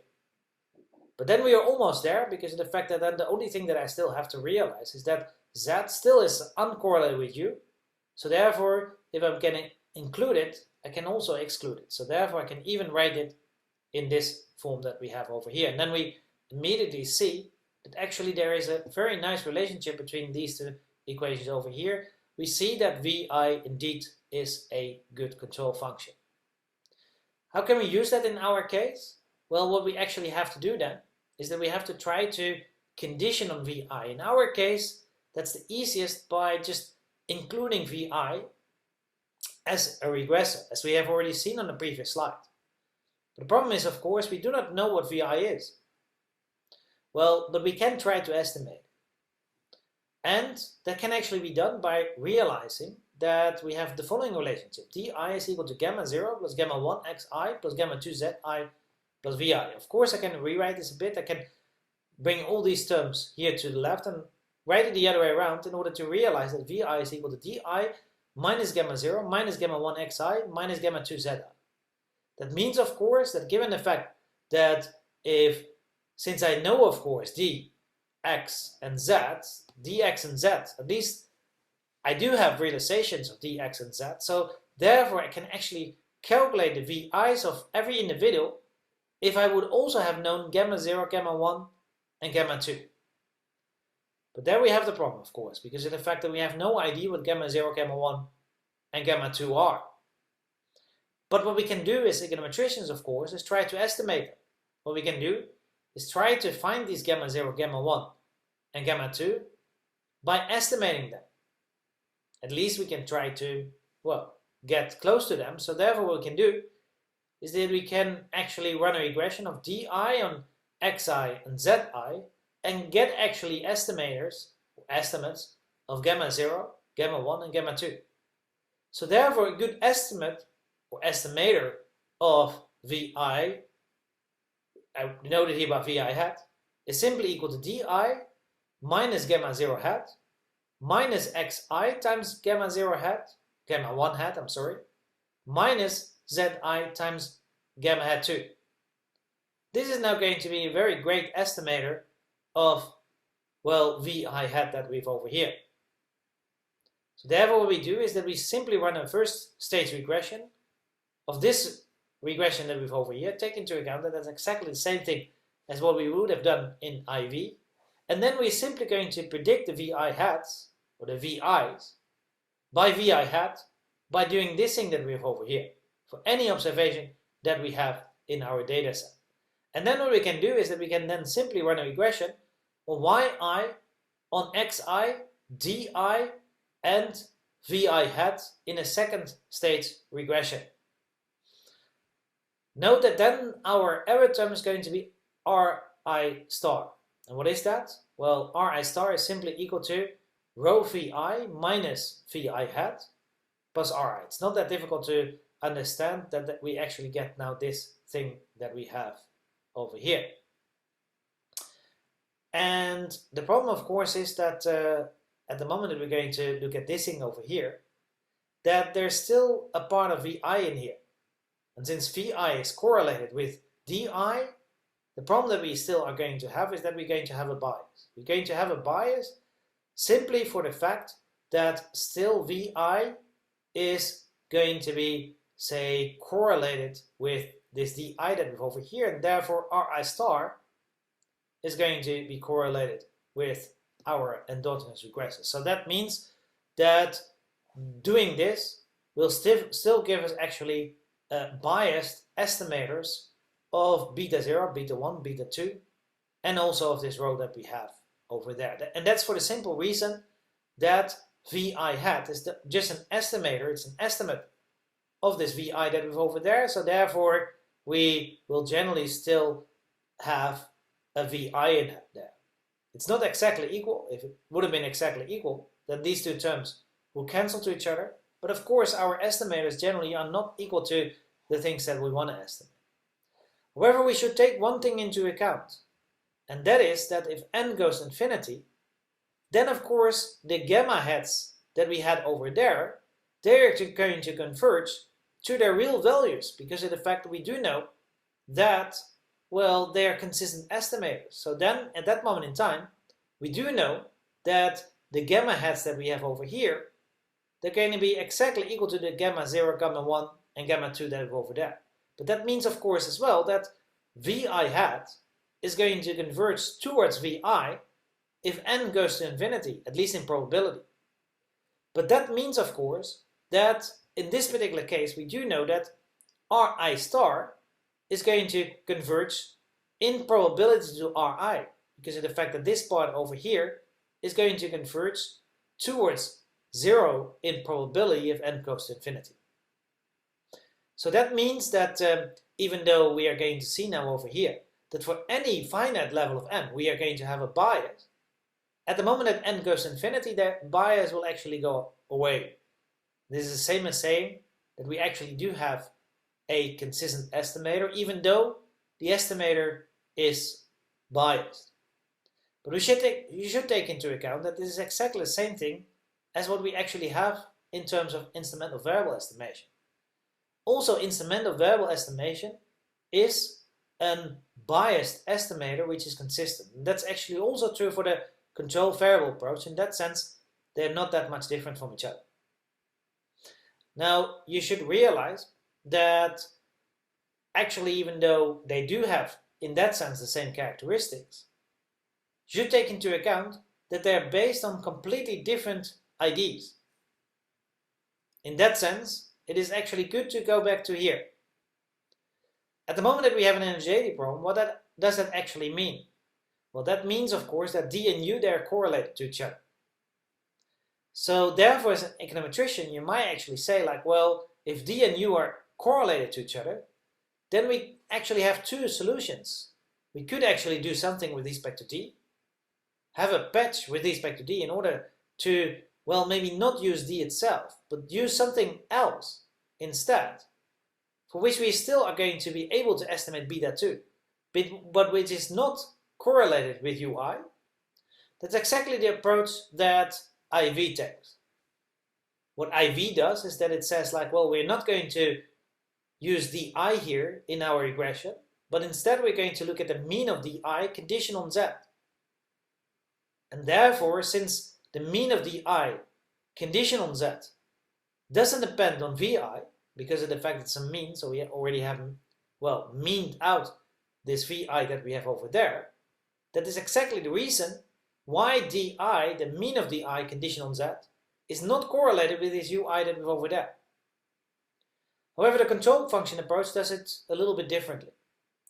But then we are almost there, because of the fact that then the only thing that I still have to realize is that z still is uncorrelated with u. So therefore, if I'm going to include it, I can also exclude it. So therefore, I can even write it in this form that we have over here. And then we immediately see that actually there is a very nice relationship between these two equations over here. We see that vi indeed is a good control function. How can we use that in our case? Well, what we actually have to do then is that we have to try to condition on VI. In our case, that's the easiest by just including VI as a regressor, as we have already seen on the previous slide. But the problem is, of course, we do not know what VI is. Well, but we can try to estimate. And that can actually be done by realizing that we have the following relationship. Di is equal to gamma 0 plus gamma 1 xi plus gamma 2 zi plus vi. Of course, I can rewrite this a bit. I can bring all these terms here to the left and write it the other way around in order to realize that vi is equal to di minus gamma 0 minus gamma 1 xi minus gamma 2 zi. That means, of course, that given the fact that since I know, of course, dx and z, at least I do have realizations of dx and z, so therefore I can actually calculate the VIs of every individual if I would also have known gamma 0, gamma 1, and gamma 2. But there we have the problem, of course, because of the fact that we have no idea what gamma 0, gamma 1, and gamma 2 are. But what we can do as econometricians, of course, is try to estimate them. What we can do is try to find these gamma 0, gamma 1, and gamma 2 by estimating them. At least we can try to, well, get close to them. So therefore what we can do is that we can actually run a regression of di on xi and zi and get actually estimates of gamma 0, gamma 1, and gamma 2. So therefore a good estimate or estimator of Vi, noted here by Vi hat, is simply equal to di minus gamma 0 hat minus xi times gamma 0 hat, gamma 1 hat, I'm sorry, minus zi times gamma hat 2. This is now going to be a very great estimator of, well, Vi hat that we have over here. So therefore what we do is that we simply run a first stage regression of this regression that we have over here, take into account that that's exactly the same thing as what we would have done in IV. And then we're simply going to predict the VI hats, or the VIs, by VI hat, by doing this thing that we have over here, for any observation that we have in our data set. And then what we can do is that we can then simply run a regression on YI, on XI, DI, and VI hat in a second stage regression. Note that then our error term is going to be Ri star. And what is that? Well, Ri star is simply equal to rho Vi minus Vi hat plus Ri. It's not that difficult to understand that we actually get now this thing that we have over here. And the problem, of course, is that at the moment that we're going to look at this thing over here, that there's still a part of Vi in here. And since Vi is correlated with Di, the problem that we still are going to have is that we're going to have a bias. We're going to have a bias simply for the fact that still Vi is going to be, say, correlated with this Di that we have over here, and therefore Ri star is going to be correlated with our endogenous regressors. So that means that doing this will still give us actually biased estimators of beta 0, beta 1, beta 2, and also of this row that we have over there. And that's for the simple reason that Vi hat is just an estimator, it's an estimate of this Vi that we have over there, so therefore we will generally still have a Vi in there. It's not exactly equal. If it would have been exactly equal, then these two terms will cancel to each other, but of course our estimators generally are not equal to the things that we want to estimate. However, we should take one thing into account, and that is that if n goes to infinity, then of course the gamma hats that we had over there, they're going to converge to their real values because of the fact that we do know that, well, they are consistent estimators. So then at that moment in time, we do know that the gamma hats that we have over here, they're going to be exactly equal to the gamma 0, gamma 1, and gamma 2 that are over there. But that means, of course, as well that Vi hat is going to converge towards Vi if n goes to infinity, at least in probability. But that means, of course, that in this particular case, we do know that Ri star is going to converge in probability to Ri, because of the fact that this part over here is going to converge towards 0 in probability if n goes to infinity. So that means that even though we are going to see now over here that for any finite level of n we are going to have a bias, at the moment that n goes to infinity, that bias will actually go away. This is the same as saying that we actually do have a consistent estimator, even though the estimator is biased. But you should take into account that this is exactly the same thing as what we actually have in terms of instrumental variable estimation. Also, instrumental variable estimation is a biased estimator which is consistent. And that's actually also true for the control variable approach. In that sense, they're not that much different from each other. Now, you should realize that actually, even though they do have, in that sense, the same characteristics, you should take into account that they're based on completely different IDs. In that sense, it is actually good to go back to here. At the moment that we have an energy problem, what does that actually mean? Well, that means, of course, that D and U, they're correlated to each other. So therefore, as an econometrician, you might actually say like, well, if D and U are correlated to each other, then we actually have two solutions. We could actually do something with respect to D, have a patch with respect to D in order to, well, maybe not use D itself, but use something else instead, for which we still are going to be able to estimate beta 2, but which is not correlated with UI. That's exactly the approach that IV takes. What IV does is that it says like, well, we're not going to use DI here in our regression, but instead we're going to look at the mean of DI conditioned on Z. And therefore, since the mean of DI conditioned on Z doesn't depend on VI, because of the fact it's a mean, so we already have, well, meaned out this VI that we have over there, that is exactly the reason why DI, the mean of DI conditioned on Z, is not correlated with this UI that we have over there. However, the control function approach does it a little bit differently.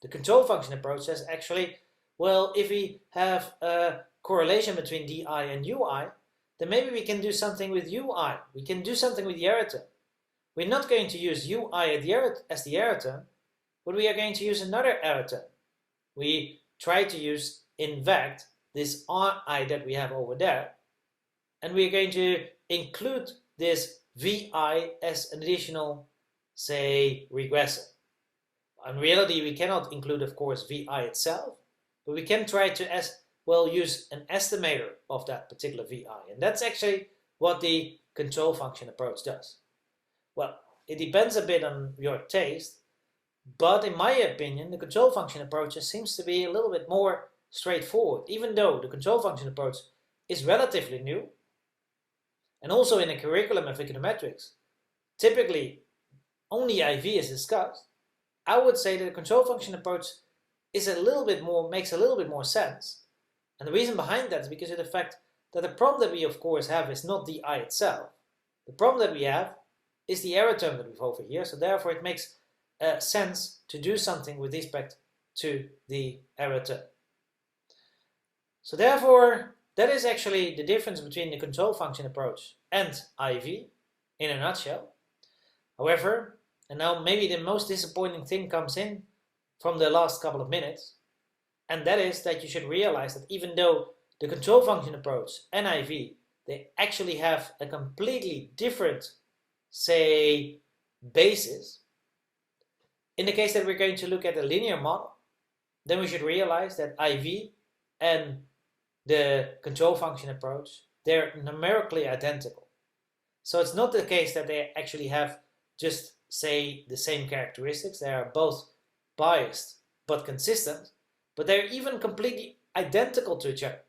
The control function approach says actually, well, if we have a correlation between DI and UI, then maybe we can do something with UI. We can do something with the error term. We're not going to use UI as the error term, but we are going to use another error term. We try to use, in fact, this RI that we have over there, and we're going to include this VI as an additional, say, regressor. In reality, we cannot include, of course, VI itself, but we can try to use an estimator of that particular VI, and that's actually what the control function approach does. Well, it depends a bit on your taste, but in my opinion, the control function approach seems to be a little bit more straightforward, even though the control function approach is relatively new. And also in a curriculum of econometrics, typically only IV is discussed. I would say that the control function approach is makes a little bit more sense. And the reason behind that is because of the fact that the problem that we of course have is not the I itself. The problem that we have is the error term that we have over here, so therefore it makes sense to do something with respect to the error term. So therefore, that is actually the difference between the control function approach and IV in a nutshell. However, and now maybe the most disappointing thing comes in from the last couple of minutes, and that is that you should realize that even though the control function approach and IV, they actually have a completely different, say, basis. In the case that we're going to look at a linear model, then we should realize that IV and the control function approach, they're numerically identical. So it's not the case that they actually have just, say, the same characteristics. They are both biased but consistent, but they're even completely identical to each other.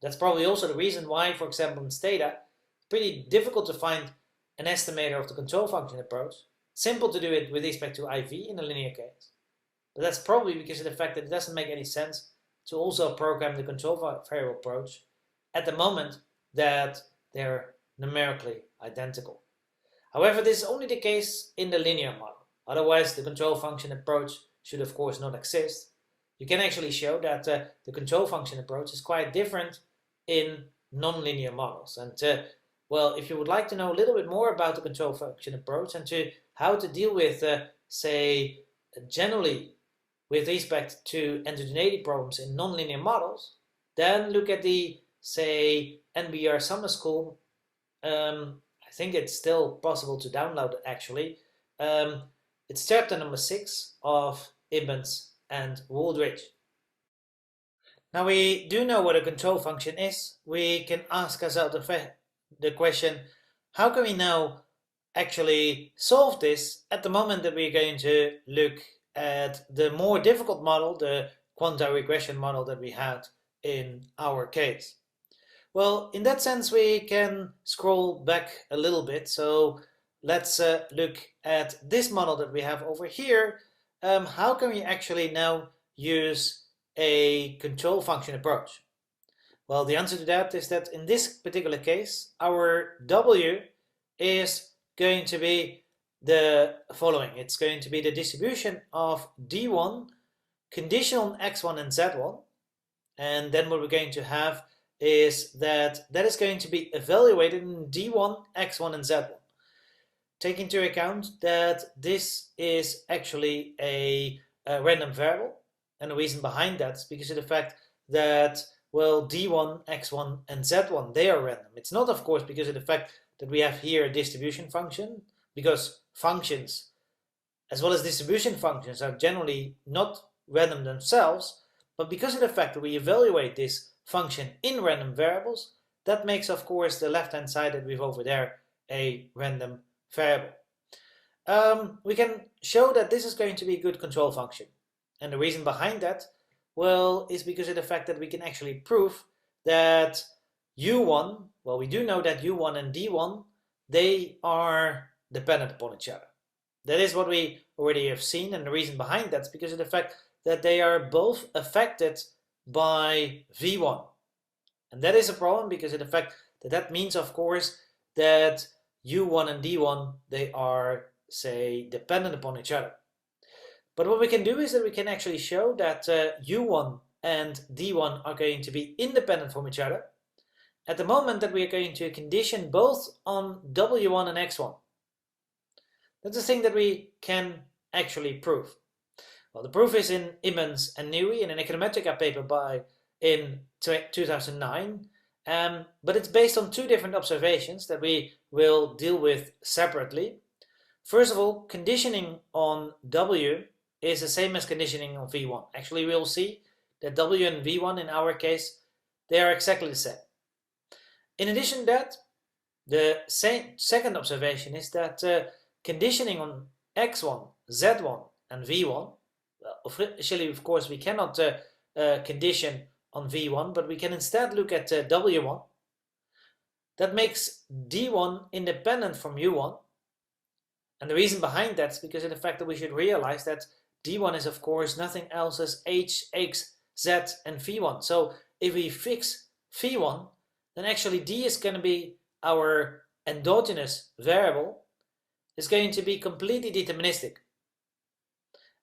That's probably also the reason why, for example, in Stata, it's pretty difficult to find an estimator of the control function approach. Simple to do it with respect to IV in a linear case. But that's probably because of the fact that it doesn't make any sense to also program the control variable approach at the moment that they're numerically identical. However, this is only the case in the linear model. Otherwise, the control function approach should of course not exist. You can actually show that the control function approach is quite different in non-linear models. And well, if you would like to know a little bit more about the control function approach and to how to deal with, say, generally with respect to endogeneity problems in nonlinear models, then look at the, say, NBR summer school. I think it's still possible to download it actually. It's chapter number 6 of Ibbons and Wooldridge. Now we do know what a control function is. We can ask ourselves the question, how can we now actually solve this at the moment that we're going to look at the more difficult model, the quanti-regression model that we had in our case? Well, in that sense, we can scroll back a little bit. So let's look at this model that we have over here. How can we actually now use a control function approach? Well, the answer to that is that in this particular case, our W is going to be the following. It's going to be the distribution of D1 conditional on X1 and Z1. And then what we're going to have is that is going to be evaluated in D1, X1 and Z1. Take into account that this is actually a random variable. And the reason behind that is because of the fact that, well, D1, X1 and Z1, they are random. It's not, of course, because of the fact that we have here a distribution function, because functions as well as distribution functions are generally not random themselves, but because of the fact that we evaluate this function in random variables, that makes, of course, the left-hand side that we have over there a random variable. We can show that this is going to be a good control function. And the reason behind that, well, is because of the fact that we can actually prove that U1, well, we do know that U1 and D1, they are dependent upon each other. That is what we already have seen, and the reason behind that is because of the fact that they are both affected by V1. And that is a problem because of the fact that that means, of course, that U1 and D1, they are, say, dependent upon each other. But what we can do is that we can actually show that U1 and D1 are going to be independent from each other at the moment that we are going to condition both on W1 and X1. That's the thing that we can actually prove. Well, the proof is in Ibbons and Newey in an Econometrics paper in 2009, but it's based on two different observations that we will deal with separately. First of all, conditioning on W is the same as conditioning on V1. Actually, we'll see that W and V1 in our case, they are exactly the same. In addition to that, the second observation is that conditioning on X1, Z1 and V1, well, officially, of course, we cannot condition on V1, but we can instead look at W1. That makes D1 independent from U1. And the reason behind that is because of the fact that we should realize that D1 is, of course, nothing else as H, X, Z, and V1. So if we fix V1, then actually D is going to be our endogenous variable. It's going to be completely deterministic.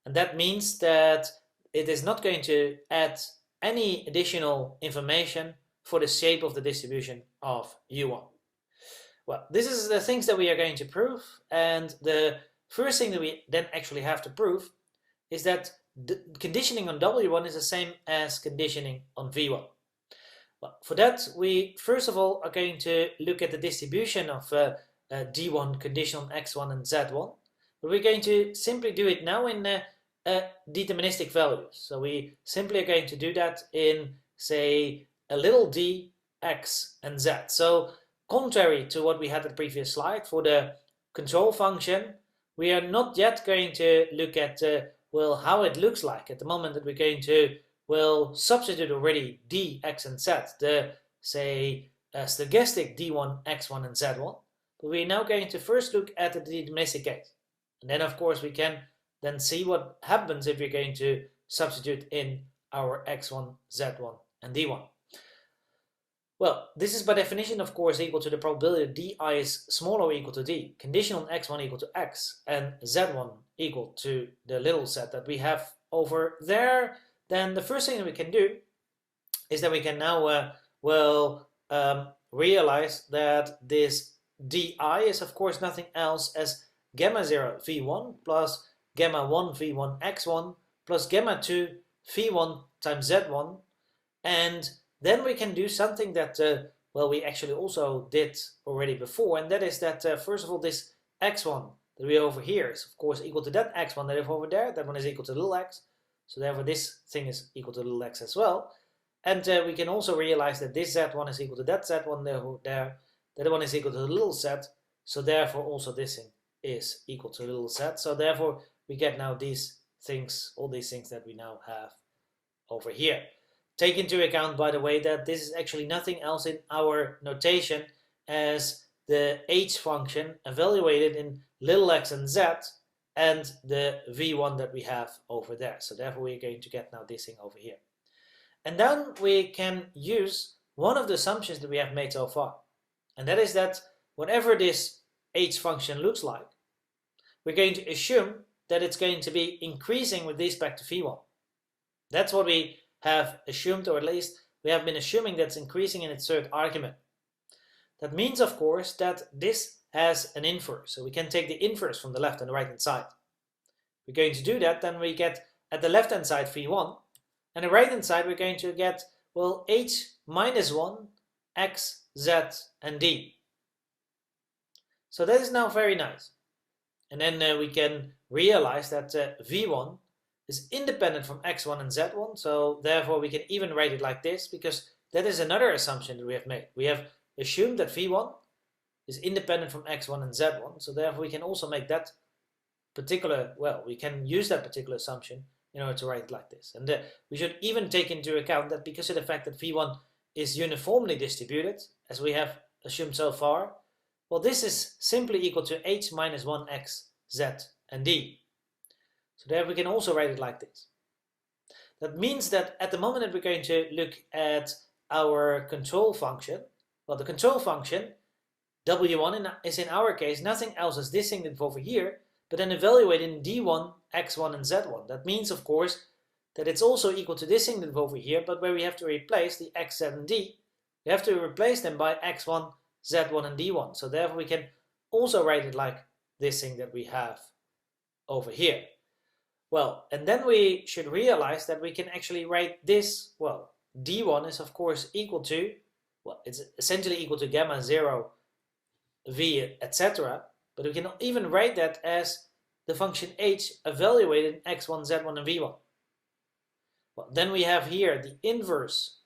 And that means that it is not going to add any additional information for the shape of the distribution of U1. Well, this is the things that we are going to prove, and the first thing that we then actually have to prove is that the conditioning on W1 is the same as conditioning on V1. Well, for that, we first of all are going to look at the distribution of D1 conditional on X1 and Z1, but we're going to simply do it now in deterministic values. So we simply are going to do that in, say, a little d, x, and z. So contrary to what we had at the previous slide, for the control function, we are not yet going to look at, well, how it looks like at the moment that we're going to, well, substitute already d, x, and z, the, say, stochastic d1, x1, and z1. But we're now going to first look at the deterministic case. And then, of course, we can then see what happens if we're going to substitute in our x1, z1, and d1. Well, this is by definition, of course, equal to the probability that di is smaller or equal to d, conditional on x1 equal to x, and z1 equal to the little set that we have over there. Then the first thing that we can do is that we can now, realize that this di is, of course, nothing else as gamma 0 v1 plus gamma 1 v1 x1 plus gamma 2 v1 times z1. And then we can do something that, we actually also did already before, and that is that, first of all, this x1 that we have over here is, of course, equal to that x1 that we have over there. That one is equal to little x. So therefore, this thing is equal to little x as well. And we can also realize that this z1 is equal to that z1 there. That one is equal to the little z. So therefore, also this thing is equal to the little z. So therefore, we get now these things, all these things that we now have over here. Take into account, by the way, that this is actually nothing else in our notation as the h function evaluated in little x and z and the v1 that we have over there. So therefore, we're going to get now this thing over here. And then we can use one of the assumptions that we have made so far. And that is that whatever this h function looks like, we're going to assume that it's going to be increasing with respect to v1. That's what we have assumed, or at least we have been assuming that's increasing in its third argument. That means, of course, that this has an inverse. So we can take the inverse from the left and the right hand side. We're going to do that, then we get at the left hand side v1, and the right hand side we're going to get, well, h minus 1, x, z, and d. So that is now very nice. And then we can realize that v1 is independent from x1 and z1, so therefore we can even write it like this, because that is another assumption that we have made. We have assumed that v1 is independent from x1 and z1, so therefore we can also make that particular, we can use that particular assumption in order to write it like this. And we should even take into account that because of the fact that v1 is uniformly distributed, as we have assumed so far, well, this is simply equal to h minus 1 x, z, and d. So there we can also write it like this. That means that at the moment that we're going to look at our control function, well, the control function, w1 is in our case nothing else as this thing that's over here, but then evaluating d1, x1, and z1. That means, of course, that it's also equal to this thing that's over here, but where we have to replace the x, z, and d, we have to replace them by x1, z1, and d1. So therefore we can also write it like this thing that we have over here. Well, and then we should realize that we can actually write this, d1 is of course equal to, it's essentially equal to gamma 0, v, etc. But we can even write that as the function h evaluated in x1, z1, and v1. Well, then we have here the inverse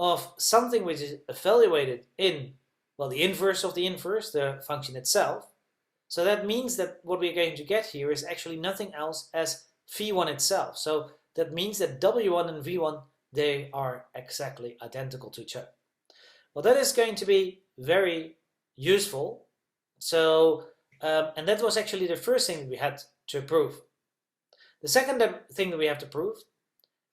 of something which is evaluated in, the inverse of the inverse, the function itself. So that means that what we're going to get here is actually nothing else as v1 itself. So that means that w1 and v1, they are exactly identical to each other. Well, that is going to be very useful. So, and that was actually the first thing we had to prove. The second thing that we have to prove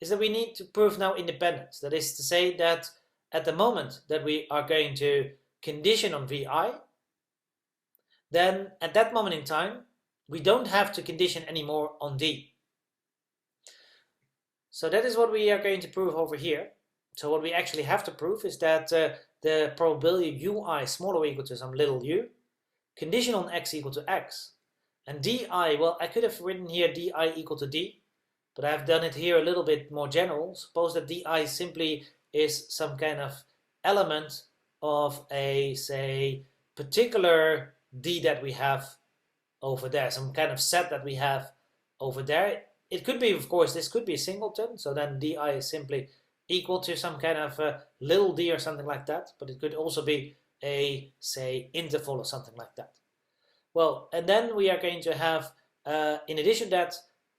is that we need to prove now independence. That is to say that at the moment that we are going to condition on vi, then at that moment in time, we don't have to condition anymore on d. So that is what we are going to prove over here. So what we actually have to prove is that the probability ui smaller or equal to some little u, condition on x equal to x, and di, I could have written here di equal to d, but I've done it here a little bit more general. Suppose that di simply is some kind of element of a, say, particular d that we have over there, some kind of set that we have over there. It could be, of course, this could be a singleton, so then di is simply equal to some kind of little d or something like that, but it could also be a, say, interval or something like that. Well, and then we are going to have, in addition to that,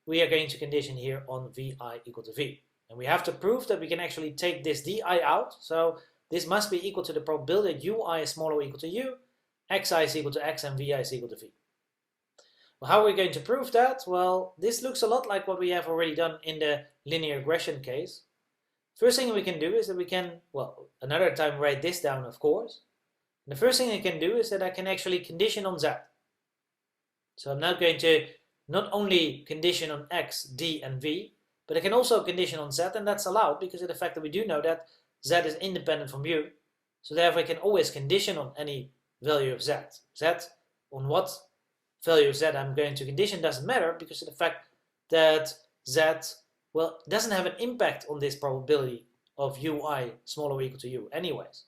we are going to condition here on vi equal to v. And we have to prove that we can actually take this di out, so this must be equal to the probability that ui is smaller or equal to u, xi is equal to x, and vi is equal to v. Well, how are we going to prove that? Well, this looks a lot like what we have already done in the linear regression case. First thing we can do is that we can, well, another time write this down, of course. And the first thing I can do is that I can actually condition on z. So I'm now going to not only condition on x, d, and v, but I can also condition on z, and that's allowed because of the fact that we do know that z is independent from u. So therefore I can always condition on any value of z. Z, on what value of z I'm going to condition doesn't matter because of the fact that z, well, doesn't have an impact on this probability of ui smaller or equal to u anyways.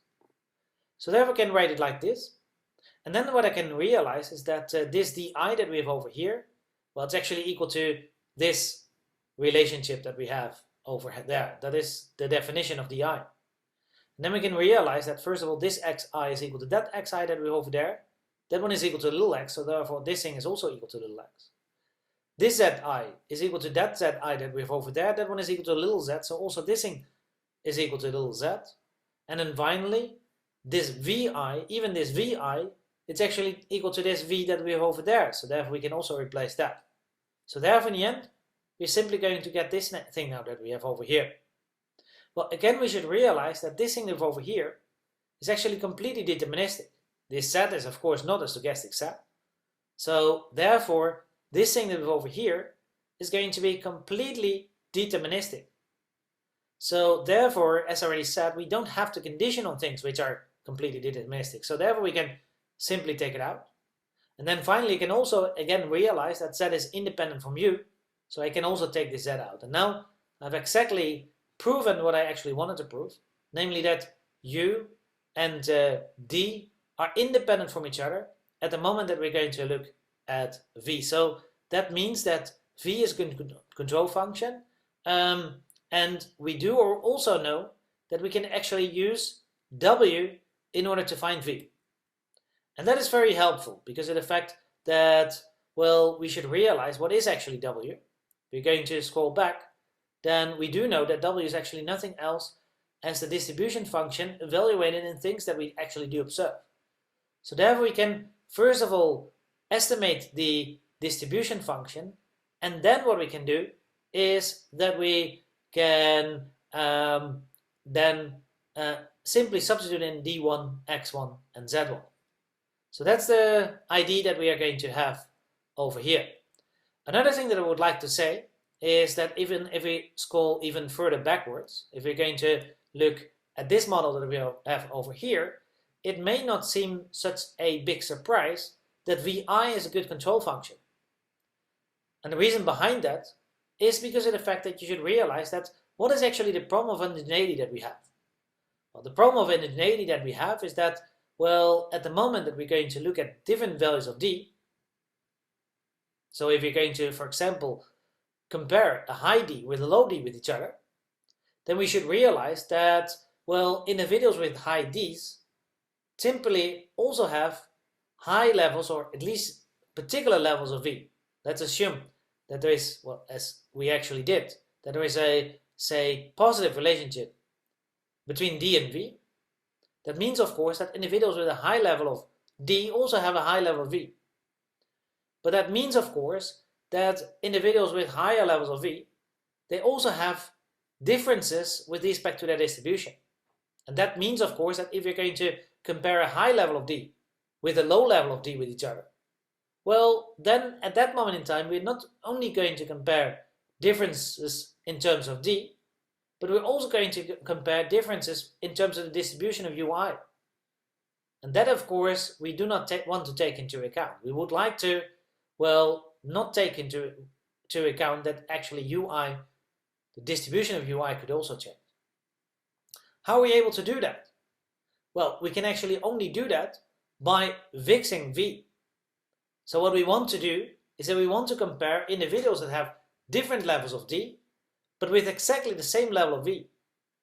So therefore I can write it like this. And then what I can realize is that this di that we have over here, well, it's actually equal to this relationship that we have over there. That is the definition of di. And then we can realize that first of all, this xi is equal to that xi that we have over there. That one is equal to little x, so therefore this thing is also equal to little x. This zi is equal to that zi that we have over there. That one is equal to little z, so also this thing is equal to little z. And then finally, this vi, even this vi, it's actually equal to this v that we have over there, so therefore we can also replace that. So therefore in the end, we're simply going to get this thing now that we have over here. Well, again, we should realize that this thing that we have over here is actually completely deterministic. This set is of course not a stochastic set. So therefore, this thing that we have over here is going to be completely deterministic. So therefore, as I already said, we don't have to condition on things which are completely deterministic. So therefore we can simply take it out. And then finally you can also again realize that z is independent from u. So I can also take this z out. And now I've exactly proven what I actually wanted to prove. Namely that u and d are independent from each other at the moment that we're going to look at v. So that means that v is a control function. And we do also know that we can actually use w in order to find v. And that is very helpful because of the fact that, well, we should realize what is actually w. If we're going to scroll back, then we do know that w is actually nothing else as the distribution function evaluated in things that we actually do observe. So therefore we can first of all estimate the distribution function, and then what we can do is that we can simply substitute in d1, x1 and z1. So that's the ID that we are going to have over here. Another thing that I would like to say is that even if we scroll even further backwards, if we're going to look at this model that we have over here, it may not seem such a big surprise that vi is a good control function. And the reason behind that is because of the fact that you should realize that what is actually the problem of homogeneity that we have? Well, the problem of homogeneity that we have is that, well, at the moment that we're going to look at different values of d, so if you're going to, for example, compare a high d with a low d with each other, then we should realize that, well, individuals with high d's simply also have high levels, or at least particular levels of v. Let's assume that there is, well, as we actually did, that there is a, say, positive relationship between d and v. That means, of course, that individuals with a high level of d also have a high level of v. But that means, of course, that individuals with higher levels of v, they also have differences with respect to their distribution. And that means, of course, that if you're going to compare a high level of d with a low level of d with each other, well, then at that moment in time, we're not only going to compare differences in terms of d, but we're also going to compare differences in terms of the distribution of ui. And that, of course, we do not want to take into account. We would like to, well, not take into account that actually ui, the distribution of ui, could also change. How are we able to do that? Well, we can actually only do that by fixing v. So what we want to do is that we want to compare individuals that have different levels of d, but with exactly the same level of v.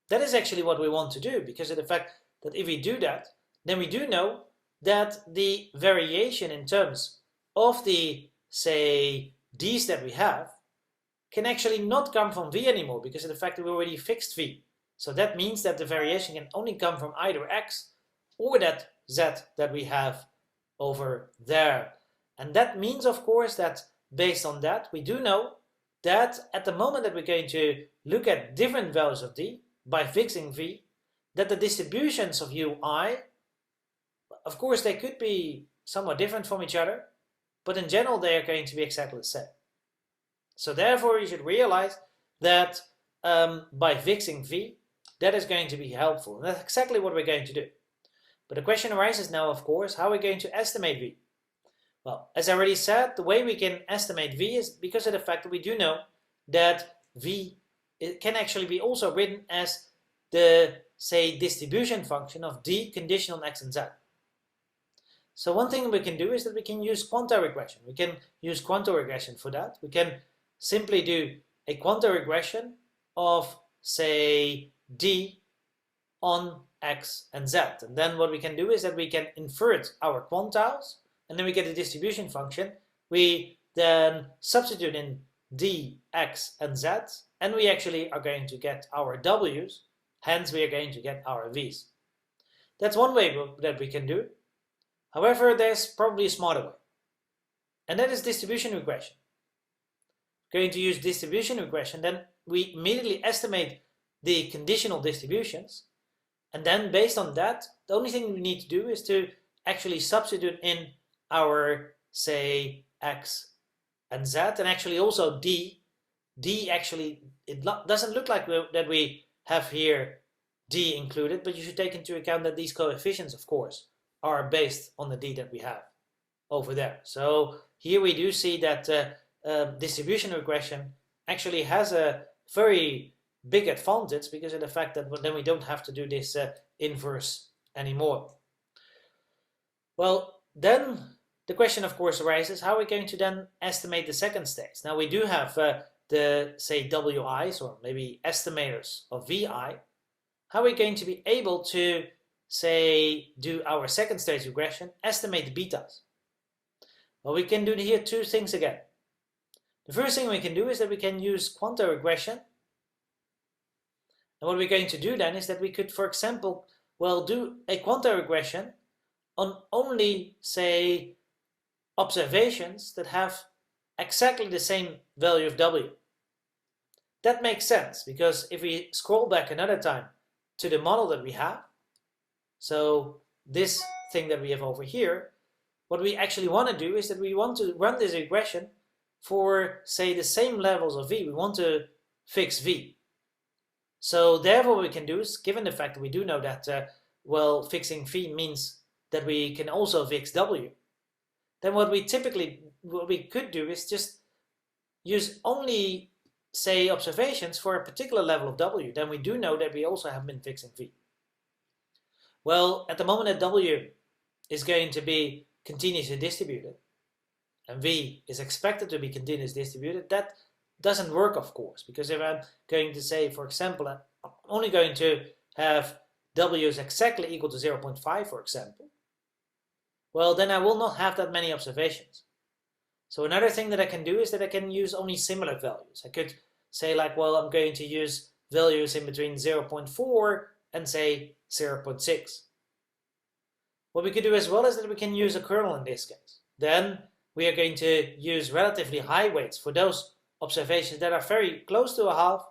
That is actually what we want to do, because of the fact that if we do that, then we do know that the variation in terms of the, say, d's that we have can actually not come from v anymore, because of the fact that we already fixed v. So that means that the variation can only come from either x or that z that we have over there. And that means, of course, that based on that, we do know that at the moment that we're going to look at different values of d, by fixing v, that the distributions of ui, of course they could be somewhat different from each other, but in general they are going to be exactly the same. So therefore you should realize that by fixing v, that is going to be helpful. And that's exactly what we're going to do. But the question arises now, of course, how are we going to estimate v? Well, as I already said, the way we can estimate v is because of the fact that we do know that v can actually be also written as the, say, distribution function of d conditional on x and z. So one thing we can do is that we can use quantile regression. We can use quantile regression for that. We can simply do a quantile regression of, say, d on x and z. And then what we can do is that we can invert our quantiles, and then we get a distribution function. We then substitute in d, x, and z, and we actually are going to get our w's, hence we are going to get our v's. That's one way that we can do. However, there's probably a smarter way, and that is distribution regression. Going to use distribution regression, then we immediately estimate the conditional distributions, and then based on that, the only thing we need to do is to actually substitute in our, say, x and z, and actually also d. D actually, it doesn't look like that we have here d included, but you should take into account that these coefficients, of course, are based on the d that we have over there. So here we do see that distribution regression actually has a very big advantage because of the fact that then we don't have to do this inverse anymore. Well, then the question of course arises, how are we going to then estimate the second stage? Now we do have the, say, wi's, or maybe estimators of vi. How are we going to be able to, say, do our second stage regression, estimate the betas? Well, we can do here two things again. The first thing we can do is that we can use quantile regression. And what we're going to do then is that we could, for example, well, do a quantile regression on only, say, observations that have exactly the same value of w. That makes sense, because if we scroll back another time to the model that we have, so this thing that we have over here, what we actually want to do is that we want to run this regression for, say, the same levels of v. We want to fix v. So therefore what we can do is, given the fact that we do know that, well, fixing v means that we can also fix w, then what we could do is just use only, say, observations for a particular level of w. Then we do know that we also have been fixing v. Well, at the moment that w is going to be continuously distributed, and v is expected to be continuously distributed, that doesn't work, of course, because if I'm going to say, for example, I'm only going to have w is exactly equal to 0.5, for example, well, then I will not have that many observations. So another thing that I can do is that I can use only similar values. I could say, like, well, I'm going to use values in between 0.4 and, say, 0.6. What we could do as well is that we can use a kernel in this case. Then we are going to use relatively high weights for those observations that are very close to a half,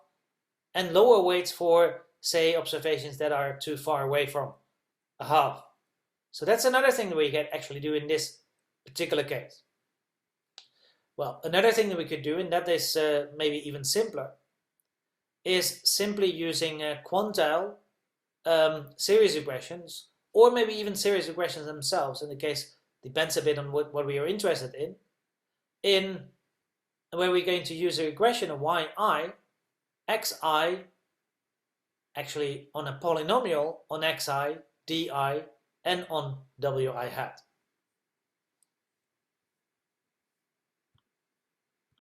and lower weights for, say, observations that are too far away from a half. So that's another thing that we can actually do in this particular case. Well, another thing that we could do, and that is maybe even simpler, is simply using quantile series regressions, or maybe even series regressions themselves. In the case, depends a bit on what we are interested in where we're going to use a regression of yi, xi, actually on a polynomial on xi, di, and on wi hat.